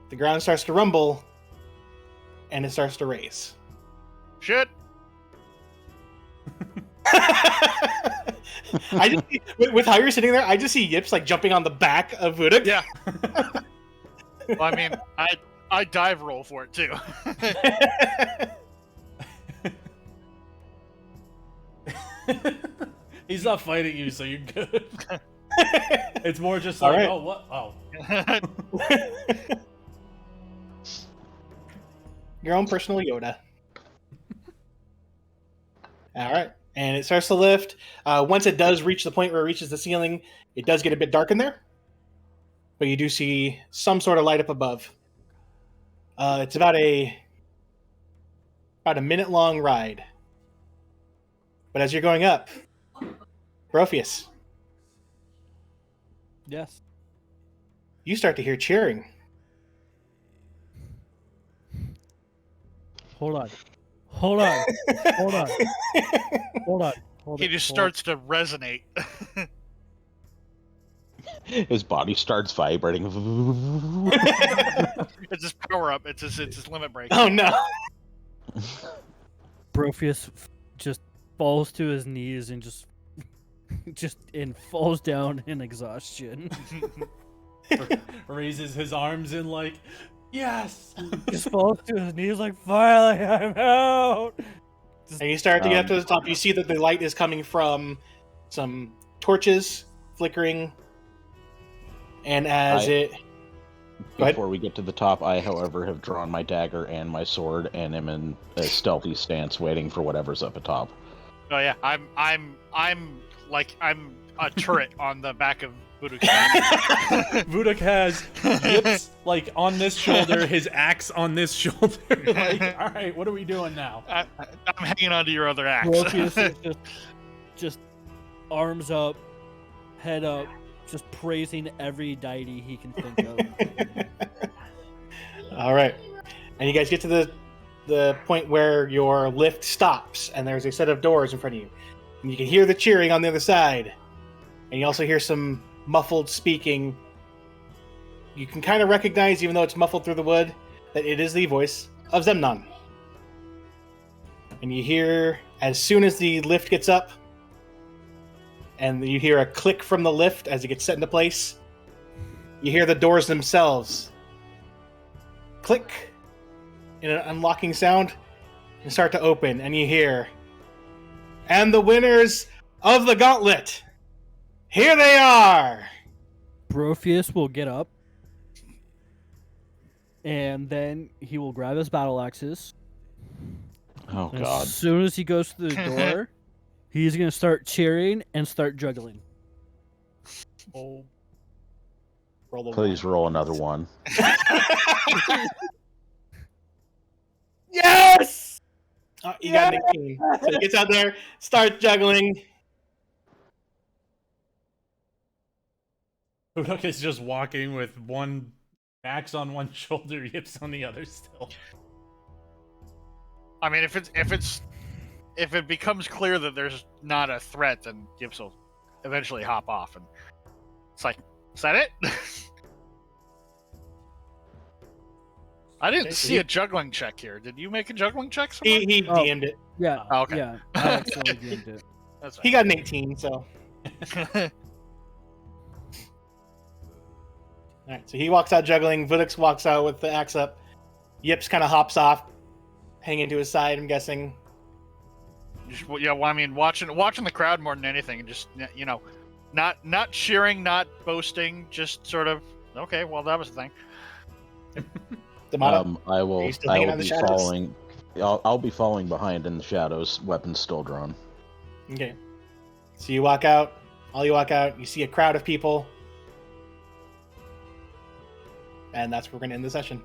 the ground starts to rumble and it starts to raise. Shit! I just with how you're sitting there, I just see Yips like jumping on the back of Vudik. Yeah. Well, I mean, I dive roll for it too. He's not fighting you, so you're good. It's more just All like, right. oh, what? Oh. Your own personal Yoda. All right. And it starts to lift. Once it does reach the point where it reaches the ceiling, it does get a bit dark in there. But you do see some sort of light up above. It's about a minute-long ride. But as you're going up, Brofus, Yes. you start to hear cheering. Hold on. Hold on. Hold on. Hold on. Hold He on. just Hold starts to resonate. His body starts vibrating. It's his power up. It's his limit break. Oh no! on. Brofus just falls to his knees and just falls down in exhaustion. Raises his arms in like, yes! Just falls to his knees like, finally, I'm out. And you start to get up to the top. You see that the light is coming from some torches flickering. And as Go ahead. Before we get to the top, I, however, have drawn my dagger and my sword and am in a stealthy stance, waiting for whatever's up atop. Oh yeah, I'm a turret on the back of Vuduk's back. Vudik has Yips like on this shoulder, his axe on this shoulder. Like, all right, what are we doing now? I'm hanging onto your other axe. Brofus is just arms up, head up, just praising every deity he can think of. All right, and you guys get to the point where your lift stops, and there's a set of doors in front of you. And you can hear the cheering on the other side, and you also hear some muffled speaking. You can kind of recognize, even though it's muffled through the wood, that it is the voice of Zemnon. And you hear, as soon as the lift gets up, and you hear a click from the lift as it gets set into place, you hear the doors themselves click in an unlocking sound and start to open, and you hear, and the winners of the Gauntlet, here they are! Brofius will get up, and then he will grab his battle axes. Oh And God! as soon as he goes through the door, he's gonna start cheering and start juggling. Oh, Roll the Please roll another one. Yes! You got 19. So he gets out there, starts juggling. Uduk is just walking with one axe on one shoulder, Yips on the other still. I mean, if it becomes clear that there's not a threat, then Gibbs will eventually hop off, and it's like, is that it? I didn't see a juggling check here. Did you make a juggling check somewhere? He Oh. DM'd it. Yeah. Oh, okay. Yeah. I accidentally gamed it. That's He got an 18, so. right. Alright, so he walks out juggling. Vudix walks out with the axe up. Yips kind of hops off, hanging to his side, I'm guessing. Just, yeah, well, I mean, watching the crowd more than anything, and just, you know, not cheering, not boasting, just sort of, okay, well, that was the thing. D'Amato? I Are will. you still I hanging will on the be shadows? following. I'll be following behind in the shadows, weapons still drawn. Okay. So you walk out. All you walk out, you see a crowd of people. And that's where we're going to end the session.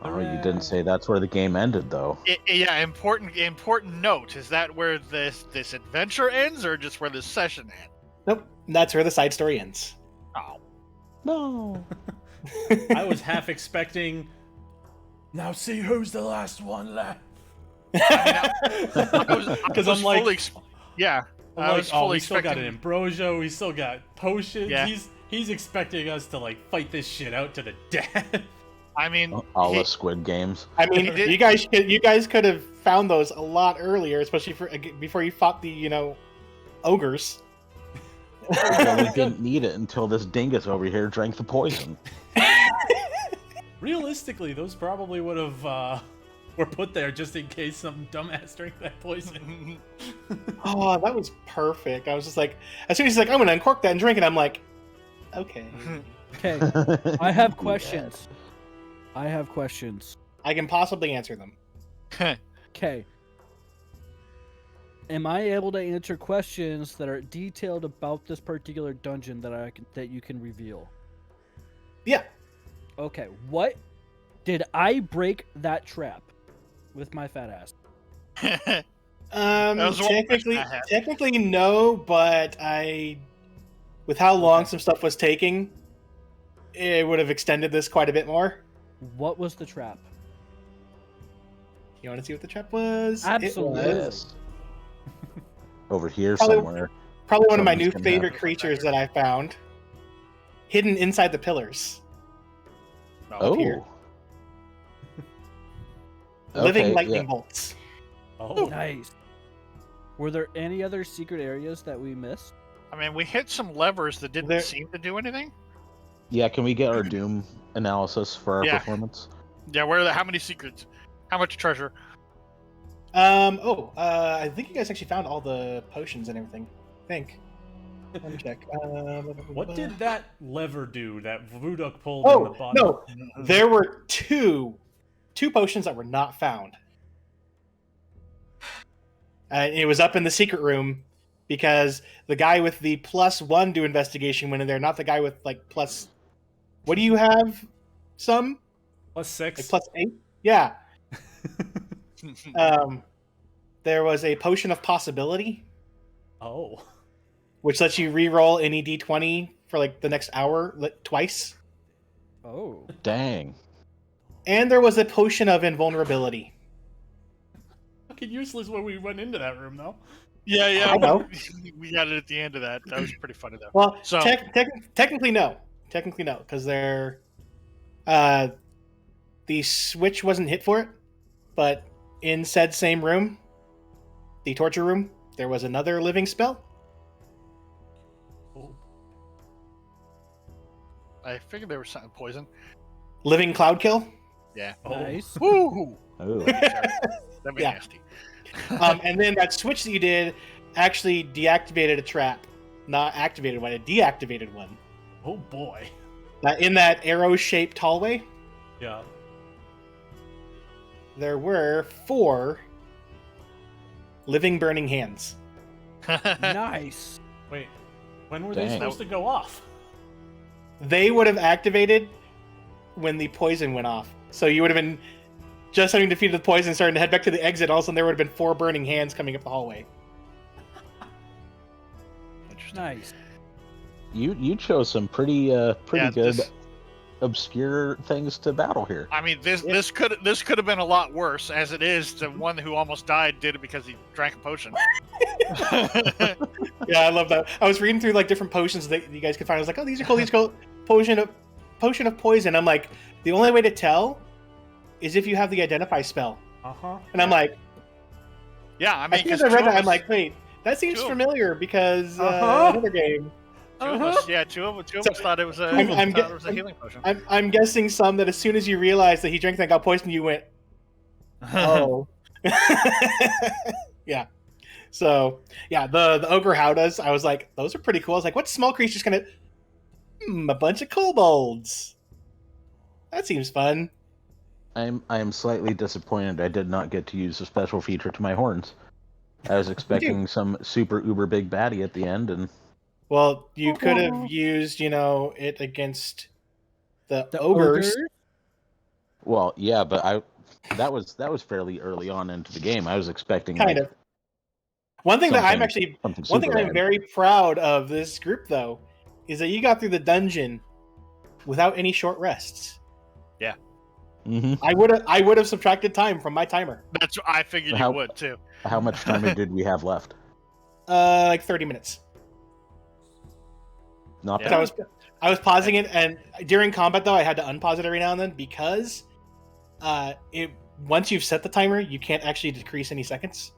Oh, you didn't say that's where the game ended, though. Yeah, important note. Is that where this adventure ends, or just where this session ends? Nope. That's where the side story ends. Oh. No. I was half expecting. Now see who's the last one left. Because I'm like, fully, yeah. I was oh, fully we still got expecting. an ambrosia. We still got potions. Yeah. He's expecting us to like fight this shit out to the death. I mean, All he- the Squid Games. I mean, He did- you guys could have found those a lot earlier, especially before you fought the, ogres. Well, we didn't need it until this dingus over here drank the poison. Realistically, those probably would have were put there just in case some dumbass drank that poison. Oh, that was perfect. I was just like, as soon as he's like, I'm going to uncork that and drink it, I'm like, okay. Okay. I have questions. I can possibly answer them. Okay. Am I able to answer questions that are detailed about this particular dungeon that you can reveal? Yeah. Okay. What did I break that trap with my fat ass? was one Technically, question I had. technically no, but with how long some stuff was taking, it would have extended this quite a bit more. What was the trap? You want to see what the trap was? It Absolutely. was Over here Probably- somewhere. probably one of my new Something's gonna favorite happen. creatures that I found, hidden inside the pillars. Oh. here. Living Okay, lightning yeah. bolts. Oh, Nice. Were there any other secret areas that we missed? I mean, we hit some levers that didn't There- seem to do anything. Yeah, can we get our Doom analysis for our Yeah. performance? Yeah, where are how many secrets? How much treasure? I think you guys actually found all the potions and everything. I think. Let me check. what did that lever do that Vuduk pulled in the Oh bottom? no, there were two potions that were not found. It was up in the secret room because the guy with the +1 to investigation went in there, not the guy with like plus. What do you have? Some +6. like +8. Yeah. There was a potion of possibility, Oh. which lets you re-roll any d20 for like the next hour twice. Oh. Dang. And there was a potion of invulnerability. Fucking useless when we went into that room, though. Yeah. I know. We got it at the end of that. That was pretty funny though. Well, So- technically no, because they're the switch wasn't hit for it, but in said same room, the torture room, there was another living spell. Oh, I figured there was something poison. Living cloud kill. Yeah. Nice. Woo! Ooh. That'd be Yeah. nasty. And then that switch that you did actually deactivated a trap. Not activated one, it deactivated one. oh boy. In that arrow-shaped hallway, Yeah. there were 4 living burning hands. Nice. Wait, when were they Dang. supposed to go off? They would have activated when the poison went off. So you would have been just having defeated the poison, starting to head back to the exit. All of a sudden, there would have been 4 burning hands coming up the hallway. Interesting. Nice. You chose some pretty pretty Yeah, good this- obscure things to battle here. I mean, this could have been a lot worse. As it is, the one who almost died did it because he drank a potion. Yeah, I love that. I was reading through like different potions that you guys could find. I was like, oh, these are cool. These are cool. Potion of poison. I'm like, the only way to tell is if you have the identify spell. Uh-huh. And I'm like, Yeah, I I mean, think as because I read that, I'm like, wait, that seems Two. familiar because Uh-huh. another game. two of us So, thought it was a, I'm thought it was a healing potion. I'm guessing some that as soon as you realized that he drank that and got poisoned, you went, oh. Yeah. So, yeah, the ogre howdas, I was like, those are pretty cool. I was like, what small creature's gonna... a bunch of kobolds. That seems fun. I am slightly disappointed I did not get to use a special feature to my horns. I was expecting some super uber big baddie at the end, and Well, you could have used, it against the ogres. well, yeah, but that was fairly early on into the game. I was expecting Kind like, of. One thing that I'm something- actually... something One thing super I'm rad. very proud of this group, though, is that you got through the dungeon without any short rests. Mhm. I would have subtracted time from my timer. That's I figured How- you would too. How much time did we have left? Like 30 minutes. Not Yeah. So I was pausing it, and during combat though, I had to unpause it every now and then because once you've set the timer, you can't actually decrease any seconds,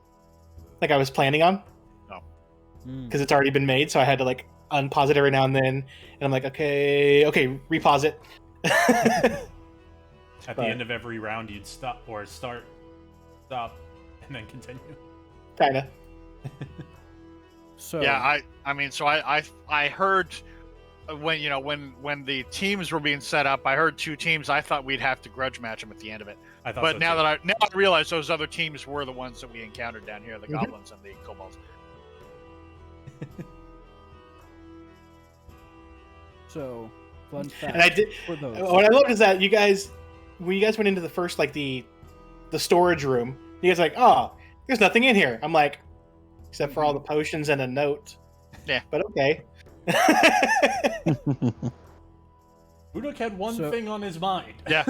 like I was planning on, because it's already been made. So I had to like unpause it every now and then, and I'm like, okay, repause it. At But- the end of every round, you'd stop, and then continue. Kinda. So Yeah, I heard when the teams were being set up, I heard 2 teams. I thought we'd have to grudge match them at the end of it. I thought But so now too. that I realize those other teams were the ones that we encountered down here, the Mhm. goblins and the kobolds. So, fun fact. And I did. for those. What I loved is that when you guys went into the first like the storage room, you guys were like, oh, there's nothing in here. I'm like, except for all the potions and a note. Yeah. But okay. Uduk had one So- thing on his mind. Yeah.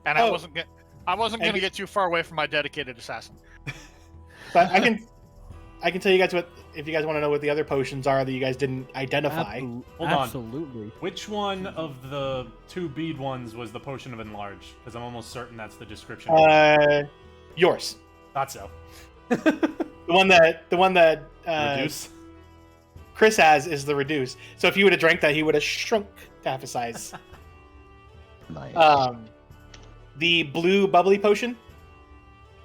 And I Oh. wasn't going to get too far away from my dedicated assassin. But I can tell you guys if you guys want to know what the other potions are that you guys didn't identify. Hold on. Absolutely. Which one of the 2 bead ones was the potion of enlarge? Because I'm almost certain that's the description. Yours. Thought so. The one that Reduce. Chris has is the reduce. So if he would have drank that, he would have shrunk to half his size. Nice. The blue bubbly potion,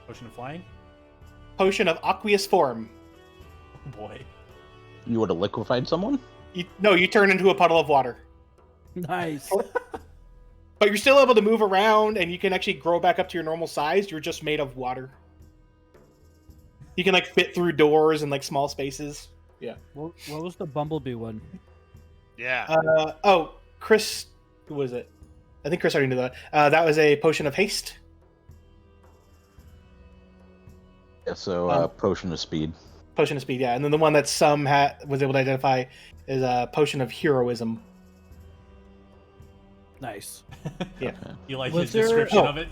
Potion of flying. potion of aqueous form. Oh boy. You would have liquefied someone? You turn into a puddle of water. Nice. But you're still able to move around, and you can actually grow back up to your normal size. You're just made of water. You can like fit through doors and like small spaces. What was the bumblebee one? Yeah. Chris, who was it? I think Chris already knew that. That was a potion of haste. Yeah, so potion of speed. Potion of speed, yeah. And then the one that some was able to identify is a potion of heroism. Nice. Yeah. You like Was his there- description Oh. of it?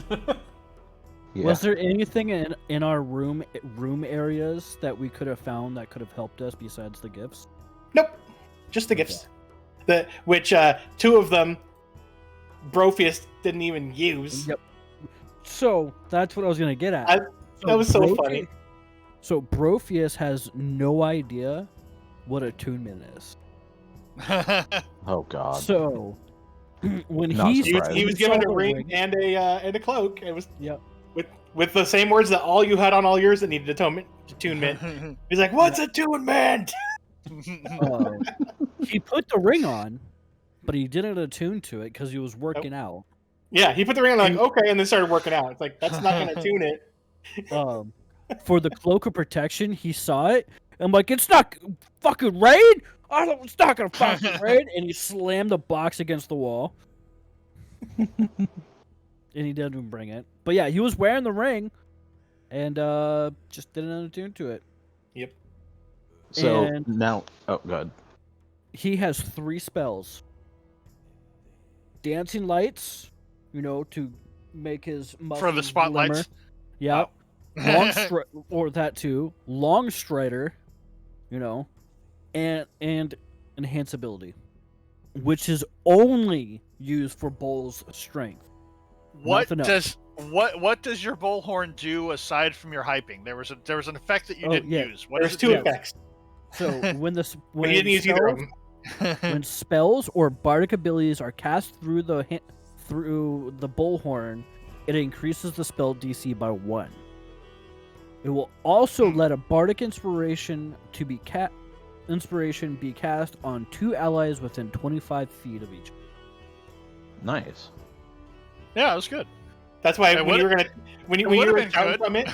Yeah. Was there anything in our room areas that we could have found that could have helped us besides the gifts? Nope. Just the gifts. Which two of them Brophius didn't even use. Yep. So that's what I was gonna get at. That was so funny. So Brophius has no idea what attunement is. Oh God. So when Not he surprised. He was saw given a the ring and a cloak. It was Yep. with the same words that all you had on all yours that needed attunement. He's like, "What's attunement?" He put the ring on, but he didn't attune to it because he was working out. Yeah, he put the ring on, like, okay, and then started working out. It's like, that's not going to tune it. For the cloak of protection, he saw it. I'm like, it's not fucking rain. It's not gonna fucking rain. And he slammed the box against the wall. And he didn't even bring it. But yeah, he was wearing the ring, and just didn't attune to it. Yep. So And- now, oh God. He has 3 spells. Dancing lights, to make his For muscles the spotlights. glimmer. Yeah. Or that too. Long strider, and enhance ability, which is only used for Bull's strength. What Nothing does what does your bullhorn do aside from your hyping? There was an effect that you Oh, didn't yeah. use. What There's does it 2 do? effects. So when But he didn't use either of them. when spells or bardic abilities are cast through the bullhorn, it increases the spell DC by 1. It will also let a bardic inspiration be cast on 2 allies within 25 feet of each. Nice. Yeah, it was good. That's why It when you would've- when you would've were been shouting good. from it,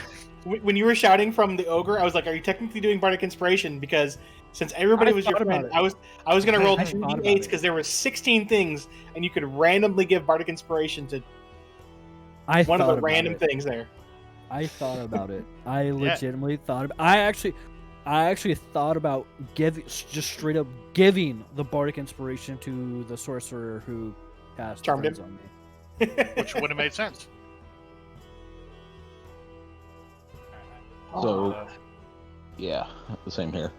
when you were shouting from the ogre, I was like, "Are you technically doing bardic inspiration?" Because since everybody I was your thought friend, about I was gonna roll I thought about 2d8s it. because there were 16 things, and you could randomly give bardic inspiration to I one of thought the about random it. things there. I thought about it. I legitimately thought about. I actually thought about just straight up giving the bardic inspiration to the sorcerer who cast Charmed friends him. on me. Which would have made sense. So, yeah, the same here.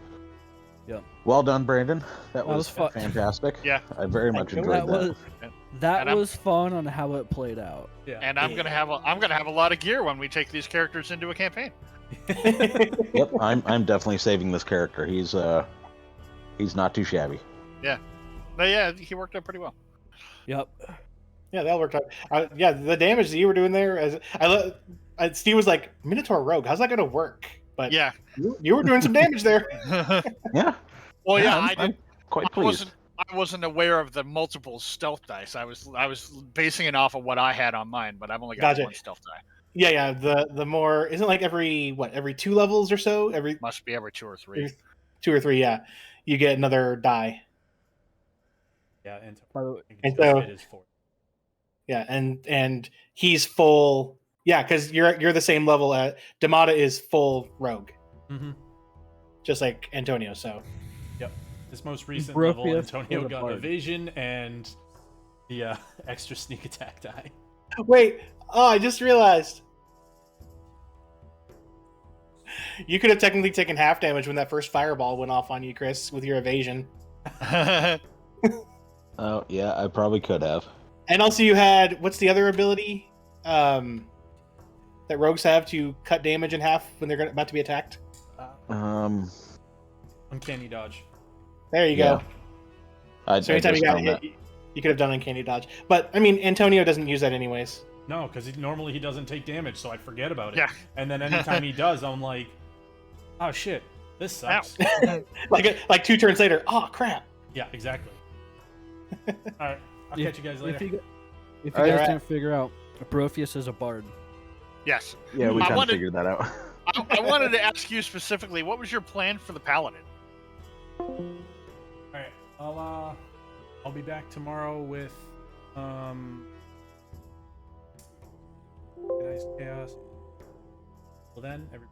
Yep. Well done, Brandon. That was was fun. fantastic. Yeah. I very much you. enjoyed That was And I'm- fun on how it played out. Yeah. And I'm gonna have a lot of gear when we take these characters into a campaign. Yep, I'm definitely saving this character. He's not too shabby. But yeah, he worked out pretty well. Yep. Yeah, that worked out. Yeah, the damage that you were doing there, Steve was like, "Minotaur Rogue, how's that gonna work?" But Yeah. you were doing some damage there. Yeah. Well, yeah, I'm, I I'm did. quite I pleased. wasn't aware of the multiple stealth dice. I was basing it off of what I had on mine, but I've only got Gotcha. 1 stealth die. Yeah. The more isn't it like every 2 levels or so? Every Must be every 2 or 3. 2 or 3, yeah. You get another die. Yeah, and By the way, And so- it is 4. Yeah, and he's full. Yeah, because you're the same level at Damata is full rogue, Mm-hmm. just like Antonio. So This most recent Broke level, the Antonio the got bard. evasion and the extra sneak attack die. wait, I just realized you could have technically taken half damage when that first fireball went off on you, Chris, with your evasion. Oh yeah, I probably could have. And also, you had what's the other ability that rogues have to cut damage in half when they're about to be attacked? Uncanny dodge. There you Yeah. go. I So anytime you just got done hit, you could have done uncanny dodge. But I mean, Antonio doesn't use that anyways. No, because normally he doesn't take damage, so I forget about it. Yeah. And then anytime he does, I'm like, oh shit, this sucks. like 2 turns later. Oh crap! Yeah, exactly. All right, I'll catch you guys later. If you Alright. guys didn't figure out, Brophius is a bard. Yes. Yeah, we I kind of wanted- figured that out. I wanted to ask you specifically, what was your plan for the paladin? All right, I'll be back tomorrow with Organized Chaos. Well then, everybody.